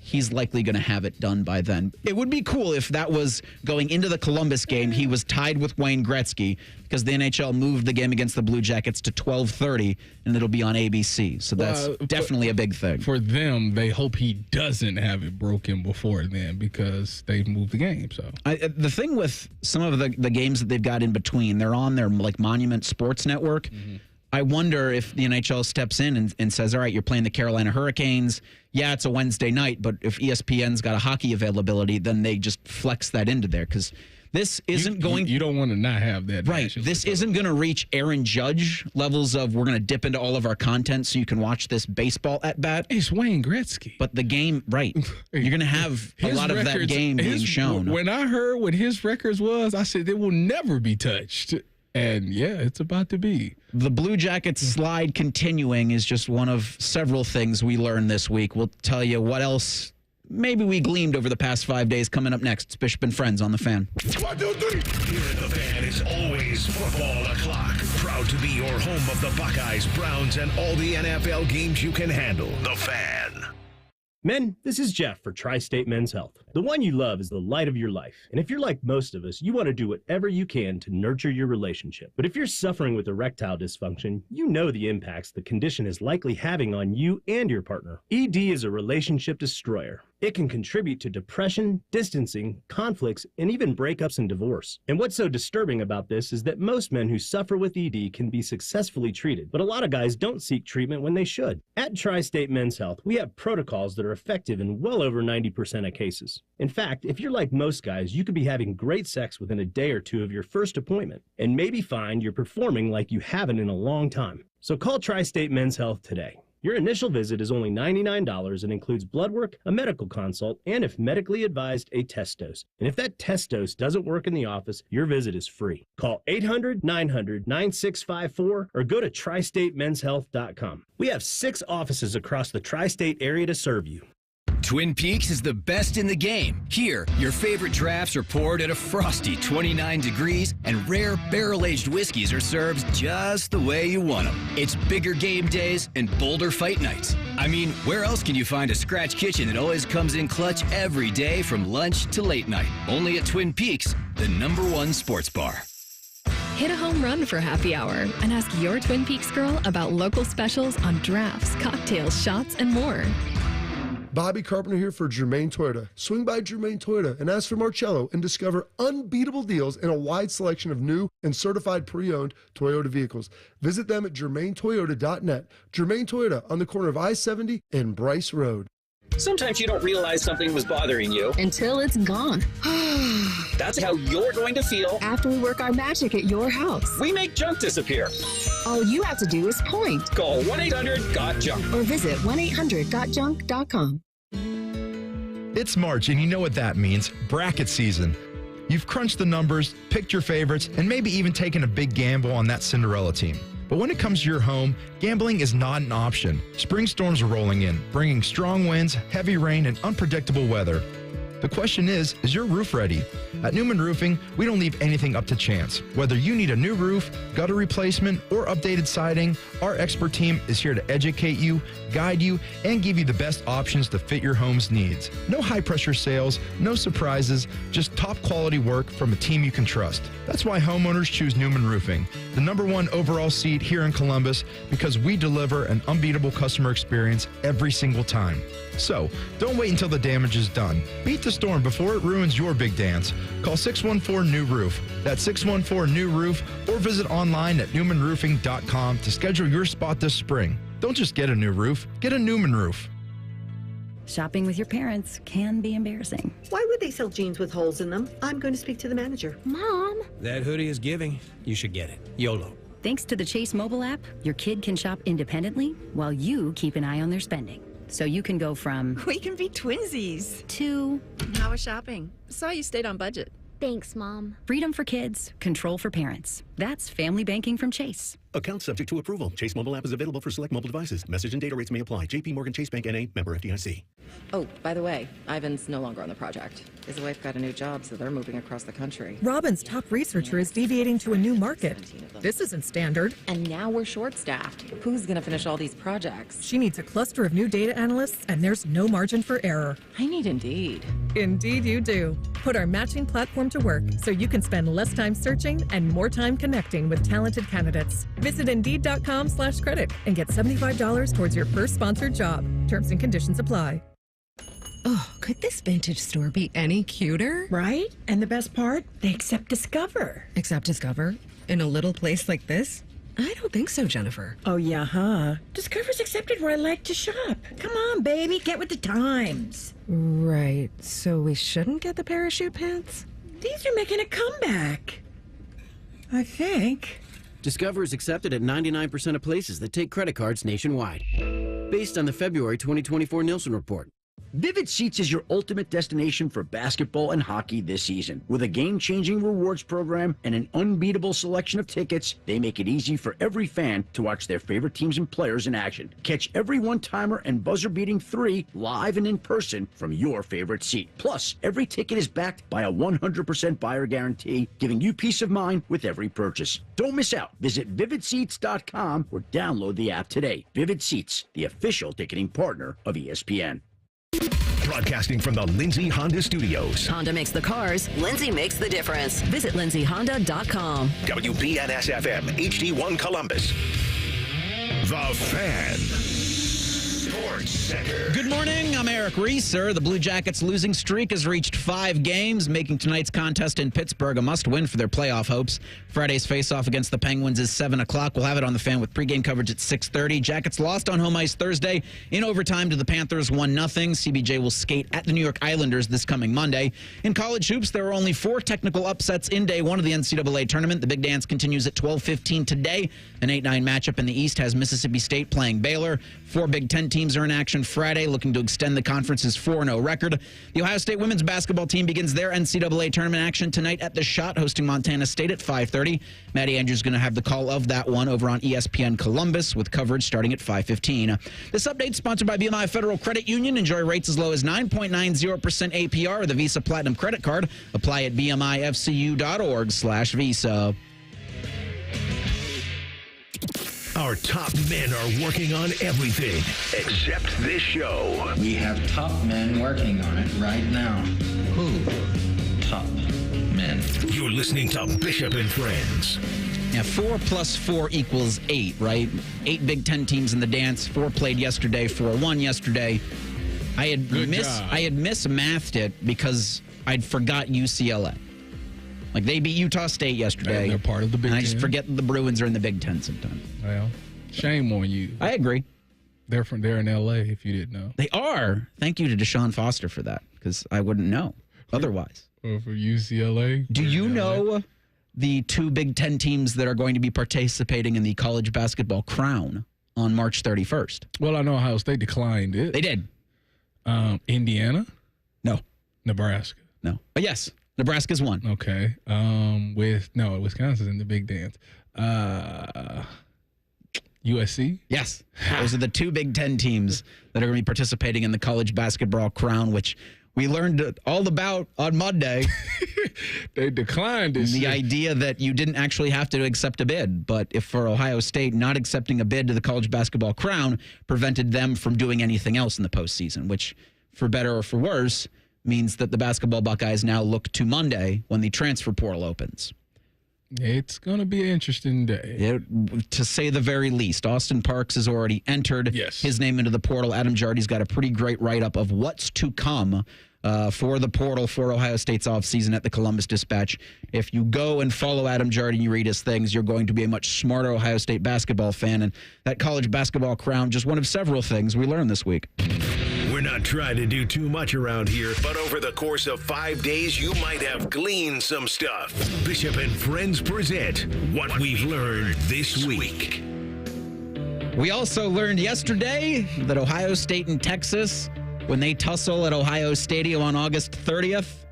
Speaker 6: He's likely going to have it done by then. It would be cool if that was going into the Columbus game. He was tied with Wayne Gretzky because the NHL moved the game against the Blue Jackets to 12:30, and it'll be on ABC. So that's definitely a big thing.
Speaker 7: For them, they hope he doesn't have it broken before then because they've moved the game. So
Speaker 6: the thing with some of the games that they've got in between, they're on their Monument Sports Network. Mm-hmm. I wonder if the NHL steps in and says, all right, you're playing the Carolina Hurricanes. Yeah, it's a Wednesday night, but if ESPN's got a hockey availability, then they just flex that into there because this isn't going...
Speaker 7: You don't want to not have that.
Speaker 6: Right. This isn't going to reach Aaron Judge levels of we're going to dip into all of our content so you can watch this baseball at bat.
Speaker 7: It's Wayne Gretzky.
Speaker 6: But the game, right. You're going to have a lot of that game being shown.
Speaker 7: When I heard what his records was, I said, they will never be touched. And, yeah, it's about to be.
Speaker 6: The Blue Jackets slide continuing is just one of several things we learned this week. We'll tell you what else maybe we gleamed over the past 5 days coming up next. It's Bishop and Friends on The Fan.
Speaker 1: 1, 2, 3. Here at The Fan is always football o'clock. Proud to be your home of the Buckeyes, Browns, and all the NFL games you can handle. The Fan.
Speaker 2: Men, this is Jeff for Tri-State Men's Health. The one you love is the light of your life. And if you're like most of us, you want to do whatever you can to nurture your relationship. But if you're suffering with erectile dysfunction, you know the impacts the condition is likely having on you and your partner. ED is a relationship destroyer. It can contribute to depression, distancing, conflicts, and even breakups and divorce. And what's so disturbing about this is that most men who suffer with ED can be successfully treated, but a lot of guys don't seek treatment when they should. At Tri-State Men's Health, we have protocols that are effective in well over 90% of cases. In fact, if you're like most guys, you could be having great sex within a day or two of your first appointment, and maybe find you're performing like you haven't in a long time. So call Tri-State Men's Health today. Your initial visit is only $99 and includes blood work, a medical consult, and if medically advised, a test dose. And if that test dose doesn't work in the office, your visit is free. Call 800-900-9654 or go to tristatemenshealth.com. We have 6 offices across the tri-state area to serve you.
Speaker 8: Twin Peaks is the best in the game. Here, your favorite drafts are poured at a frosty 29 degrees, and rare barrel-aged whiskeys are served just the way you want them. It's bigger game days and bolder fight nights. I mean, where else can you find a scratch kitchen that always comes in clutch every day from lunch to late night? Only at Twin Peaks, the #1 sports bar.
Speaker 10: Hit a home run for happy hour and ask your Twin Peaks girl about local specials on drafts, cocktails, shots, and more.
Speaker 11: Bobby Carpenter here for Germain Toyota. Swing by Germain Toyota and ask for Marcello and discover unbeatable deals and a wide selection of new and certified pre-owned Toyota vehicles. Visit them at germaintoyota.net. Germain Toyota on the corner of I-70 and Bryce Road.
Speaker 24: Sometimes you don't realize something was bothering you
Speaker 25: until it's gone.
Speaker 24: That's how you're going to feel
Speaker 25: after we work our magic at your house.
Speaker 24: We make junk disappear.
Speaker 25: All you have to do is point.
Speaker 24: Call 1-800-GOT-JUNK
Speaker 25: or visit 1-800-GOT-JUNK.com.
Speaker 9: It's March, and you know what that means. Bracket season. You've crunched the numbers, picked your favorites, and maybe even taken a big gamble on that Cinderella team. But when it comes to your home, gambling is not an option. Spring storms are rolling in, bringing strong winds, heavy rain, and unpredictable weather. The question is your roof ready? At Newman Roofing, we don't leave anything up to chance. Whether you need a new roof, gutter replacement, or updated siding, our expert team is here to educate you, guide you, and give you the best options to fit your home's needs. No high-pressure sales, no surprises, just top-quality work from a team you can trust. That's why homeowners choose Newman Roofing, the #1 overall seed here in Columbus, because we deliver an unbeatable customer experience every single time. So, don't wait until the damage is done. Beat the storm before it ruins your big dance. Call 614-NEW-ROOF. That's 614-NEW-ROOF, or visit online at newmanroofing.com to schedule your spot this spring. Don't just get a new roof, get a Newman roof.
Speaker 4: Shopping with your parents can be embarrassing.
Speaker 12: Why would they sell jeans with holes in them? I'm going to speak to the manager.
Speaker 4: Mom!
Speaker 13: That hoodie is giving. You should get it. YOLO.
Speaker 4: Thanks to the Chase mobile app, your kid can shop independently while you keep an eye on their spending. So you can go from...
Speaker 14: We can be twinsies.
Speaker 4: ...to...
Speaker 14: How was shopping? Saw you stayed on budget.
Speaker 21: Thanks, Mom.
Speaker 4: Freedom for kids, control for parents. That's family banking from Chase.
Speaker 16: Account subject to approval. Chase mobile app is available for select mobile devices. Message and data rates may apply. JP Morgan Chase Bank N.A. member FDIC.
Speaker 26: Oh, by the way, Ivan's no longer on the project. His wife got a new job, so they're moving across the country.
Speaker 27: Robin's top researcher is deviating to a new market. This isn't standard.
Speaker 26: And now we're short-staffed. Who's going to finish all these projects?
Speaker 27: She needs a cluster of new data analysts, and there's no margin for error.
Speaker 26: I need Indeed.
Speaker 27: Indeed you do. Put our matching platform to work so you can spend less time searching and more time connecting with talented candidates. Visit Indeed.com/credit and get $75 towards your first sponsored job. Terms and conditions apply.
Speaker 28: Oh, could this vintage store be any cuter?
Speaker 29: Right? And the best part? They accept Discover.
Speaker 28: Accept Discover? In a little place like this? I don't think so, Jennifer.
Speaker 29: Oh, yeah, huh? Discover's accepted where I like to shop. Come on, baby, get with the times.
Speaker 28: Right. So we shouldn't get the parachute pants?
Speaker 29: These are making a comeback. I think.
Speaker 30: Discover is accepted at 99% of places that take credit cards nationwide. Based on the February 2024 Nielsen report.
Speaker 31: Vivid Seats is your ultimate destination for basketball and hockey this season. With a game-changing rewards program and an unbeatable selection of tickets, they make it easy for every fan to watch their favorite teams and players in action. Catch every one-timer and buzzer-beating 3 live and in person from your favorite seat. Plus, every ticket is backed by a 100% buyer guarantee, giving you peace of mind with every purchase. Don't miss out. Visit vividseats.com or download the app today. Vivid Seats, the official ticketing partner of ESPN.
Speaker 1: Broadcasting from the Lindsay Honda Studios.
Speaker 5: Honda makes the cars. Lindsay makes the difference. Visit lindsayhonda.com.
Speaker 1: WBNS-FM, HD1 Columbus. The Fan. Sports Center.
Speaker 6: Good morning. I'm Eric Reeser. The Blue Jackets' losing streak has reached 5 games, making tonight's contest in Pittsburgh a must-win for their playoff hopes. Friday's face-off against the Penguins is 7 o'clock. We'll have it on the Fan with pregame coverage at 6:30. Jackets lost on home ice Thursday in overtime to the Panthers 1-0. CBJ will skate at the New York Islanders this coming Monday. In college hoops, there are only 4 technical upsets in day 1 of the NCAA tournament. The big dance continues at 12:15 today. An 8-9 matchup in the East has Mississippi State playing Baylor. 4 Big Ten teams are in action Friday, looking to extend the conference's 4-0 record. The Ohio State women's basketball team begins their NCAA tournament action tonight at the Shot, hosting Montana State at 5:30. Maddie Andrews is going to have the call of that one over on ESPN Columbus, with coverage starting at 5:15. This update sponsored by BMI Federal Credit Union. Enjoy rates as low as 9.90% APR with the Visa Platinum Credit Card. Apply at bmifcu.org/Visa.
Speaker 1: Our top men are working on everything except this show.
Speaker 32: We have top men working on it right now. Who? Top men.
Speaker 1: You're listening to Bishop and Friends.
Speaker 6: Yeah, 4 + 4 = 8, right? 8 Big Ten teams in the dance. 4 played yesterday, 4 won yesterday. I had mismathed it because I'd forgot UCLA. Like, they beat Utah State yesterday.
Speaker 7: They're part of the Big Ten.
Speaker 6: I just forget that the Bruins are in the Big Ten sometimes.
Speaker 7: Well, shame on you.
Speaker 6: I agree.
Speaker 7: They're in L.A., if you didn't know.
Speaker 6: They are. Thank you to Deshaun Foster for that, because I wouldn't know otherwise.
Speaker 7: Or for UCLA.
Speaker 6: Do you know the 2 Big Ten teams that are going to be participating in the college basketball crown on March 31st?
Speaker 7: Well, I know Ohio State declined it.
Speaker 6: They did.
Speaker 7: Indiana?
Speaker 6: No.
Speaker 7: Nebraska?
Speaker 6: No. But yes. Nebraska's won.
Speaker 7: Okay. Wisconsin's in the big dance. USC?
Speaker 6: Yes. Those are the 2 Big Ten teams that are going to be participating in the college basketball crown, which we learned all about on Monday.
Speaker 7: They declined this.
Speaker 6: The idea that you didn't actually have to accept a bid, but if for Ohio State, not accepting a bid to the college basketball crown prevented them from doing anything else in the postseason, which, for better or for worse, means that the basketball Buckeyes now look to Monday when the transfer portal opens.
Speaker 7: It's going to be an interesting day.
Speaker 6: To say the very least. Austin Parks has already entered his name into the portal. Adam Jardy's got a pretty great write-up of what's to come for the portal for Ohio State's offseason at the Columbus Dispatch. If you go and follow Adam Jardy and you read his things, you're going to be a much smarter Ohio State basketball fan. And that college basketball crown, just one of several things we learned this week.
Speaker 1: We're not trying to do too much around here, but over the course of 5 days, you might have gleaned some stuff. Bishop and Friends present What We've Learned This Week.
Speaker 6: We also learned yesterday that Ohio State and Texas, when they tussle at Ohio Stadium on August 30th,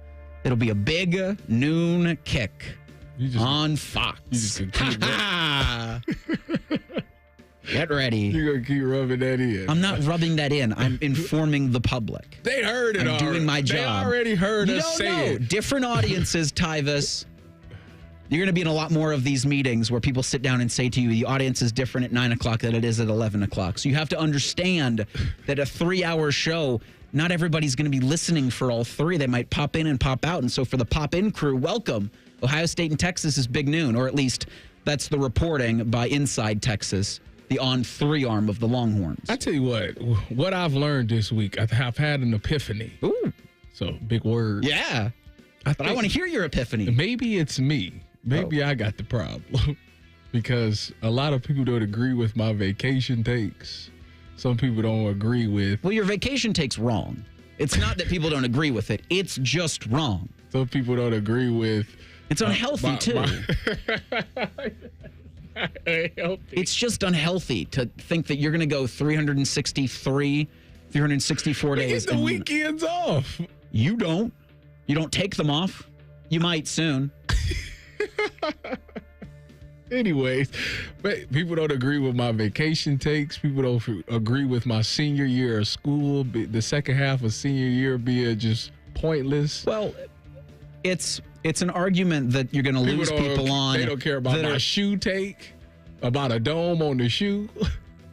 Speaker 6: it'll be a big noon kick on Fox.
Speaker 7: You just gonna keep
Speaker 6: Get ready.
Speaker 7: You're going to keep rubbing that in.
Speaker 6: I'm not rubbing that in. I'm informing the public.
Speaker 7: They heard it
Speaker 6: I'm
Speaker 7: already.
Speaker 6: doing my job.
Speaker 7: They already heard us say it.
Speaker 6: Different audiences, Tyvis. You're going to be in a lot more of these meetings where people sit down and say to you, the audience is different at 9 o'clock than it is at 11 o'clock. So you have to understand that a 3-hour show, not everybody's going to be listening for all three. They might pop in and pop out. And so for the pop-in crew, welcome. Ohio State and Texas is big noon, or at least that's the reporting by Inside Texas, the on-3 arm of the Longhorns.
Speaker 7: I tell you what I've learned this week, I've had an epiphany.
Speaker 6: Ooh.
Speaker 7: So, big word.
Speaker 6: Yeah. But I want to hear your epiphany.
Speaker 7: Maybe it's me. Maybe I got the problem. Because a lot of people don't agree with my vacation takes. Some people don't agree with...
Speaker 6: Well, your vacation take's wrong. It's not that people don't agree with it. It's just wrong.
Speaker 7: Some people don't agree with...
Speaker 6: It's unhealthy, too. It's just unhealthy to think that you're going to go 364 days.
Speaker 7: Get the weekends off.
Speaker 6: You don't. You don't take them off. You might soon.
Speaker 7: Anyways, but people don't agree with my vacation takes. People don't agree with my senior year of school. The second half of senior year being just pointless.
Speaker 6: Well, it's an argument that you're going to lose people on.
Speaker 7: They don't care about my shoe take, about a dome on the shoe.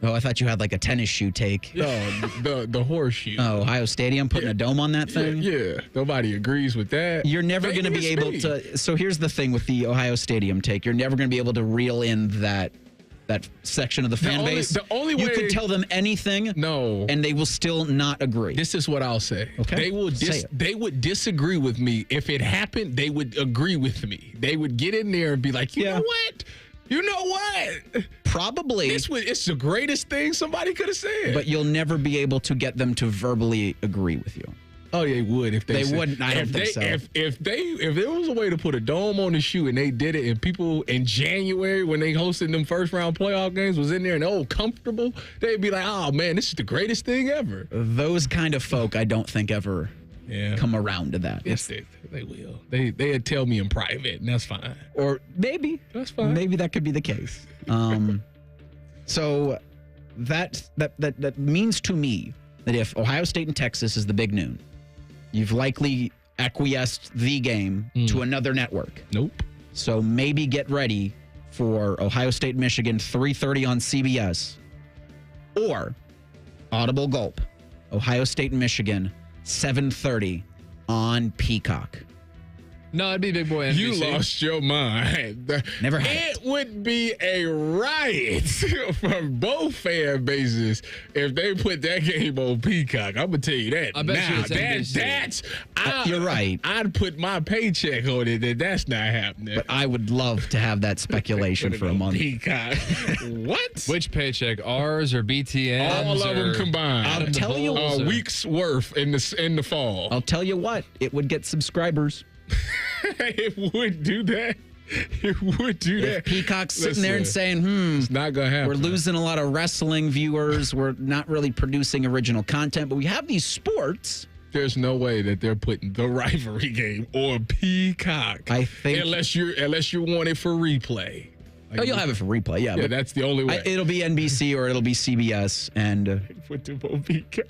Speaker 6: Oh, I thought you had like a tennis shoe take.
Speaker 7: No, the horseshoe.
Speaker 6: Oh, Ohio Stadium putting a dome on that thing?
Speaker 7: Yeah, nobody agrees with that.
Speaker 6: You're never going to be able to. So here's the thing with the Ohio Stadium take. You're never going to be able to reel in that section of the fan base.
Speaker 7: The only way
Speaker 6: you could tell them anything.
Speaker 7: No.
Speaker 6: And they will still not agree.
Speaker 7: This is what I'll say.
Speaker 6: Okay.
Speaker 7: They would disagree with me. If it happened, they would agree with me. They would get in there and be like, you know what? You know what?
Speaker 6: Probably.
Speaker 7: It's the greatest thing somebody could have said.
Speaker 6: But you'll never be able to get them to verbally agree with you.
Speaker 7: Oh, they would if they
Speaker 6: wouldn't. I don't think so.
Speaker 7: If there was a way to put a dome on the shoe and they did it, and people in January when they hosted them first round playoff games was in there and comfortable, they'd be like, oh man, this is the greatest thing ever.
Speaker 6: Those kind of folk, I don't think ever come around to that.
Speaker 7: Yes, they will. They'd tell me in private, and that's fine.
Speaker 6: Or maybe
Speaker 7: that's fine.
Speaker 6: Maybe that could be the case. So that means to me that if Ohio State and Texas is the big noon, you've likely acquiesced the game to another network.
Speaker 7: Nope.
Speaker 6: So maybe get ready for Ohio State, Michigan, 3:30 on CBS, or audible gulp, Ohio State and Michigan, 7:30 on Peacock.
Speaker 2: No, it'd be Big Boy NBC.
Speaker 7: You lost your mind.
Speaker 6: Never had
Speaker 7: it. Would be a riot from both fan bases if they put that game on Peacock. I'm going to tell you that.
Speaker 2: I bet you it's
Speaker 7: NBC.
Speaker 6: You're right.
Speaker 7: I'd put my paycheck on it, that's not happening.
Speaker 6: But I would love to have that speculation for a month.
Speaker 7: Peacock. What?
Speaker 2: Which paycheck? Ours or BTN's?
Speaker 7: All of them combined.
Speaker 6: I'll tell you
Speaker 7: a week's worth in the fall.
Speaker 6: I'll tell you what. It would get subscribers.
Speaker 7: It would do that. It would do that.
Speaker 6: If Peacock's sitting there and saying,
Speaker 7: it's not going to happen.
Speaker 6: We're losing a lot of wrestling viewers. We're not really producing original content, but we have these sports.
Speaker 7: There's no way that they're putting the rivalry game on Peacock.
Speaker 6: I think
Speaker 7: unless you want it for replay.
Speaker 6: Like, you'll have it for replay, yeah.
Speaker 7: But that's the only way.
Speaker 6: It'll be NBC or it'll be CBS, and
Speaker 7: put them on Peacock.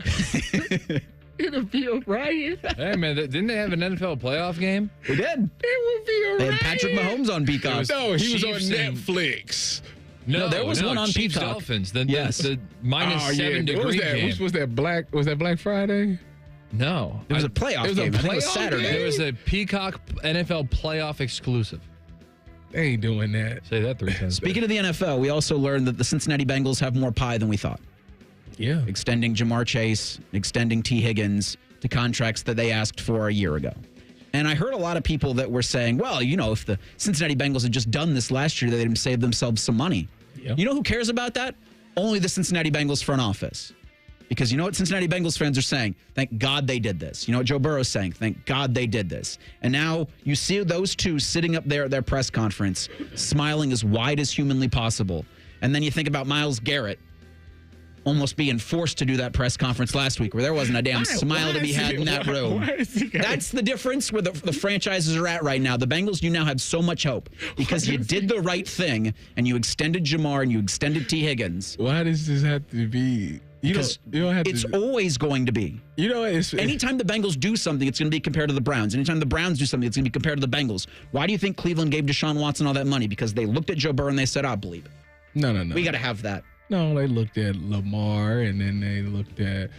Speaker 7: It'll be a riot.
Speaker 2: Hey, man, didn't they have an NFL playoff game?
Speaker 6: We did.
Speaker 7: It would be a riot.
Speaker 6: They had Patrick Mahomes on Peacock.
Speaker 7: No, he was on
Speaker 2: Chiefs and-
Speaker 7: Netflix.
Speaker 6: No, there was one on
Speaker 2: Chiefs
Speaker 6: Peacock.
Speaker 2: Dolphins. The
Speaker 6: Yes.
Speaker 2: -7 degree
Speaker 7: What was that?
Speaker 2: game.
Speaker 7: Was that Black Friday?
Speaker 2: No.
Speaker 6: It was a playoff
Speaker 7: It was a
Speaker 6: game. I think it was
Speaker 7: playoff
Speaker 6: Saturday.
Speaker 7: game?
Speaker 2: It was a Peacock NFL playoff exclusive.
Speaker 7: They ain't doing that.
Speaker 2: Say that 3 times.
Speaker 6: Speaking of the NFL, we also learned that the Cincinnati Bengals have more pie than we thought.
Speaker 7: Yeah.
Speaker 6: Extending Jamar Chase, extending T. Higgins to contracts that they asked for a year ago. And I heard a lot of people that were saying, well, you know, if the Cincinnati Bengals had just done this last year, they'd have saved themselves some money.
Speaker 7: Yeah.
Speaker 6: You know who cares about that? Only the Cincinnati Bengals front office. Because you know what Cincinnati Bengals fans are saying? Thank God they did this. You know what Joe Burrow's saying? Thank God they did this. And now you see those two sitting up there at their press conference, smiling as wide as humanly possible. And then you think about Myles Garrett almost being forced to do that press conference last week where there wasn't a damn smile to be had in that room. That's the difference where the franchises are at right now. The Bengals, you now have so much hope because you did the right thing and you extended Jamar and you extended T. Higgins.
Speaker 7: Why does this have to be? You don't have
Speaker 6: It's
Speaker 7: to.
Speaker 6: always going to be.
Speaker 7: You know,
Speaker 6: Anytime the Bengals do something, it's going to be compared to the Browns. Anytime the Browns do something, it's going to be compared to the Bengals. Why do you think Cleveland gave Deshaun Watson all that money? Because they looked at Joe Burrow and they said, I believe it.
Speaker 7: No.
Speaker 6: We got to have that.
Speaker 7: No, they looked at Lamar and then they looked at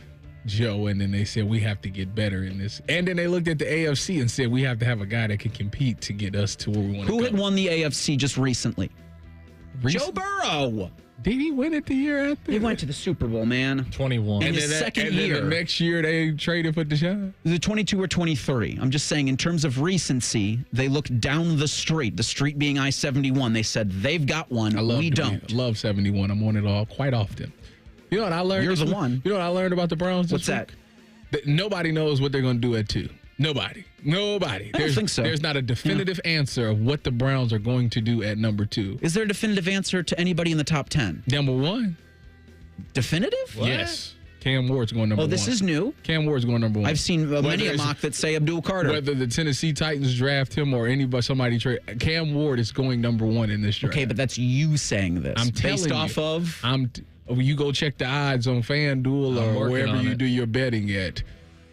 Speaker 7: Joe and then they said we have to get better in this. And then they looked at the AFC and said we have to have a guy that can compete to get us to where we want to go.
Speaker 6: Who had won the AFC just recently? Joe Burrow.
Speaker 7: Did he win it the year after?
Speaker 6: He went to the Super Bowl, man.
Speaker 2: 21.
Speaker 6: In his second year.
Speaker 7: Then the next year they traded for Deshaun?
Speaker 6: The 22 or 23. I'm just saying, in terms of recency, they looked down the street being I-71. They said, they've got one, we don't.
Speaker 7: I love 71. I'm on it all quite often. You know what I learned?
Speaker 6: You're the one.
Speaker 7: You know what I learned about the Browns this
Speaker 6: What's
Speaker 7: week?
Speaker 6: that?
Speaker 7: That nobody knows what they're going to do at 2. Nobody.
Speaker 6: I don't think so.
Speaker 7: There's not a definitive answer of what the Browns are going to do at number 2.
Speaker 6: Is there a definitive answer to anybody in the top 10?
Speaker 7: Number 1.
Speaker 6: Definitive?
Speaker 7: What? Yes. Cam Ward's going number 1.
Speaker 6: Oh, this is new?
Speaker 7: Cam Ward's going number 1.
Speaker 6: I've seen many a mock that say Abdul Carter.
Speaker 7: Whether the Tennessee Titans draft him or somebody trade, Cam Ward is going number 1 in this draft.
Speaker 6: Okay, but that's you saying this.
Speaker 7: I'm
Speaker 6: based
Speaker 7: telling
Speaker 6: off
Speaker 7: you,
Speaker 6: of?
Speaker 7: You go check the odds on FanDuel or wherever you do your betting at.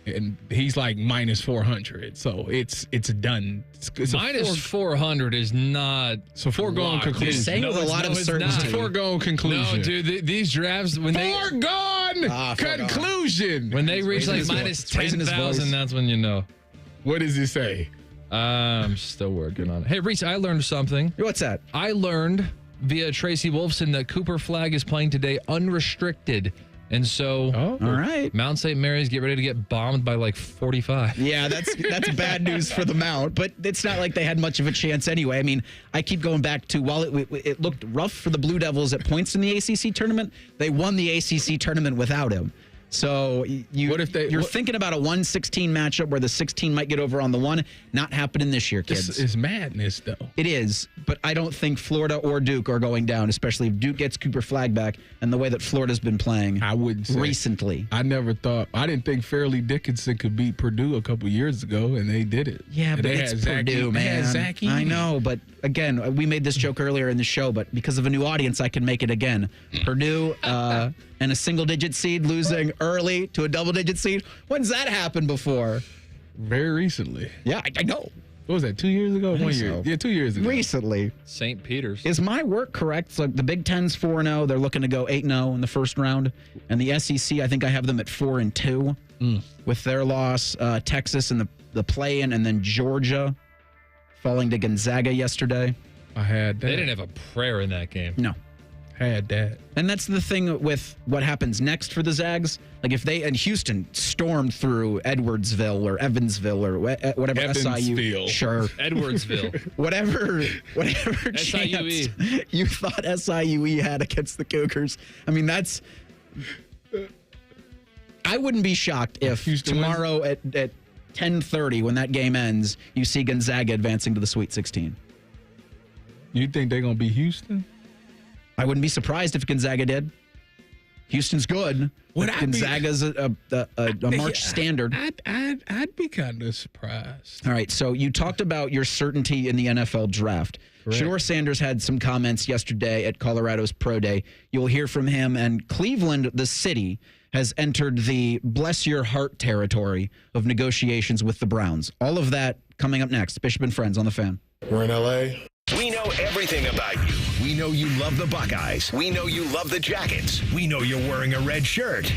Speaker 7: And he's like minus 400, so it's done. It's
Speaker 2: minus 400 is not.
Speaker 7: It's a foregone conclusion.
Speaker 6: You're saying with a lot of certainty.
Speaker 7: It's a foregone conclusion.
Speaker 2: No, dude, these drafts when
Speaker 7: foregone conclusion.
Speaker 2: When they reach like minus 10,000, that's when you know.
Speaker 7: What does it say?
Speaker 2: I'm still working on it. Hey, Reese, I learned something.
Speaker 6: What's that?
Speaker 2: I learned via Tracy Wolfson that Cooper Flagg is playing today unrestricted. And so,
Speaker 6: all right,
Speaker 2: Mount St. Mary's get ready to get bombed by like 45.
Speaker 6: Yeah, that's bad news for the Mount, but it's not like they had much of a chance anyway. I mean, I keep going back to while it looked rough for the Blue Devils at points in the ACC tournament, they won the ACC tournament without him. So you're thinking about a 1-16 matchup where the 16 might get over on the 1. Not happening this year, kids.
Speaker 7: It's madness, though.
Speaker 6: It is, but I don't think Florida or Duke are going down, especially if Duke gets Cooper Flagg back and the way that Florida's been playing.
Speaker 7: I wouldn't say
Speaker 6: recently.
Speaker 7: I didn't think Fairleigh Dickinson could beat Purdue a couple years ago, and they did it.
Speaker 6: Yeah, but it's Purdue, man. I know, but again, we made this joke earlier in the show, but because of a new audience, I can make it again. Purdue and a single-digit seed losing early to a double-digit seed. When's that happened before?
Speaker 7: Very recently.
Speaker 6: Yeah, I know.
Speaker 7: What was that, 2 years ago? 1 year?
Speaker 6: So.
Speaker 7: Yeah, 2 years ago.
Speaker 6: Recently.
Speaker 2: St. Peter's.
Speaker 6: Is my work correct? So the Big Ten's 4-0. They're looking to go 8-0 in the first round. And the SEC, I think I have them at 4-2 with their loss. Texas in the play-in, and then Georgia falling to Gonzaga yesterday.
Speaker 7: I had that.
Speaker 2: They didn't have a prayer in that game.
Speaker 6: No.
Speaker 7: Had that.
Speaker 6: And that's the thing with what happens next for the Zags. Like if they, and Houston stormed through Edwardsville or Evansville or whatever SIU. Sure.
Speaker 2: Edwardsville.
Speaker 6: whatever chance you thought SIUE had against the Cougars. I mean, I wouldn't be shocked if Houston tomorrow at 10:30 when that game ends, you see Gonzaga advancing to the Sweet 16.
Speaker 7: You think they're going to beat Houston?
Speaker 6: I wouldn't be surprised if Gonzaga did. Houston's good. Gonzaga's a March standard.
Speaker 7: I'd be kind of surprised.
Speaker 6: All right, so you talked about your certainty in the NFL draft.
Speaker 7: Correct.
Speaker 6: Shador Sanders had some comments yesterday at Colorado's Pro Day. You'll hear from him. And Cleveland, the city, has entered the bless your heart territory of negotiations with the Browns. All of that coming up next. Bishop and Friends on the Fan.
Speaker 3: We're in L.A.
Speaker 1: We know everything about you. We know you love the Buckeyes. We know you love the Jackets. We know you're wearing a red shirt.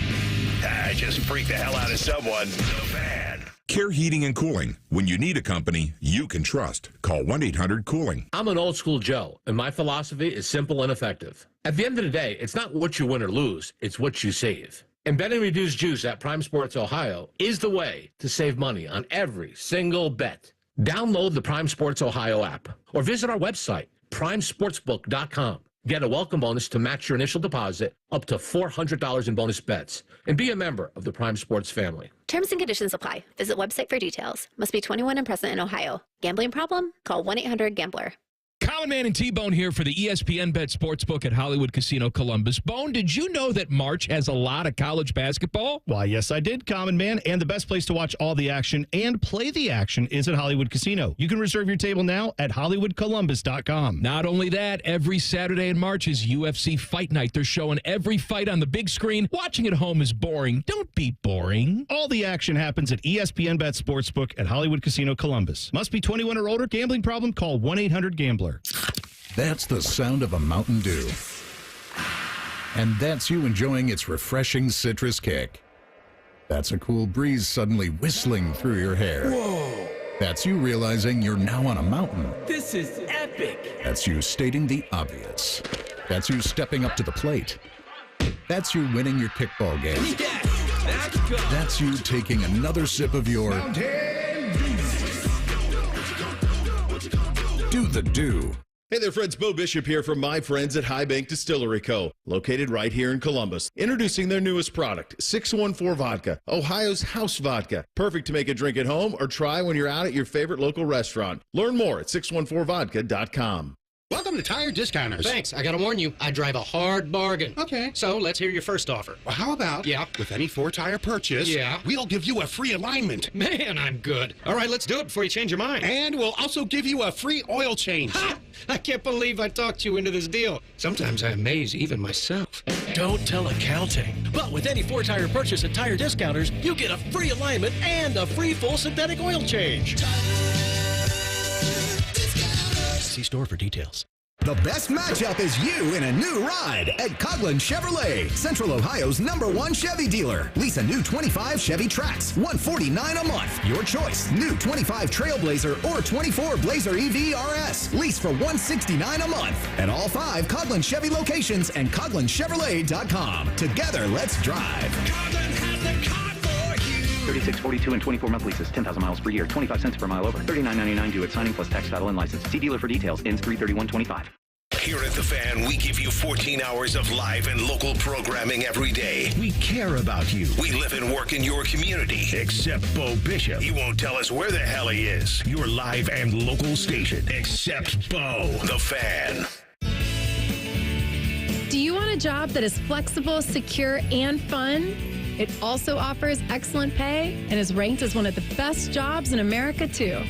Speaker 1: Just freak the hell out of someone. The Fan.
Speaker 8: Care Heating and Cooling. When you need a company you can trust, call 1-800-COOLING.
Speaker 10: I'm an old school Joe, and my philosophy is simple and effective. At the end of the day, it's not what you win or lose, it's what you save. And bet and reduced juice at Prime Sports Ohio is the way to save money on every single bet. Download the Prime Sports Ohio app or visit our website, primesportsbook.com. Get a welcome bonus to match your initial deposit up to $400 in bonus bets. And be a member of the Prime Sports family.
Speaker 11: Terms and conditions apply. Visit website for details. Must be 21 and present in Ohio. Gambling problem? Call 1-800-GAMBLER.
Speaker 2: Common Man and T-Bone here for the ESPN Bet Sportsbook at Hollywood Casino Columbus. Bone, did you know that March has a lot of college basketball?
Speaker 15: Why, yes, I did, Common Man. And the best place to watch all the action and play the action is at Hollywood Casino. You can reserve your table now at HollywoodColumbus.com.
Speaker 2: Not only that, every Saturday in March is UFC Fight Night. They're showing every fight on the big screen. Watching at home is boring. Don't be boring.
Speaker 15: All the action happens at ESPN Bet Sportsbook at Hollywood Casino Columbus. Must be 21 or older. Gambling problem? Call 1-800-GAMBLER.
Speaker 17: That's the sound of a Mountain Dew. And that's you enjoying its refreshing citrus kick. That's a cool breeze suddenly whistling through your hair.
Speaker 18: Whoa!
Speaker 17: That's you realizing you're now on a mountain.
Speaker 18: This is epic!
Speaker 17: That's you stating the obvious. That's you stepping up to the plate. That's you winning your kickball game. That's you taking another sip of your Do the Do.
Speaker 19: Hey there, friends. Bo Bishop here from my friends at High Bank Distillery Co., located right here in Columbus. Introducing their newest product, 614 Vodka, Ohio's house vodka. Perfect to make a drink at home or try when you're out at your favorite local restaurant. Learn more at 614vodka.com.
Speaker 20: Welcome to Tire Discounters. Thanks. I gotta warn you, I drive a hard bargain. Okay. So let's hear your first offer.
Speaker 22: Well, how about, with any 4-tire purchase, we'll give you a free alignment.
Speaker 20: Man, I'm good. All right, let's do it before you change your mind.
Speaker 22: And we'll also give you a free oil change.
Speaker 20: Ha! I can't believe I talked you into this deal. Sometimes I amaze even myself.
Speaker 22: Don't tell accounting.
Speaker 20: But with any 4-tire purchase at Tire Discounters, you get a free alignment and a free full synthetic oil change.
Speaker 22: See store for details.
Speaker 23: The best matchup is you in a new ride at Coughlin Chevrolet, Central Ohio's #1 Chevy dealer. Lease a new 25 Chevy Trax, $149 a month. Your choice, new 25 Trailblazer or 24 Blazer EV RS. Lease for $169 a month. At all 5 Coughlin Chevy locations and CoughlinChevrolet.com. Together, let's drive.
Speaker 22: Coughlin has the car for you.
Speaker 24: 36, 42, and 24-month leases, 10,000 miles per year, 25 cents per mile over, $39.99 due at signing plus tax, title, and license. See dealer for details. Ends 3/31/25.
Speaker 1: Here at The Fan, we give you 14 hours of live and local programming every day. We care about you. We live and work in your community, except Bo Bishop. He won't tell us where the hell he is. Your live and local station, except Bo. The Fan.
Speaker 33: Do you want a job that is flexible, secure, and fun? It also offers excellent pay and is ranked as one of the best jobs in America, too.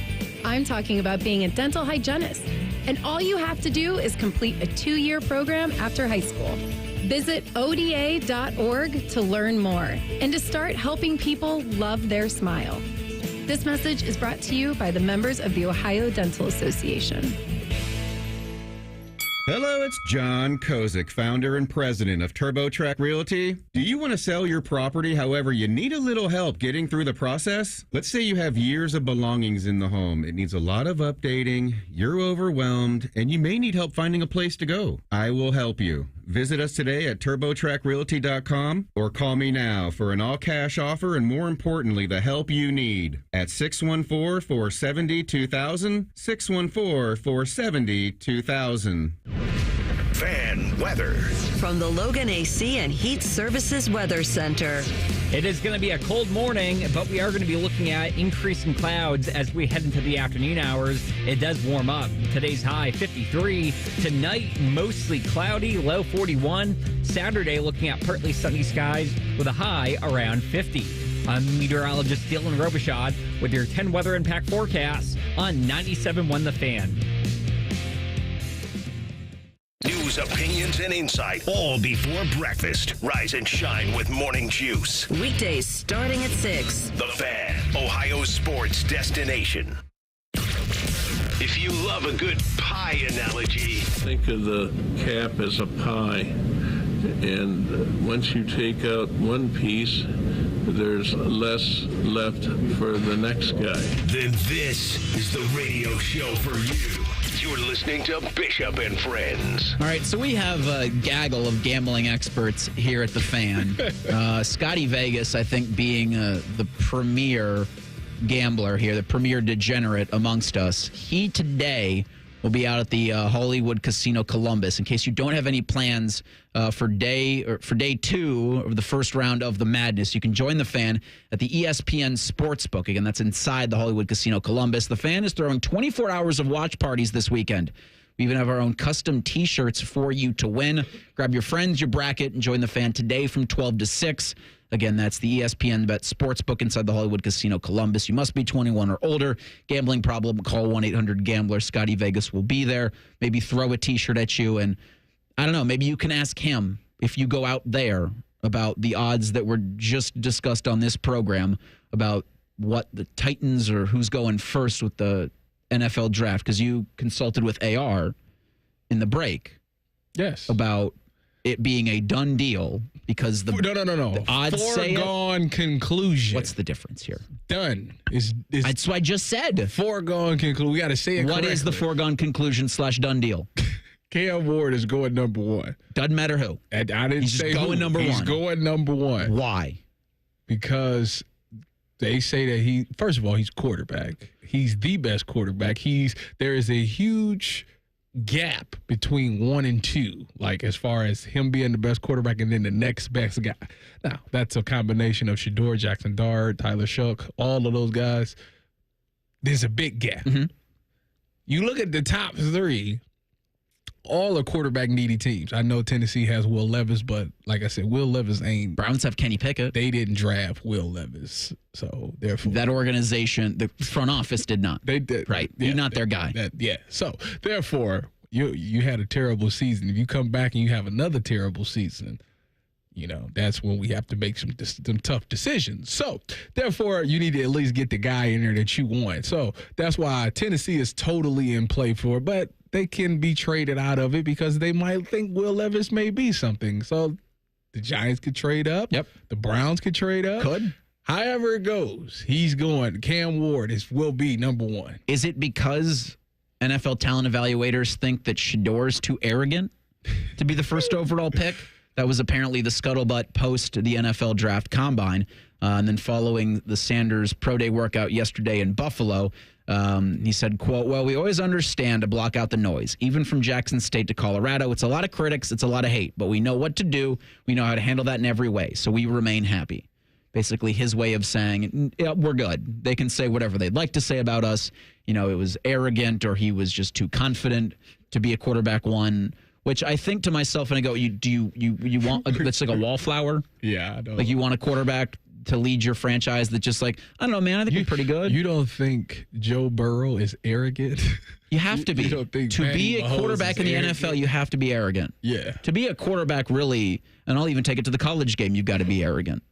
Speaker 33: I'm talking about being a dental hygienist. And all you have to do is complete a 2-year program after high school. Visit ODA.org to learn more and to start helping people love their smile. This message is brought to you by the members of the Ohio Dental Association.
Speaker 34: Hello, it's John Kozik, founder and president of TurboTrack Realty. Do you want to sell your property, however, you need a little help getting through the process? Let's say you have years of belongings in the home. It needs a lot of updating, you're overwhelmed, and you may need help finding a place to go. I will help you. Visit us today at TurboTrackRealty.com or call me now for an all-cash offer and, more importantly, the help you need at 614-470-2000, 614-470-2000.
Speaker 1: Fan weather.
Speaker 5: From the Logan AC and Heat Services Weather Center.
Speaker 35: It is going to be a cold morning, but we are going to be looking at increasing clouds as we head into the afternoon hours. It does warm up. Today's high 53. Tonight, mostly cloudy, low 41. Saturday, looking at partly sunny skies with a high around 50. I'm meteorologist Dylan Robichaud with your 10 weather impact forecast on 97.1 The Fan.
Speaker 1: News news, opinions, and insight, all before breakfast. Rise and shine with Morning Juice.
Speaker 5: Weekdays starting at 6.
Speaker 1: The Fan, Ohio's sports destination. If you love a good pie analogy,
Speaker 3: think of the cap as a pie. And once you take out one piece, there's less left for the next guy.
Speaker 1: then this is the radio show for you. You're listening to Bishop and Friends.
Speaker 6: All right, so we have a gaggle of gambling experts here at the Fan. Scotty Vegas, I think, being the premier gambler here, the premier degenerate amongst us. He today will be out at the Hollywood Casino Columbus. In case you don't have any plans for day 2 of the first round of the Madness, you can join the Fan at the ESPN Sportsbook. Again, that's inside the Hollywood Casino Columbus. The Fan is throwing 24 hours of watch parties this weekend. We even have our own custom T-shirts for you to win. Grab your friends, your bracket, and join the Fan today from 12 to 6. Again, that's the ESPN Bet Sportsbook inside the Hollywood Casino Columbus. You must be 21 or older. Gambling problem, call 1-800-GAMBLER. Scotty Vegas will be there. Maybe throw a T-shirt at you. And I don't know, maybe you can ask him if you go out there about the odds that were just discussed on this program about what the Titans or who's going first with the NFL draft, because you consulted with AR in the break.
Speaker 7: Yes.
Speaker 6: About it being a done deal because the the odds say
Speaker 7: foregone conclusion.
Speaker 6: What's the difference here?
Speaker 7: Done. That's
Speaker 6: what I just said.
Speaker 7: Foregone conclusion. We got to say it
Speaker 6: What
Speaker 7: correctly.
Speaker 6: is the foregone conclusion / done deal?
Speaker 7: Cam Ward is going number 1.
Speaker 6: Doesn't matter who.
Speaker 7: I didn't
Speaker 6: He's
Speaker 7: say
Speaker 6: just going
Speaker 7: who.
Speaker 6: number
Speaker 7: He's
Speaker 6: 1.
Speaker 7: going number 1.
Speaker 6: Why?
Speaker 7: Because they say that first of all, he's quarterback. He's the best quarterback. There is a huge gap between 1 and 2, like as far as him being the best quarterback and then the next best guy. Now, that's a combination of Shedeur, Jackson Dart, Tyler Shough, all of those guys. There's a big gap.
Speaker 6: Mm-hmm.
Speaker 7: You look at the top 3, all are quarterback-needy teams. I know Tennessee has Will Levis, but like I said, Will Levis ain't.
Speaker 6: Browns have Kenny Pickett.
Speaker 7: They didn't draft Will Levis, so therefore
Speaker 6: that organization, the front office, did not.
Speaker 7: They did,
Speaker 6: right?
Speaker 7: Yeah,
Speaker 6: You're not their guy.
Speaker 7: So therefore, you had a terrible season. If you come back and you have another terrible season, that's when we have to make some tough decisions. So therefore, you need to at least get the guy in there that you want. So that's why Tennessee is totally in play for it, but they can be traded out of it because they might think Will Levis may be something. So the Giants could trade up.
Speaker 6: Yep.
Speaker 7: The Browns could trade up.
Speaker 6: Could.
Speaker 7: However it goes, he's going. Cam Ward will be number 1.
Speaker 6: Is it because NFL talent evaluators think that Shedeur's too arrogant to be the first overall pick? That was apparently the scuttlebutt post the NFL draft combine. And then following the Sanders pro day workout yesterday in Buffalo, he said, quote, "Well, we always understand to block out the noise. Even from Jackson State to Colorado, it's a lot of critics, it's a lot of hate, but we know what to do. We know how to handle that in every way. So we remain happy." Basically his way of saying, yeah, we're good. They can say whatever they'd like to say about us. It was arrogant or he was just too confident to be a quarterback 1. Which I think to myself, and I go, you want that's like a wallflower?
Speaker 7: Yeah, I know.
Speaker 6: Like you want a quarterback to lead your franchise that just like, I don't know, man, I think you're pretty good.
Speaker 7: You don't think Joe Burrow is arrogant?
Speaker 6: You have to be.
Speaker 7: You don't think
Speaker 6: to be a quarterback in the NFL, you have to be arrogant.
Speaker 7: Yeah.
Speaker 6: To be a quarterback, really, and I'll even take it to the college game, you've got to be arrogant.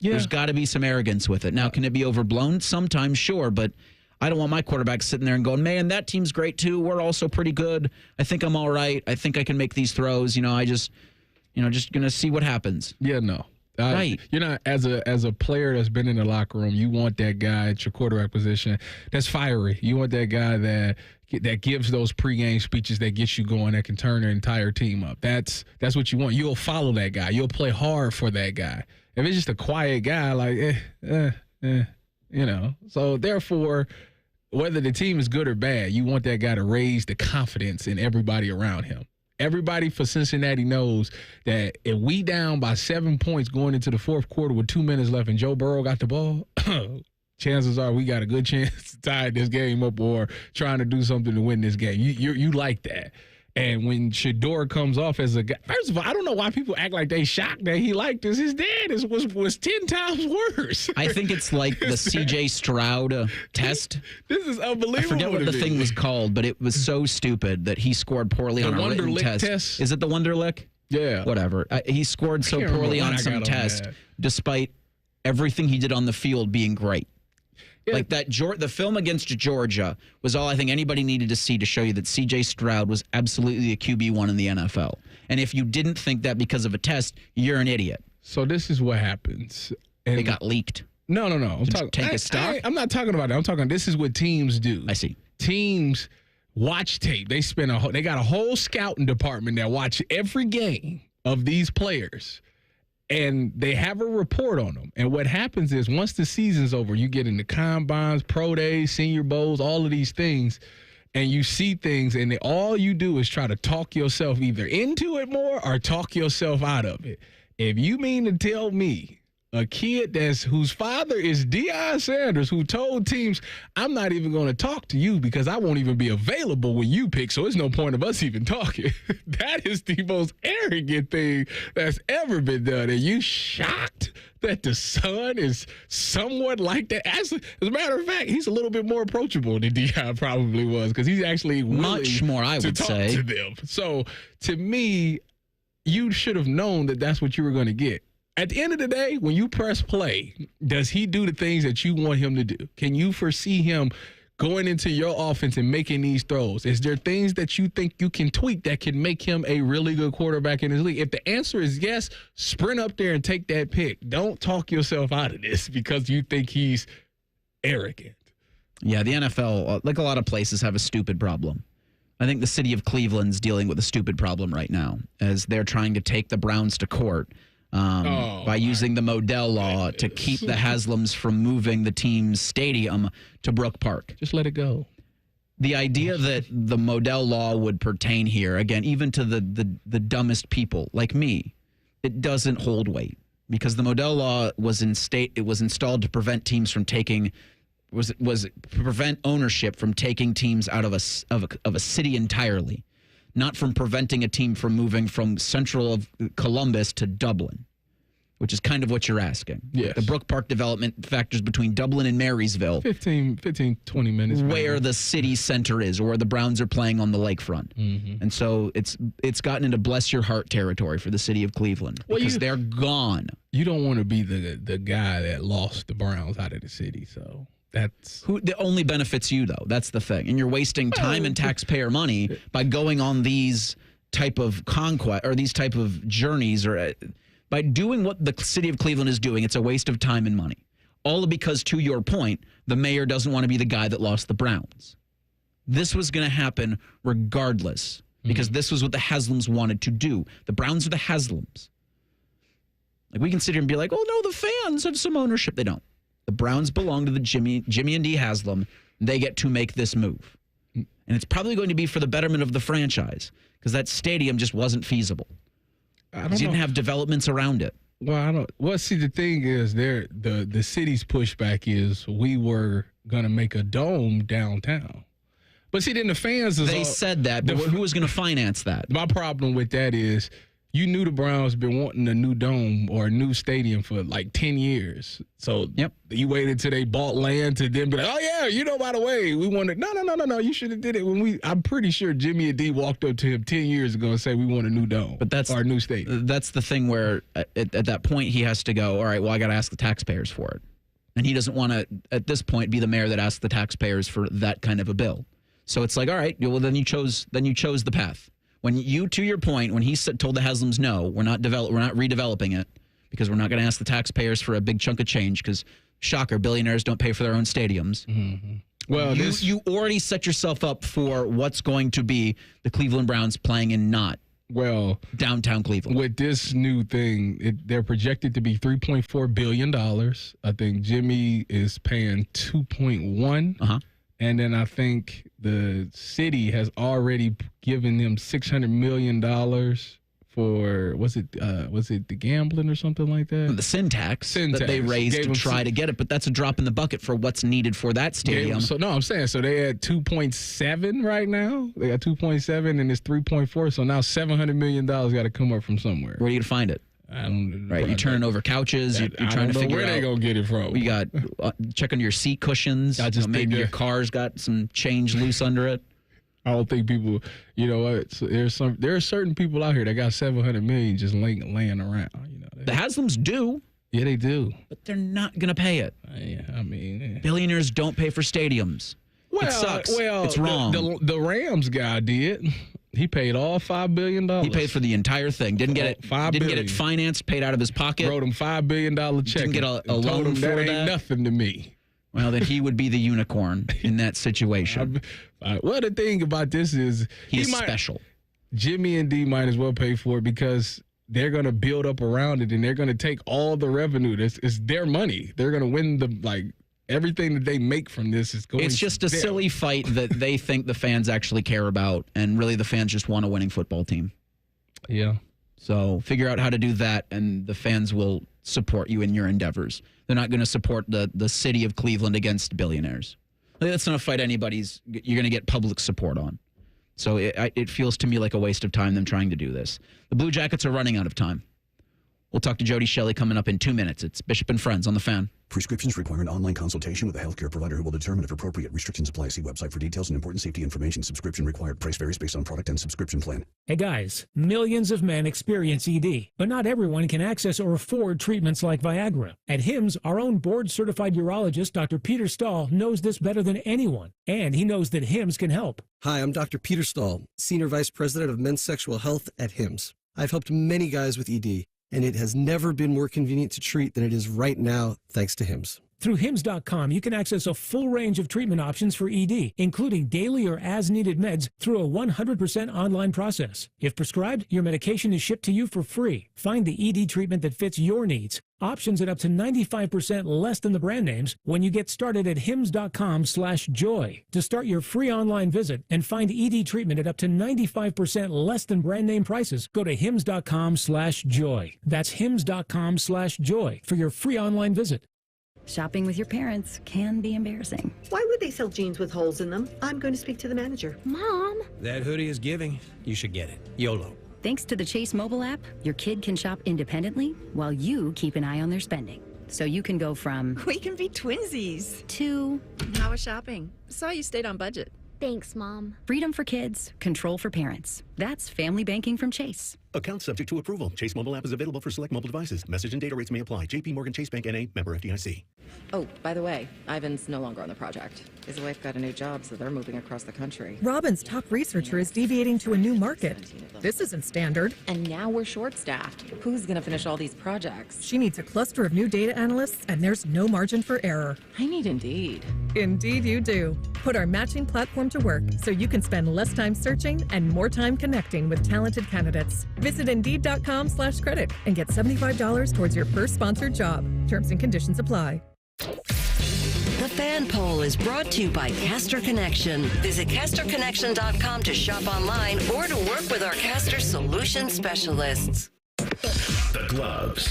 Speaker 6: Yeah. There's got to be some arrogance with it. Now, can it be overblown? Sometimes, sure, but I don't want my quarterback sitting there and going, man, that team's great too. We're also pretty good. I think I'm all right. I think I can make these throws. Just going to see what happens.
Speaker 7: Yeah, no.
Speaker 6: Right.
Speaker 7: You're not, as a player that's been in the locker room, you want that guy at your quarterback position that's fiery. You want that guy that gives those pregame speeches that gets you going, that can turn an entire team up. That's what you want. You'll follow that guy. You'll play hard for that guy. If it's just a quiet guy, like, So therefore, whether the team is good or bad, you want that guy to raise the confidence in everybody around him. Everybody for Cincinnati knows that if we down by 7 points going into the fourth quarter with 2 minutes left and Joe Burrow got the ball, chances are we got a good chance to tie this game up or trying to do something to win this game. You like that. And when Shedeur comes off as a guy, first of all, I don't know why people act like they shocked that he liked this. His dad was 10 times worse.
Speaker 6: I think it's like the C.J. Stroud test.
Speaker 7: This is unbelievable.
Speaker 6: I forget what the thing was called, but it was so stupid that he scored poorly on a written test. Is it the Wonderlick?
Speaker 7: Yeah.
Speaker 6: Whatever. He scored so poorly on some test, despite everything he did on the field being great. Yeah. Like the film against Georgia was all I think anybody needed to see to show you that C.J. Stroud was absolutely a QB1 in the NFL. And if you didn't think that because of a test, you're an idiot.
Speaker 7: So this is what happens.
Speaker 6: It got leaked.
Speaker 7: No. I'm talking.
Speaker 6: Take a stock.
Speaker 7: I'm not talking about that. I'm talking. This is what teams do.
Speaker 6: I see.
Speaker 7: Teams watch tape. They got a whole scouting department that watch every game of these players. And they have a report on them. And what happens is once the season's over, you get into combines, pro days, senior bowls, all of these things, and you see things, and all you do is try to talk yourself either into it more or talk yourself out of it. If you mean to tell me a kid whose father is Deion Sanders, who told teams, I'm not even going to talk to you because I won't even be available when you pick, so it's no point of us even talking. That is the most arrogant thing that's ever been done. And you shocked that the son is somewhat like that? As a matter of fact, he's a little bit more approachable than Deion probably was because he's actually
Speaker 6: much more, I would say,
Speaker 7: to them. So to me, you should have known that that's what you were going to get. At the end of the day, when you press play, does he do the things that you want him to do? Can you foresee him going into your offense and making these throws? Is there things that you think you can tweak that can make him a really good quarterback in his league? If the answer is yes, sprint up there and take that pick. Don't talk yourself out of this because you think he's arrogant.
Speaker 6: Yeah, the NFL, like a lot of places, have a stupid problem. I think the city of Cleveland's dealing with a stupid problem right now as they're trying to take the Browns to court. By using the Modell law to keep the Haslams from moving the team's stadium to Brook Park.
Speaker 7: Just let it go.
Speaker 6: The idea that the Modell law would pertain here, again, even to the dumbest people like me, it doesn't hold weight because the Modell law was installed to prevent teams from taking prevent ownership from taking teams out of a city entirely. Not from preventing a team from moving from central of Columbus to Dublin, which is kind of what you're asking.
Speaker 7: Yes.
Speaker 6: The Brook Park development factors between Dublin and Marysville.
Speaker 7: 15, 20 minutes.
Speaker 6: Where the city center is or where the Browns are playing on the lakefront.
Speaker 7: Mm-hmm.
Speaker 6: And so it's gotten into bless your heart territory for the city of Cleveland because they're gone.
Speaker 7: You don't want to be the guy that lost the Browns out of the city, so... That's
Speaker 6: who that only benefits you, though. That's the thing. And you're wasting time and taxpayer money by going on these type of conquest or these type of journeys or by doing what the city of Cleveland is doing. It's a waste of time and money. All because, to your point, the mayor doesn't want to be the guy that lost the Browns. This was going to happen regardless because this was what the Haslams wanted to do. The Browns are the Haslams. Like we can sit here and be like, oh, no, the fans have some ownership. They don't. The Browns belong to the Jimmy and Dee Haslam. They get to make this move. And it's probably going to be for the betterment of the franchise because that stadium just wasn't feasible. You didn't have developments around it.
Speaker 7: Well, see, the thing is the city's pushback is we were going to make a dome downtown. But see, then the fans...
Speaker 6: They said that, but who was going to finance that?
Speaker 7: My problem with that is you knew the Browns been wanting a new dome or a new stadium for like 10 years. So you waited till they bought land to then be like, oh, yeah, by the way, we wanted. No. You should have did it when I'm pretty sure Jimmy and Dee walked up to him 10 years ago and said we want a new dome or a new stadium.
Speaker 6: That's the thing where at that point he has to go, all right, well, I got to ask the taxpayers for it. And he doesn't want to, at this point, be the mayor that asks the taxpayers for that kind of a bill. So it's like, all right, well, then you chose the path. When you, to your point, when he told the Haslams, no, we're not redeveloping it because we're not going to ask the taxpayers for a big chunk of change because, shocker, billionaires don't pay for their own stadiums.
Speaker 7: Mm-hmm. Well,
Speaker 6: you already set yourself up for what's going to be the Cleveland Browns playing in downtown Cleveland.
Speaker 7: With this new thing, they're projected to be $3.4 billion. I think Jimmy is paying $2.1.
Speaker 6: Uh-huh.
Speaker 7: And then I think the city has already given them $600 million for was it the gambling or something like that?
Speaker 6: The sin tax that they raised to try to get it, but that's a drop in the bucket for what's needed for that stadium.
Speaker 7: I'm saying they at 2.7 right now. They got 2.7 and it's 3.4. So now $700 million got to come up from somewhere.
Speaker 6: Where are you going to find it?
Speaker 7: I don't.
Speaker 6: Right, you're turning over couches. You're trying to figure out
Speaker 7: where they gonna get it from.
Speaker 6: We got check on your seat cushions. Maybe your car's got some change loose under it.
Speaker 7: I don't think people, you know what? There are certain people out here that got $700 million just laying around. You know,
Speaker 6: the Haslams do.
Speaker 7: Yeah, they do.
Speaker 6: But they're not gonna pay it.
Speaker 7: Yeah, I mean,
Speaker 6: billionaires don't pay for stadiums. It sucks.
Speaker 7: Well,
Speaker 6: it's wrong.
Speaker 7: The Rams guy did. He paid all $5 billion.
Speaker 6: He paid for the entire thing. Didn't get it financed, paid out of his pocket.
Speaker 7: Wrote him $5 billion check.
Speaker 6: Didn't get a loan for
Speaker 7: that.
Speaker 6: that.
Speaker 7: Ain't nothing to me.
Speaker 6: Well, then he would be the unicorn in that situation.
Speaker 7: Well, the thing about this is
Speaker 6: he's special.
Speaker 7: Jimmy and D might as well pay for it because they're going to build up around it and they're going to take all the revenue. It's their money. They're going to win everything that they make from this is going.
Speaker 6: It's just a silly fight that they think the fans actually care about, and really the fans just want a winning football team.
Speaker 7: Yeah.
Speaker 6: So figure out how to do that, and the fans will support you in your endeavors. They're not going to support the city of Cleveland against billionaires. That's not a fight you're going to get public support on. So it feels to me like a waste of time them trying to do this. The Blue Jackets are running out of time. We'll talk to Jody Shelley coming up in 2 minutes. It's Bishop and Friends on the Fan.
Speaker 4: Prescriptions require an online consultation with a healthcare provider who will determine if appropriate. Restrictions apply. See website for details and important safety information. Subscription required. Price varies based on product and subscription plan.
Speaker 9: Hey guys, millions of men experience ED, but not everyone can access or afford treatments like Viagra. At HIMSS, our own board-certified urologist, Dr. Peter Stahl, knows this better than anyone, and he knows that HIMSS can help.
Speaker 12: Hi, I'm Dr. Peter Stahl, Senior Vice President of Men's Sexual Health at HIMSS. I've helped many guys with ED, and it has never been more convenient to treat than it is right now, thanks to HIMSS.
Speaker 9: Through HIMSS.com, you can access a full range of treatment options for ED, including daily or as-needed meds through a 100% online process. If prescribed, your medication is shipped to you for free. Find the ED treatment that fits your needs. Options at up to 95% less than the brand names when you get started at hims.com/joy. To start your free online visit and find ED treatment at up to 95% less than brand name prices, go to hims.com/joy. That's hims.com/joy for your free online visit.
Speaker 13: Shopping with your parents can be embarrassing.
Speaker 14: Why would they sell jeans with holes in them? I'm going to speak to the manager.
Speaker 13: Mom!
Speaker 16: That hoodie is giving. You should get it. YOLO.
Speaker 13: Thanks to the Chase mobile app, your kid can shop independently while you keep an eye on their spending. So you can go from...
Speaker 21: We can be twinsies.
Speaker 13: ...to...
Speaker 21: How was shopping? Saw you stayed on budget.
Speaker 13: Thanks, Mom. Freedom for kids, control for parents. That's family banking from Chase.
Speaker 16: Account subject to approval. Chase mobile app is available for select mobile devices. Message and data rates may apply. JP Morgan Chase Bank N.A. member FDIC.
Speaker 21: Oh, by the way, Ivan's no longer on the project. His wife got a new job, so they're moving across the country.
Speaker 25: Robin's top researcher is deviating to a new market. This isn't standard.
Speaker 21: And now we're short-staffed. Who's going to finish all these projects?
Speaker 25: She needs a cluster of new data analysts, and there's no margin for error.
Speaker 21: I need Indeed.
Speaker 25: Indeed you do. Put our matching platform to work so you can spend less time searching and more time connecting with talented candidates. Visit Indeed.com/credit and get $75 towards your first sponsored job. Terms and conditions apply.
Speaker 5: The Fan Poll is brought to you by Caster Connection. Visit CasterConnection.com to shop online or to work with our Caster Solution Specialists.
Speaker 1: The gloves.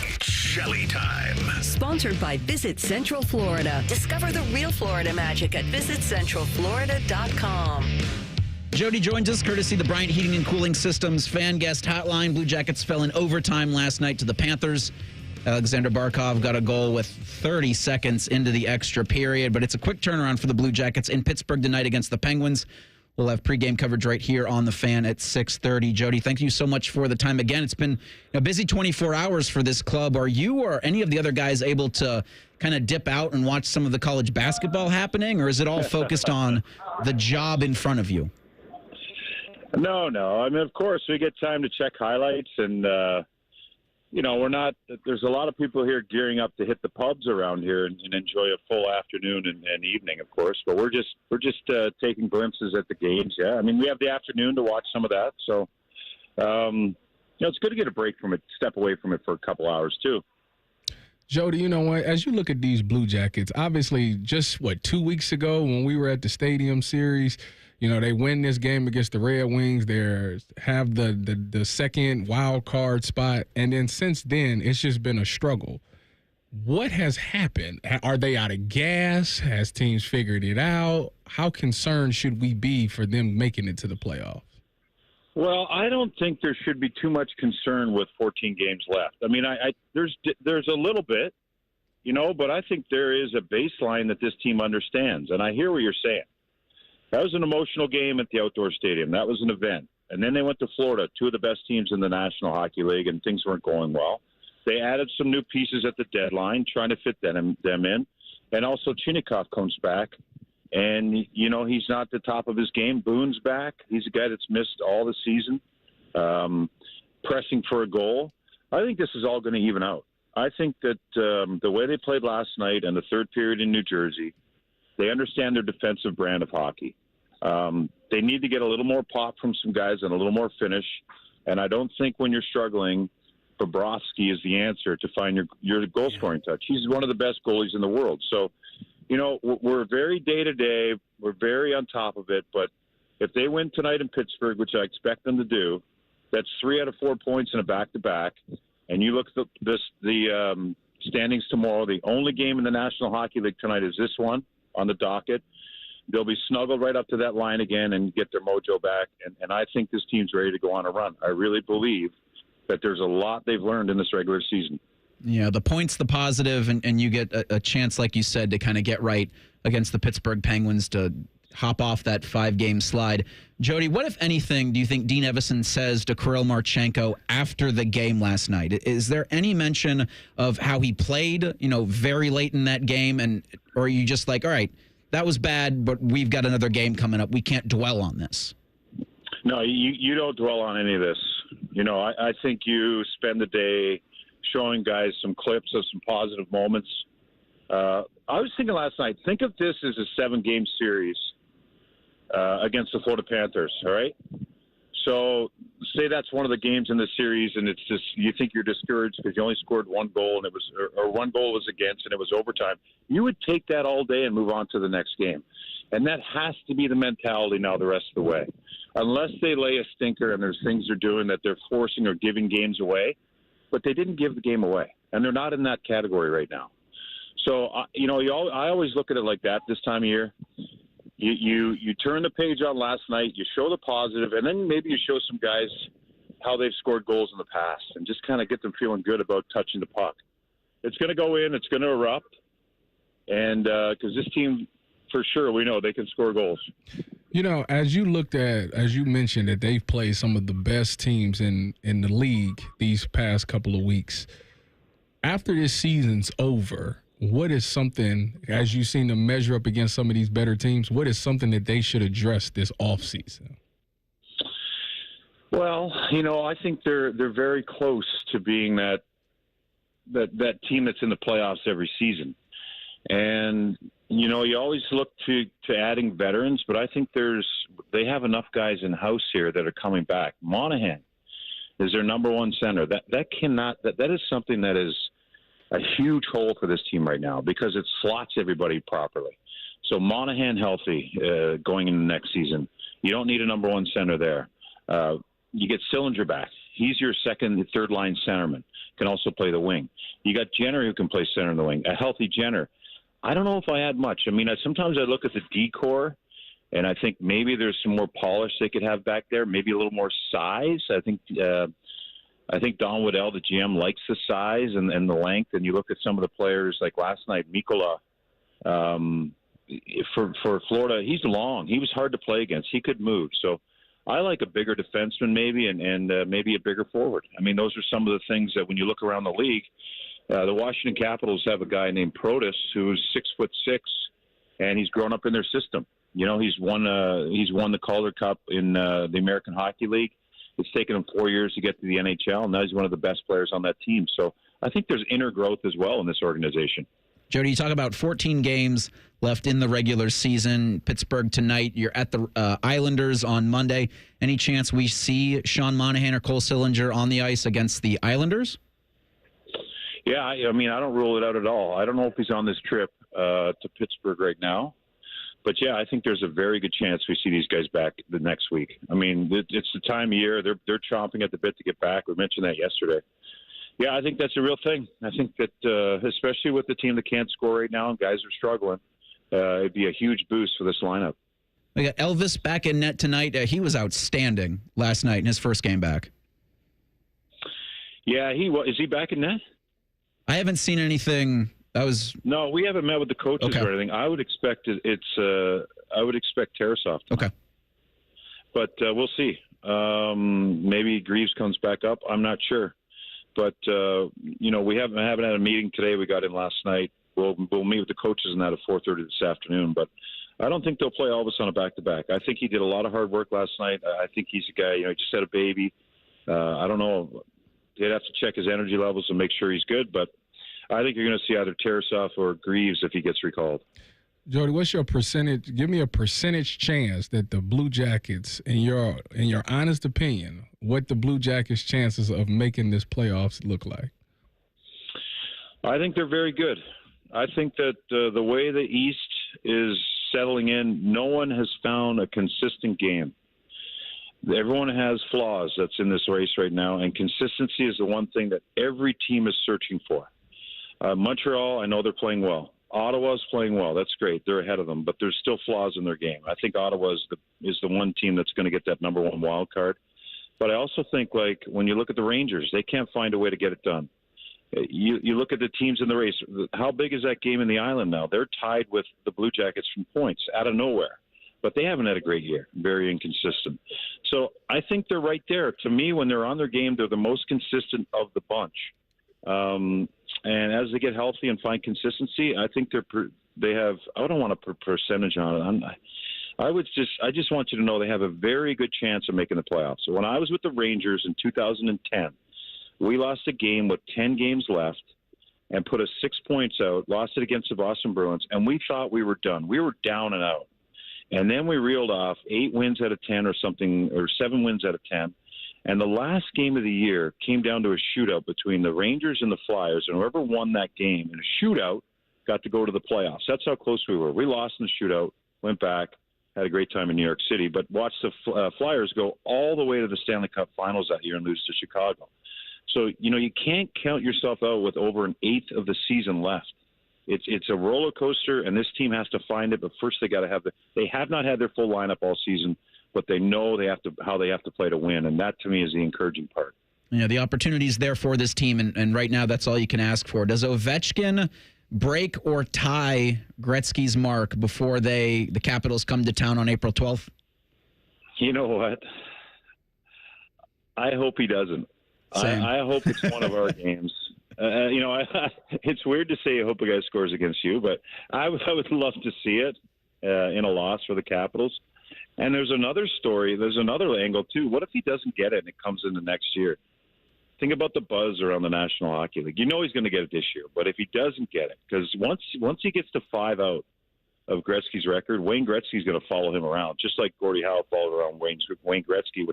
Speaker 1: It's Shelley time.
Speaker 5: Sponsored by Visit Central Florida. Discover the real Florida magic at visitcentralflorida.com.
Speaker 6: Jody joins us courtesy the Bryant Heating and Cooling Systems fan guest hotline. Blue Jackets fell in overtime last night to the Panthers. Alexander Barkov got a goal with 30 seconds into the extra period, but it's a quick turnaround for the Blue Jackets in Pittsburgh tonight against the Penguins. We'll have pregame coverage right here on the Fan at 6:30. Jody, thank you so much for the time again. It's been a busy 24 hours for this club. Are you or any of the other guys able to kind of dip out and watch some of the college basketball happening, or is it all focused on the job in front of you?
Speaker 26: No. I mean, of course, we get time to check highlights, and we're not. There's a lot of people here gearing up to hit the pubs around here and enjoy a full afternoon and evening, of course. But we're just taking glimpses at the games. Yeah, I mean, we have the afternoon to watch some of that. So, it's good to get a break from it, step away from it for a couple hours too.
Speaker 7: Jody, you know what? As you look at these Blue Jackets, obviously just, 2 weeks ago when we were at the Stadium Series, They win this game against the Red Wings. They have the second wild card spot. And then since then, it's just been a struggle. What has happened? Are they out of gas? Has teams figured it out? How concerned should we be for them making it to the playoffs?
Speaker 26: Well, I don't think there should be too much concern with 14 games left. I mean, there's a little bit, but I think there is a baseline that this team understands. And I hear what you're saying. That was an emotional game at the outdoor stadium. That was an event. And then they went to Florida, two of the best teams in the National Hockey League, and things weren't going well. They added some new pieces at the deadline, trying to fit them in. And also Chinnikov comes back. And, he's not at the top of his game. Boone's back. He's a guy that's missed all the season, pressing for a goal. I think this is all going to even out. I think that the way they played last night and the third period in New Jersey, they understand their defensive brand of hockey. They need to get a little more pop from some guys and a little more finish. And I don't think when you're struggling, Bobrovsky is the answer to find your goal-scoring touch. He's one of the best goalies in the world. So, we're very day-to-day. We're very on top of it. But if they win tonight in Pittsburgh, which I expect them to do, that's 3 out of 4 points in a back-to-back. And you look at the standings tomorrow, the only game in the National Hockey League tonight is this one on the docket. They'll be snuggled right up to that line again and get their mojo back. And I think this team's ready to go on a run. I really believe that there's a lot they've learned in this regular season.
Speaker 6: Yeah, the point's the positive, and you get a chance, like you said, to kind of get right against the Pittsburgh Penguins to hop off that 5-game slide. Jody, what, if anything, do you think Dean Evison says to Kirill Marchenko after the game last night? Is there any mention of how he played, very late in that game, or are you just like, all right, that was bad, but we've got another game coming up. We can't dwell on this?
Speaker 26: No, you don't dwell on any of this. I think you spend the day showing guys some clips of some positive moments. I was thinking last night, think of this as a 7-game series against the Florida Panthers, all right? So say that's one of the games in the series, and it's just you think you're discouraged because you only scored one goal, and it was or one goal was against, and it was overtime. You would take that all day and move on to the next game. And that has to be the mentality now the rest of the way. Unless they lay a stinker and there's things they're doing that they're forcing or giving games away, but they didn't give the game away, and they're not in that category right now. So, I always look at it like that this time of year. You turn the page on last night, you show the positive, and then maybe you show some guys how they've scored goals in the past and just kind of get them feeling good about touching the puck. It's going to go in, it's going to erupt, and because this team, for sure, we know they can score goals.
Speaker 7: As you mentioned that they've played some of the best teams in the league these past couple of weeks. After this season's over, what is something, as you've seen them measure up against some of these better teams, what is something that they should address this offseason?
Speaker 26: Well, I think they're very close to being that team that's in the playoffs every season. And, you always look to adding veterans, but I think they have enough guys in-house here that are coming back. Monahan is their number one center. That is something that is a huge hole for this team right now because it slots everybody properly. So Monahan healthy going into next season. You don't need a number one center there. You get Sillinger back. He's your second, third line centerman. Can also play the wing. You got Jenner who can play center in the wing. A healthy Jenner. I don't know if I add much. I mean, sometimes I look at the D-core, and I think maybe there's some more polish they could have back there, maybe a little more size. I think Don Waddell, the GM, likes the size and the length. And you look at some of the players like last night, Mikkola, for Florida, he's long. He was hard to play against. He could move. So I like a bigger defenseman maybe and maybe a bigger forward. I mean, those are some of the things that when you look around the league, the Washington Capitals have a guy named Protas who's 6'6", and he's grown up in their system. He's won the Calder Cup in the American Hockey League. It's taken him 4 years to get to the NHL, and now he's one of the best players on that team. So I think there's inner growth as well in this organization.
Speaker 6: Jody, you talk about 14 games left in the regular season. Pittsburgh tonight. You're at the Islanders on Monday. Any chance we see Sean Monahan or Cole Sillinger on the ice against the Islanders?
Speaker 26: Yeah, I mean, I don't rule it out at all. I don't know if he's on this trip to Pittsburgh right now. But, yeah, I think there's a very good chance we see these guys back the next week. I mean, it's the time of year. They're chomping at the bit to get back. We mentioned that yesterday. Yeah, I think that's a real thing. I think that especially with the team that can't score right now and guys are struggling, it'd be a huge boost for this lineup.
Speaker 6: We got Elvis back in net tonight. He was outstanding last night in his first game back.
Speaker 26: Yeah, is he back in net?
Speaker 6: I haven't seen anything.
Speaker 26: No, we haven't met with the coaches or anything. I would expect I would expect Tarasov.
Speaker 6: Okay,
Speaker 26: but we'll see. Maybe Greaves comes back up. I'm not sure. But we haven't had a meeting today. We got in last night. We'll meet with the coaches on that at 4:30 this afternoon. But I don't think they'll play Elvis on a back-to-back. I think he did a lot of hard work last night. I think he's a guy. He just had a baby. I don't know. They'd have to check his energy levels and make sure he's good. But I think you're going to see either Tarasov or Greaves if he gets recalled.
Speaker 7: Jody, what's your percentage? Give me a percentage chance that the Blue Jackets, in your honest opinion, what the Blue Jackets' chances of making this playoffs look like?
Speaker 26: I think they're very good. I think that the way the East is settling in, no one has found a consistent game. Everyone has flaws that's in this race right now, and consistency is the one thing that every team is searching for. Montreal, I know they're playing well. Ottawa's playing well. That's great. They're ahead of them, but there's still flaws in their game. I think Ottawa is the one team that's going to get that number one wild card. But I also think, like, when you look at the Rangers, they can't find a way to get it done. You look at the teams in the race. How big is that game in the Island now? They're tied with the Blue Jackets from points out of nowhere. But they haven't had a great year. Very inconsistent. So I think they're right there. To me, when they're on their game, they're the most consistent of the bunch. And as they get healthy and find consistency, I think they have. I don't want to put percentage on it. I just want you to know they have a very good chance of making the playoffs. So when I was with the Rangers in 2010, we lost a game with 10 games left and put us 6 points out. Lost it against the Boston Bruins, and we thought we were done. We were down and out, and then we reeled off 8 wins out of 10 or something, or 7 wins out of 10. And the last game of the year came down to a shootout between the Rangers and the Flyers, and whoever won that game in a shootout got to go to the playoffs. That's how close we were. We lost in the shootout, went back, had a great time in New York City, but watched the Flyers go all the way to the Stanley Cup Finals that year and lose to Chicago. So, you can't count yourself out with over an eighth of the season left. It's a roller coaster, and this team has to find it, but first they got to have they have not had their full lineup all season, but they know how they have to play to win, and that to me is the encouraging part.
Speaker 6: Yeah, the opportunity's there for this team, and right now that's all you can ask for. Does Ovechkin break or tie Gretzky's mark before the Capitals come to town on April 12th?
Speaker 26: You know what? I hope he doesn't. I hope it's one of our games. It's weird to say I hope a guy scores against you, but I would love to see it in a loss for the Capitals. And there's another story. There's another angle, too. What if he doesn't get it and it comes into next year? Think about the buzz around the National Hockey League. You know he's going to get it this year, but if he doesn't get it, because once he gets to 5 out of Gretzky's record, Wayne Gretzky's going to follow him around, just like Gordie Howe followed around Wayne Gretzky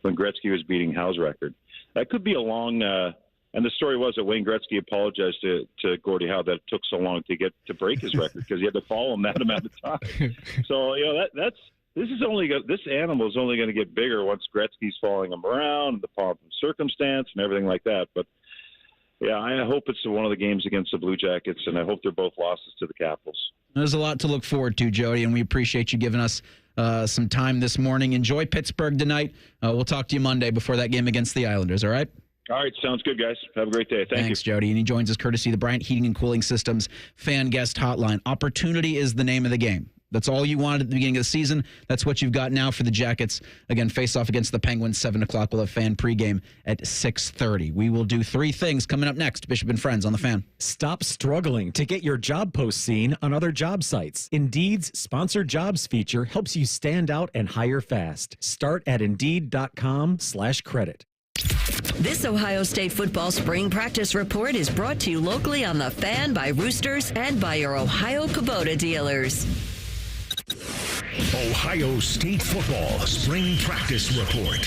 Speaker 26: when Gretzky was beating Howe's record. That could be a long and the story was that Wayne Gretzky apologized to Gordie Howe that it took so long to break his record because he had to follow him that amount of time. So this animal is only going to get bigger once Gretzky's following him around, the pomp and circumstance and everything like that. But yeah, I hope it's one of the games against the Blue Jackets, and I hope they're both losses to the Capitals.
Speaker 6: There's a lot to look forward to, Jody, and we appreciate you giving us some time this morning. Enjoy Pittsburgh tonight. We'll talk to you Monday before that game against the Islanders, all right?
Speaker 26: All right, sounds good, guys. Have a great day.
Speaker 6: Thanks, Jody. And he joins us courtesy of the Bryant Heating and Cooling Systems Fan Guest Hotline. Opportunity is the name of the game. That's all you wanted at the beginning of the season. That's what you've got now for the Jackets. Again, face off against the Penguins, 7 o'clock. We'll have fan pregame at 6:30. We will do 3 things coming up next. Bishop and Friends on the Fan.
Speaker 2: Stop struggling to get your job post seen on other job sites. Indeed's Sponsored Jobs feature helps you stand out and hire fast. Start at Indeed.com/credit.
Speaker 5: This Ohio State football spring practice report is brought to you locally on The Fan by Roosters and by your Ohio Kubota dealers.
Speaker 1: Ohio State football spring practice report.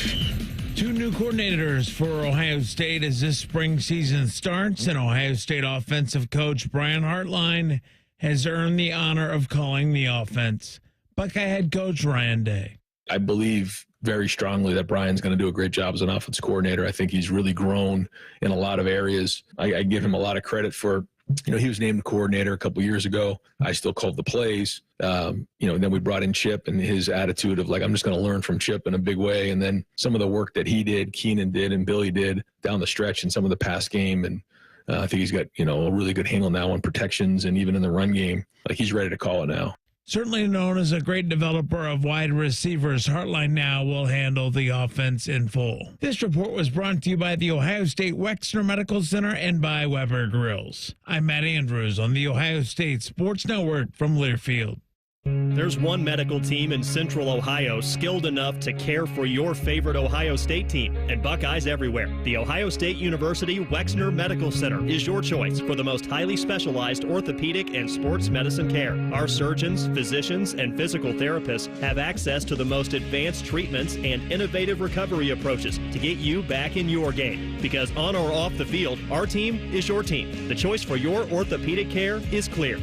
Speaker 8: 2 new coordinators for Ohio State as this spring season starts, and Ohio State offensive coach Brian Hartline has earned the honor of calling the offense. Buckeye head coach Ryan Day.
Speaker 10: I believe very strongly that Brian's going to do a great job as an offense coordinator. I think he's really grown in a lot of areas. I give him a lot of credit for, he was named coordinator a couple years ago. I still called the plays. Then we brought in Chip and his attitude of I'm just going to learn from Chip in a big way. And then some of the work that he did, Keenan did, and Billy did down the stretch in some of the pass game. And I think he's got, a really good handle now on protections and even in the run game. He's ready to call it now.
Speaker 8: Certainly known as a great developer of wide receivers, Hartline now will handle the offense in full. This report was brought to you by the Ohio State Wexner Medical Center and by Weber Grills. I'm Matt Andrews on the Ohio State Sports Network from Learfield.
Speaker 11: There's one medical team in Central Ohio skilled enough to care for your favorite Ohio State team, and Buckeyes everywhere. The Ohio State University Wexner Medical Center is your choice for the most highly specialized orthopedic and sports medicine care. Our surgeons, physicians, and physical therapists have access to the most advanced treatments and innovative recovery approaches to get you back in your game. Because on or off the field, our team is your team. The choice for your orthopedic care is clear.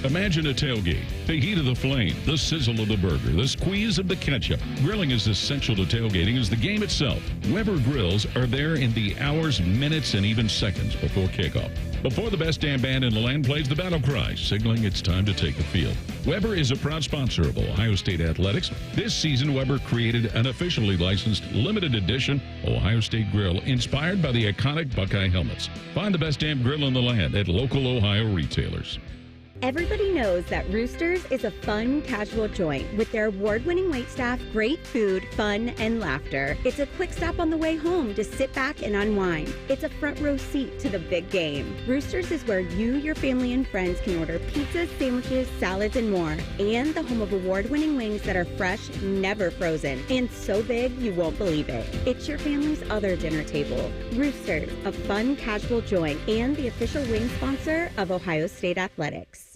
Speaker 15: Imagine a tailgate. The heat of the flame, the sizzle of the burger, the squeeze of the ketchup. Grilling is essential to tailgating as the game itself. Weber Grills are there in the hours, minutes, and even seconds before kickoff. Before the best damn band in the land plays the battle cry, signaling it's time to take the field. Weber is a proud sponsor of Ohio State Athletics. This season, Weber created an officially licensed limited edition Ohio State grill inspired by the iconic Buckeye helmets. Find the best damn grill in the land at local Ohio retailers.
Speaker 17: Everybody knows that Roosters is a fun, casual joint with their award-winning waitstaff, great food, fun, and laughter. It's a quick stop on the way home to sit back and unwind. It's a front row seat to the big game. Roosters is where you, your family, and friends can order pizzas, sandwiches, salads, and more. And the home of award-winning wings that are fresh, never frozen, and so big you won't believe it. It's your family's other dinner table. Roosters, a fun, casual joint, and the official wing sponsor of Ohio State Athletics.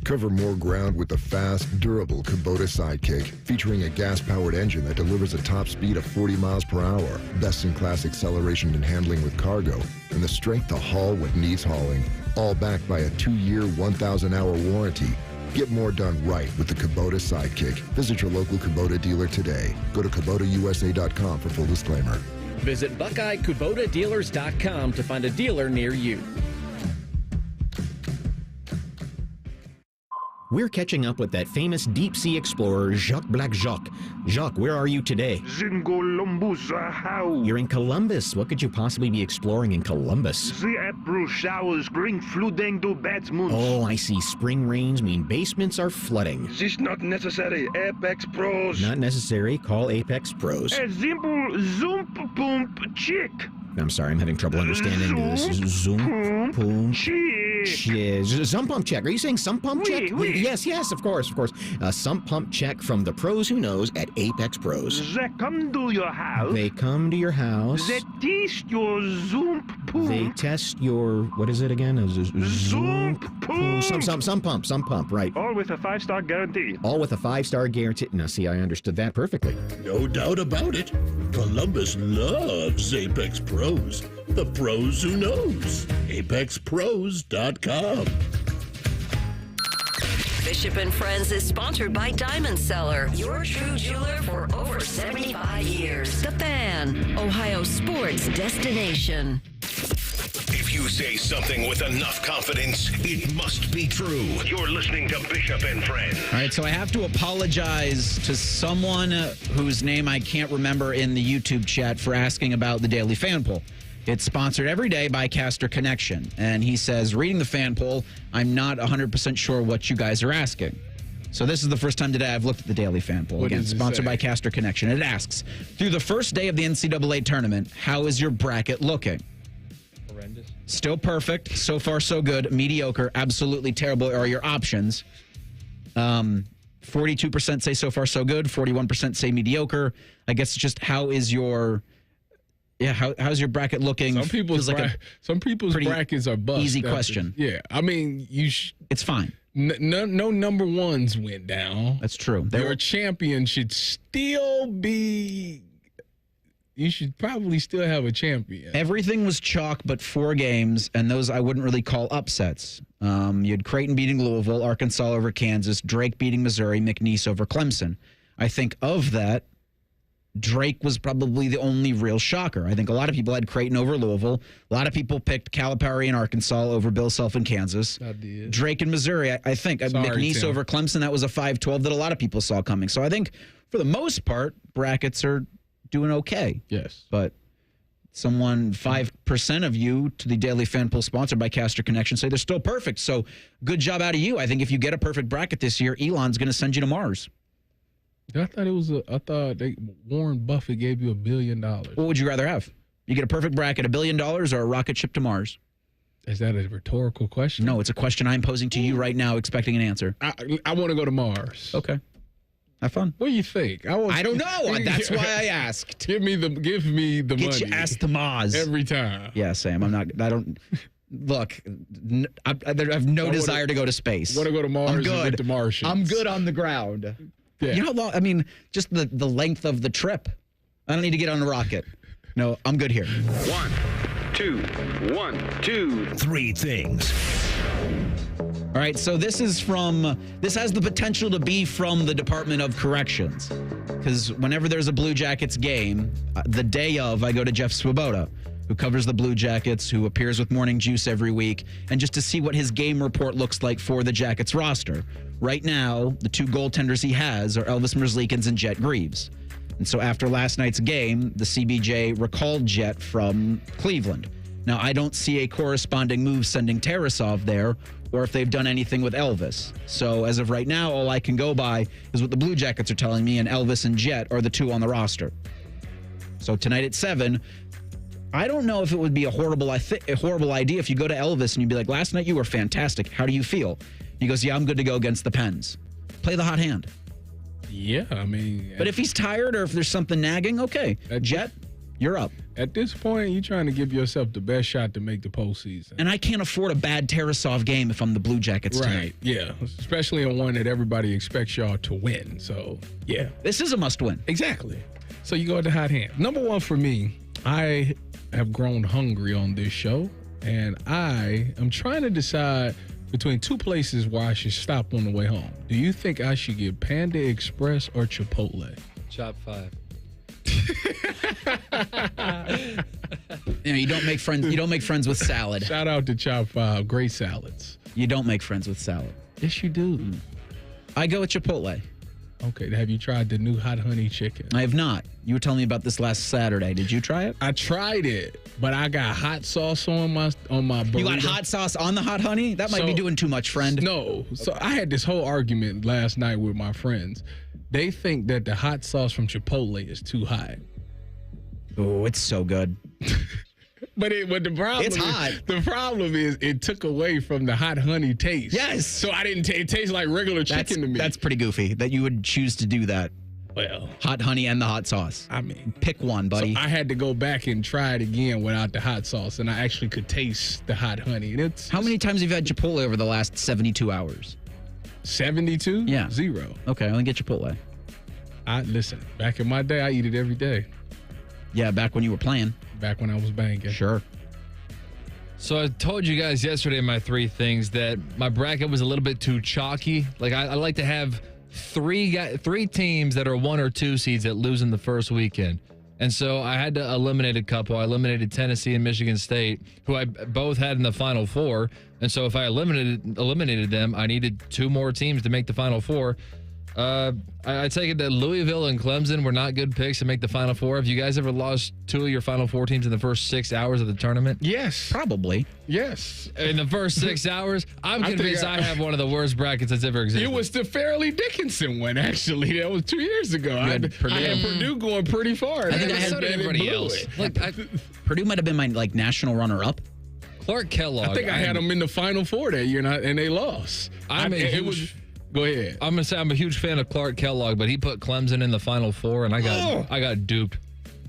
Speaker 18: Cover more ground with the fast, durable Kubota Sidekick, featuring a gas-powered engine that delivers a top speed of 40 miles per hour, best-in-class acceleration and handling with cargo, and the strength to haul what needs hauling, all backed by a 2-year, 1,000-hour warranty. Get more done right with the Kubota Sidekick. Visit your local Kubota dealer today. Go to KubotaUSA.com for full disclaimer.
Speaker 19: Visit BuckeyeKubotaDealers.com to find a dealer near you.
Speaker 20: We're catching up with that famous deep-sea explorer, Jacques Black-Jacques. Jacques, where are you today?
Speaker 22: In Columbus, how?
Speaker 20: You're in Columbus. What could you possibly be exploring in Columbus?
Speaker 22: The April showers bring flooding to Batmans.
Speaker 20: Oh, I see. Spring rains mean basements are flooding.
Speaker 22: This not necessary. Apex Pros.
Speaker 20: Not necessary. Call Apex Pros.
Speaker 22: A simple zoom pump check.
Speaker 20: I'm sorry, I'm having trouble understanding this. Zoom pump check. Sump pump check. Are you saying sump pump check?
Speaker 22: Oui.
Speaker 20: Yes, of course. A sump pump check from the pros who knows at Apex Pros.
Speaker 22: They come to your house.
Speaker 20: They come to your house.
Speaker 22: They test your zoom pump.
Speaker 20: They test your, what is it again?
Speaker 22: Zoom pump.
Speaker 20: Sump pump, right.
Speaker 22: All with a 5-star guarantee.
Speaker 20: All with a 5-star guarantee. Now, see, I understood that perfectly.
Speaker 1: No doubt about it. Columbus loves Apex Pros. The pros who knows. ApexPros.com.
Speaker 5: Bishop and Friends is sponsored by Diamond Seller, your true jeweler for over 75 years. The Fan, Ohio sports destination.
Speaker 1: If you say something with enough confidence, it must be true. You're listening to Bishop and Friends.
Speaker 6: All right, so I have to apologize to someone whose name I can't remember in the YouTube chat for asking about the daily fan poll. It's sponsored every day by Caster Connection. And he says, reading the fan poll, I'm not 100% sure what you guys are asking. So this is the first time today I've looked at the daily fan poll. Again, sponsored by Caster Connection. It asks, through the first day of the NCAA tournament, how is your bracket looking?
Speaker 35: Horrendous.
Speaker 6: Still perfect. So far, so good. Mediocre. Absolutely terrible are your options. 42% say so far, so good. 41% say mediocre. I guess it's just how is your... Yeah, how's your bracket looking?
Speaker 7: Some people's brackets are bust.
Speaker 6: Easy question.
Speaker 7: Yeah, I mean,
Speaker 6: it's fine.
Speaker 7: No number ones went down.
Speaker 6: That's true.
Speaker 7: Your champion should still be you should probably still have a champion.
Speaker 6: Everything was chalk but 4 games, and those I wouldn't really call upsets. You had Creighton beating Louisville, Arkansas over Kansas, Drake beating Missouri, McNeese over Clemson. I think of that, Drake was probably the only real shocker. I think a lot of people had Creighton over Louisville. A lot of people picked Calipari and Arkansas over Bill Self and Kansas.
Speaker 7: I did.
Speaker 6: Drake and Missouri, I think. McNeese
Speaker 7: Tim.
Speaker 6: over Clemson, that was a 5-12 that a lot of people saw coming. So I think for the most part, brackets are doing okay.
Speaker 7: Yes.
Speaker 6: But 5% of you to the Daily Fan Poll sponsored by Caster Connection say they're still perfect. So good job out of you. I think if you get a perfect bracket this year, Elon's going to send you to Mars.
Speaker 7: I thought Warren Buffett gave you $1 billion.
Speaker 6: What would you rather have? You get a perfect bracket, $1 billion, or a rocket ship to Mars?
Speaker 7: Is that a rhetorical question?
Speaker 6: No, it's a question I'm posing to you right now, expecting an answer.
Speaker 7: I want to go to Mars.
Speaker 6: Okay. Have fun.
Speaker 7: What do you think?
Speaker 6: I don't know. That's why I asked.
Speaker 7: Give me the money.
Speaker 6: Get your ass to Mars
Speaker 7: every time.
Speaker 6: Yeah, Sam. I don't. Look, I have no desire to go to space.
Speaker 7: Want to go to Mars?
Speaker 6: I'm good.
Speaker 7: With the Martians.
Speaker 6: I'm good on the ground.
Speaker 7: Yeah.
Speaker 6: You know how long? I mean, just the length of the trip. I don't need to get on a rocket. No, I'm good here.
Speaker 1: 1, 2, 1, 2, 3 things.
Speaker 6: All right, so this has the potential to be from the Department of Corrections. Because whenever there's a Blue Jackets game, the day of, I go to Jeff Swoboda, who covers the Blue Jackets, who appears with Morning Juice every week, and just to see what his game report looks like for the Jackets roster. Right now, the 2 goaltenders he has are Elvis Merzlikins and Jet Greaves. And so after last night's game, the CBJ recalled Jet from Cleveland. Now, I don't see a corresponding move sending Tarasov there, or if they've done anything with Elvis. So as of right now, all I can go by is what the Blue Jackets are telling me, and Elvis and Jet are the 2 on the roster. So tonight at 7, I don't know if it would be a horrible idea if you go to Elvis and you'd be like, last night you were fantastic. How do you feel? He goes, yeah, I'm good to go against the Pens. Play the hot hand.
Speaker 7: Yeah, I mean.
Speaker 6: But if he's tired or if there's something nagging, okay. Jet, you're up.
Speaker 7: At this point, you're trying to give yourself the best shot to make the postseason.
Speaker 6: And I can't afford a bad Tarasov game if I'm the Blue Jackets tonight.
Speaker 7: Right, yeah. Especially on one that everybody expects y'all to win. So, yeah.
Speaker 6: This is a must-win.
Speaker 7: Exactly. So you go with the hot hand. Number 1 for me, I have grown hungry on this show, and I am trying to decide between 2 places where I should stop on the way home. Do you think I should get Panda Express or Chipotle?
Speaker 3: Chop 5.
Speaker 6: You don't make friends. You don't make friends with salad.
Speaker 7: Shout out to Chop 5. Great salads.
Speaker 6: You don't make friends with salad.
Speaker 7: Yes, you do.
Speaker 6: I go with Chipotle.
Speaker 7: Okay. Have you tried the new hot honey chicken?
Speaker 6: I have not. You were telling me about this last Saturday. Did you try it?
Speaker 7: I tried it, but I got hot sauce on my burrito.
Speaker 6: You got hot sauce on the hot honey? That might be doing too much, friend.
Speaker 7: No. So I had this whole argument last night with my friends. They think that the hot sauce from Chipotle is too hot.
Speaker 6: Oh, it's so good.
Speaker 7: But the problem
Speaker 6: it's hot.
Speaker 7: The problem is it took away from the hot honey taste.
Speaker 6: Yes.
Speaker 7: So I didn't it tastes like regular chicken to me.
Speaker 6: That's pretty goofy that you would choose to do that.
Speaker 7: Well,
Speaker 6: hot honey and the hot sauce.
Speaker 7: I mean,
Speaker 6: pick one, buddy.
Speaker 7: So I had to go back and try it again without the hot sauce, and I actually could taste the hot honey. And
Speaker 6: how many times have you had Chipotle over the last 72 hours?
Speaker 7: 72?
Speaker 6: Yeah.
Speaker 7: 0.
Speaker 6: Okay, I'll get Chipotle.
Speaker 7: Listen, back in my day, I eat it every day.
Speaker 6: Yeah, back when you were playing.
Speaker 7: Back when I was banging.
Speaker 6: Sure.
Speaker 3: So I told you guys yesterday my 3 things that my bracket was a little bit too chalky. Like I like to have 3 teams that are 1 or 2 seeds that lose in the first weekend. And so I had to eliminate a couple. I eliminated Tennessee and Michigan State, who I both had in the Final Four. And so if I eliminated them, I needed 2 more teams to make the Final Four. I take it that Louisville and Clemson were not good picks to make the Final Four. Have you guys ever lost 2 of your Final Four teams in the first 6 hours of the tournament?
Speaker 7: Yes.
Speaker 6: Probably.
Speaker 7: Yes.
Speaker 3: In the first 6 hours? I'm convinced I have one of the worst brackets that's ever existed.
Speaker 7: It was the Fairleigh Dickinson one, actually. That was 2 years ago. I had Purdue going pretty far.
Speaker 6: I think I had
Speaker 3: everybody else.
Speaker 6: Purdue might have been my national runner-up.
Speaker 3: Clark Kellogg.
Speaker 7: I think I had them in the Final Four that year, and they lost. Go ahead.
Speaker 3: I'm gonna say I'm a huge fan of Clark Kellogg, but he put Clemson in the Final Four, and I got duped.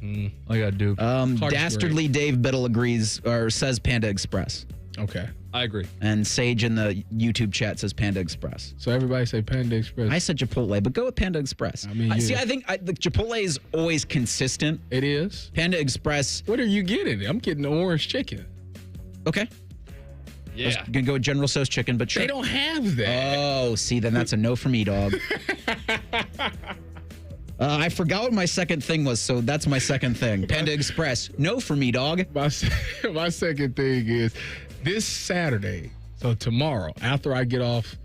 Speaker 3: I got duped.
Speaker 6: Dastardly Dave Biddle agrees or says Panda Express.
Speaker 7: Okay.
Speaker 3: I agree.
Speaker 6: And Sage in the YouTube chat says Panda Express.
Speaker 7: So everybody say Panda Express.
Speaker 6: I said Chipotle, but go with Panda Express.
Speaker 7: I mean,
Speaker 6: I think the Chipotle is always consistent.
Speaker 7: It is.
Speaker 6: Panda Express.
Speaker 7: What are you getting? I'm getting the orange chicken.
Speaker 6: Okay.
Speaker 3: Yeah.
Speaker 6: I was gonna go with General Tso's chicken, but sure.
Speaker 7: They don't have that.
Speaker 6: Oh, see, then that's a no for me, dog. I forgot what my second thing was, so that's my second thing. Panda Express, no for me, dog.
Speaker 7: My second thing is this Saturday, so tomorrow, after I get off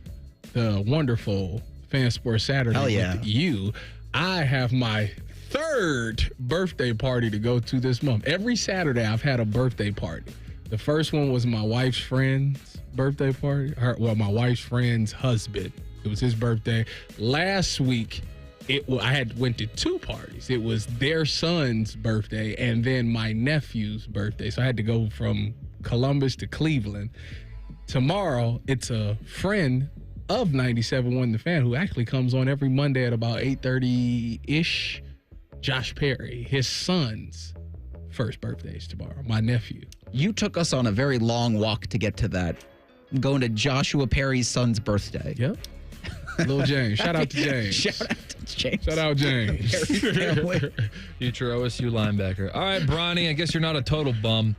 Speaker 7: the wonderful Fan Sports Saturday with you, I have my third birthday party to go to this month. Every Saturday, I've had a birthday party. The first one was my wife's friend's birthday party. My wife's friend's husband. It was his birthday. Last week, I went to two parties. It was their son's birthday and then my nephew's birthday. So I had to go from Columbus to Cleveland. Tomorrow, it's a friend of 97.1 The Fan who actually comes on every Monday at about 8:30-ish. Josh Perry, his son's first birthday is tomorrow, my nephew.
Speaker 6: You took us on a very long walk to get to that. Going to Joshua Perry's son's birthday.
Speaker 7: Yep. Little James. Shout out to James.
Speaker 6: Shout out to James.
Speaker 7: Shout out James.
Speaker 3: Future OSU linebacker. All right, Bronny, I guess you're not a total bum.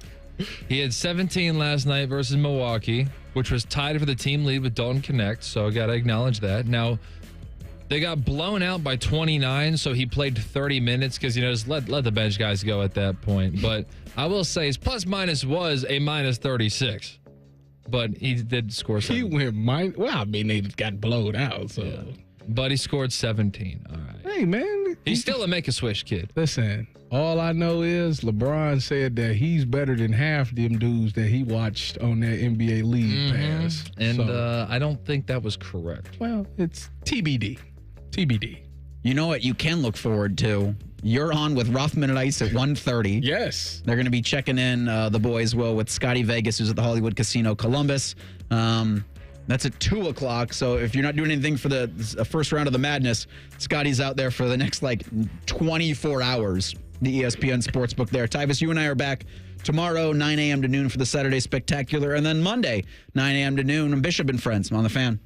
Speaker 3: He had 17 last night versus Milwaukee, which was tied for the team lead with Dalton Connect, so I got to acknowledge that. Now, they got blown out by 29, so he played 30 minutes because, just let the bench guys go at that point. But I will say his plus-minus was a minus 36. But he did score 17.
Speaker 7: He went they got blown out, so.
Speaker 3: Yeah. But he scored 17. All right.
Speaker 7: Hey, man.
Speaker 3: He's still a make-a-swish kid.
Speaker 7: Listen, all I know is LeBron said that he's better than half them dudes that he watched on that NBA League Pass.
Speaker 3: And I don't think that was correct.
Speaker 7: Well, it's TBD. TBD.
Speaker 6: You know what you can look forward to? You're on with Rothman and Ice at 1:30.
Speaker 7: Yes.
Speaker 6: They're going to be checking in, the boys will, with Scotty Vegas, who's at the Hollywood Casino Columbus. That's at 2 o'clock. So if you're not doing anything for the first round of the madness, Scotty's out there for the next 24 hours. The ESPN Sportsbook there. Tyvus, you and I are back tomorrow, 9 a.m. to noon for the Saturday Spectacular. And then Monday, 9 a.m. to noon, Bishop and Friends on The Fan.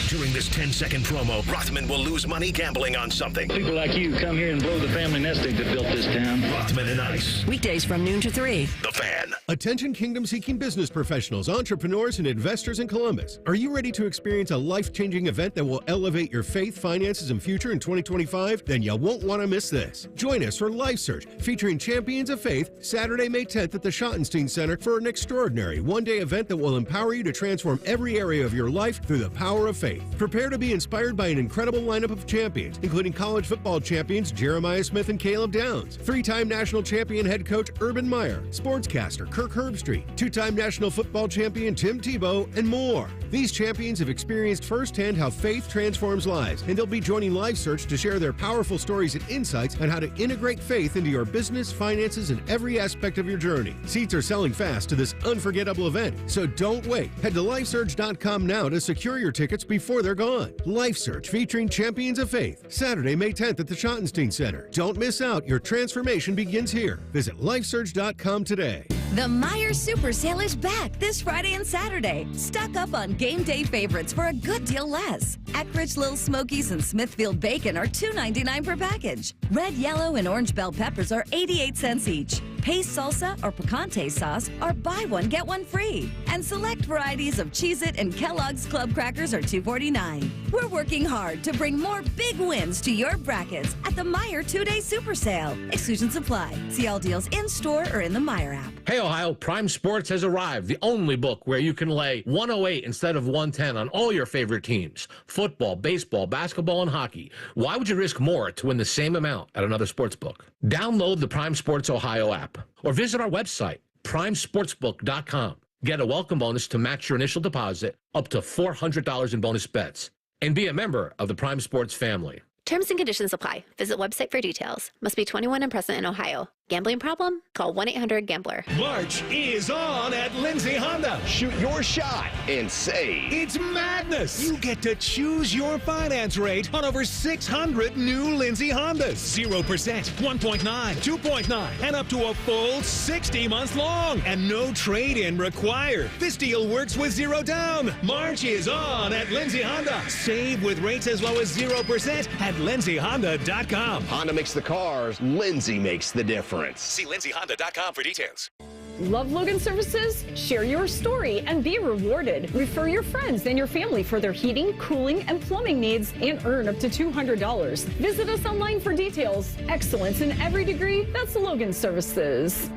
Speaker 1: During this 10-second promo, Rothman will lose money gambling on something.
Speaker 4: People like you come here and blow the family nest egg that built this town.
Speaker 1: Rothman and Ice.
Speaker 5: Weekdays from noon to 3.
Speaker 1: The Fan.
Speaker 9: Attention kingdom-seeking business professionals, entrepreneurs, and investors in Columbus. Are you ready to experience a life-changing event that will elevate your faith, finances, and future in 2025? Then you won't want to miss this. Join us for Life Search, featuring Champions of Faith, Saturday, May 10th at the Schottenstein Center for an extraordinary one-day event that will empower you to transform every area of your life through the power of faith. Prepare to be inspired by an incredible lineup of champions, including college football champions Jeremiah Smith and Caleb Downs, 3-time national champion head coach Urban Meyer, sportscaster Kirk Herbstreit, 2-time national football champion Tim Tebow, and more. These champions have experienced firsthand how faith transforms lives, and they'll be joining Life Search to share their powerful stories and insights on how to integrate faith into your business, finances, and every aspect of your journey. Seats are selling fast to this unforgettable event, so don't wait. Head to lifesearch.com now to secure your tickets before they're gone. Life Search featuring Champions of Faith, Saturday, May 10th at the Schottenstein Center. Don't miss out. Your transformation begins here. Visit lifesearch.com today.
Speaker 12: The Meijer Super Sale is back this Friday and Saturday. Stock up on game day favorites for a good deal less. Eckrich Little Smokies and Smithfield Bacon are $2.99 per package. Red, yellow, and orange bell peppers are 88 cents each. Pace salsa or picante sauce are buy one, get one free. And select varieties of Cheez-It and Kellogg's Club Crackers are $2.49. We're working hard to bring more big wins to your brackets at the Meijer 2-Day Super Sale. Exclusions apply. See all deals in-store or in the Meijer app.
Speaker 13: Hey, Ohio, Prime Sports has arrived, the only book where you can lay 108 instead of 110 on all your favorite teams. Football, baseball, basketball, and hockey. Why would you risk more to win the same amount at another sports book? Download the Prime Sports Ohio app or visit our website, primesportsbook.com. Get a welcome bonus to match your initial deposit up to $400 in bonus bets. And be a member of the Prime Sports family.
Speaker 14: Terms and conditions apply. Visit website for details. Must be 21 and present in Ohio. Gambling problem? Call 1-800-GAMBLER.
Speaker 1: March is on at Lindsay Honda. Shoot your shot and save. It's madness. You get to choose your finance rate on over 600 new Lindsay Hondas. 0%, 1.9, 2.9, and up to a full 60 months long. And no trade-in required. This deal works with 0 down. March is on at Lindsay Honda. Save with rates as low as 0% at lindsayhonda.com.
Speaker 16: Honda makes the cars. Lindsay makes the difference.
Speaker 1: See lindsayhonda.com for details.
Speaker 21: Love Logan Services? Share your story and be rewarded. Refer your friends and your family for their heating, cooling, and plumbing needs and earn up to $200. Visit us online for details. Excellence in every degree. That's Logan Services.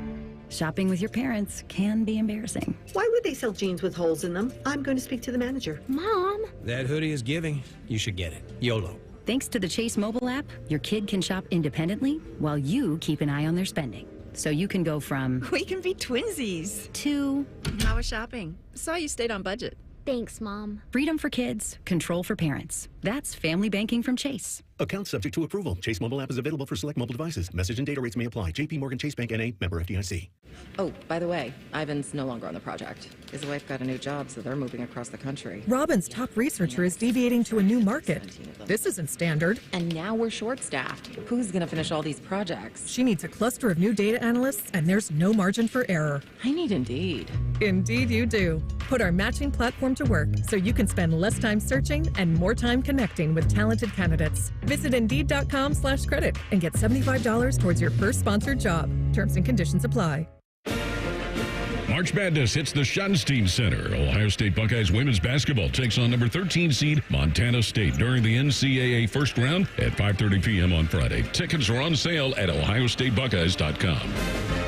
Speaker 12: Shopping with your parents can be embarrassing.
Speaker 23: Why would they sell jeans with holes in them? I'm going to speak to the manager.
Speaker 12: Mom!
Speaker 24: That hoodie is giving. You should get it. YOLO.
Speaker 12: Thanks to the Chase mobile app, your kid can shop independently while you keep an eye on their spending. So you can go from
Speaker 25: we can be twinsies
Speaker 12: to
Speaker 25: how was shopping? Saw you stayed on budget.
Speaker 26: Thanks, Mom.
Speaker 12: Freedom for kids, control for parents. That's family banking from Chase.
Speaker 27: Account subject to approval. Chase mobile app is available for select mobile devices. Message and data rates may apply. JP Morgan Chase Bank N.A. member FDIC.
Speaker 28: Oh, by the way, Ivan's no longer on the project. His wife got a new job, so they're moving across the country.
Speaker 29: Robin's top researcher is deviating to a new market. This isn't standard.
Speaker 28: And now we're short-staffed. Who's going to finish all these projects?
Speaker 29: She needs a cluster of new data analysts, and there's no margin for error.
Speaker 28: I need Indeed.
Speaker 29: Indeed you do. Put our matching platform to work so you can spend less time searching and more time connecting with talented candidates. Visit Indeed.com/credit and get $75 towards your first sponsored job. Terms and conditions apply.
Speaker 15: March Madness hits the Schottenstein Center. Ohio State Buckeyes women's basketball takes on number 13 seed Montana State during the NCAA first round at 5:30 p.m. on Friday. Tickets are on sale at ohiostatebuckeyes.com.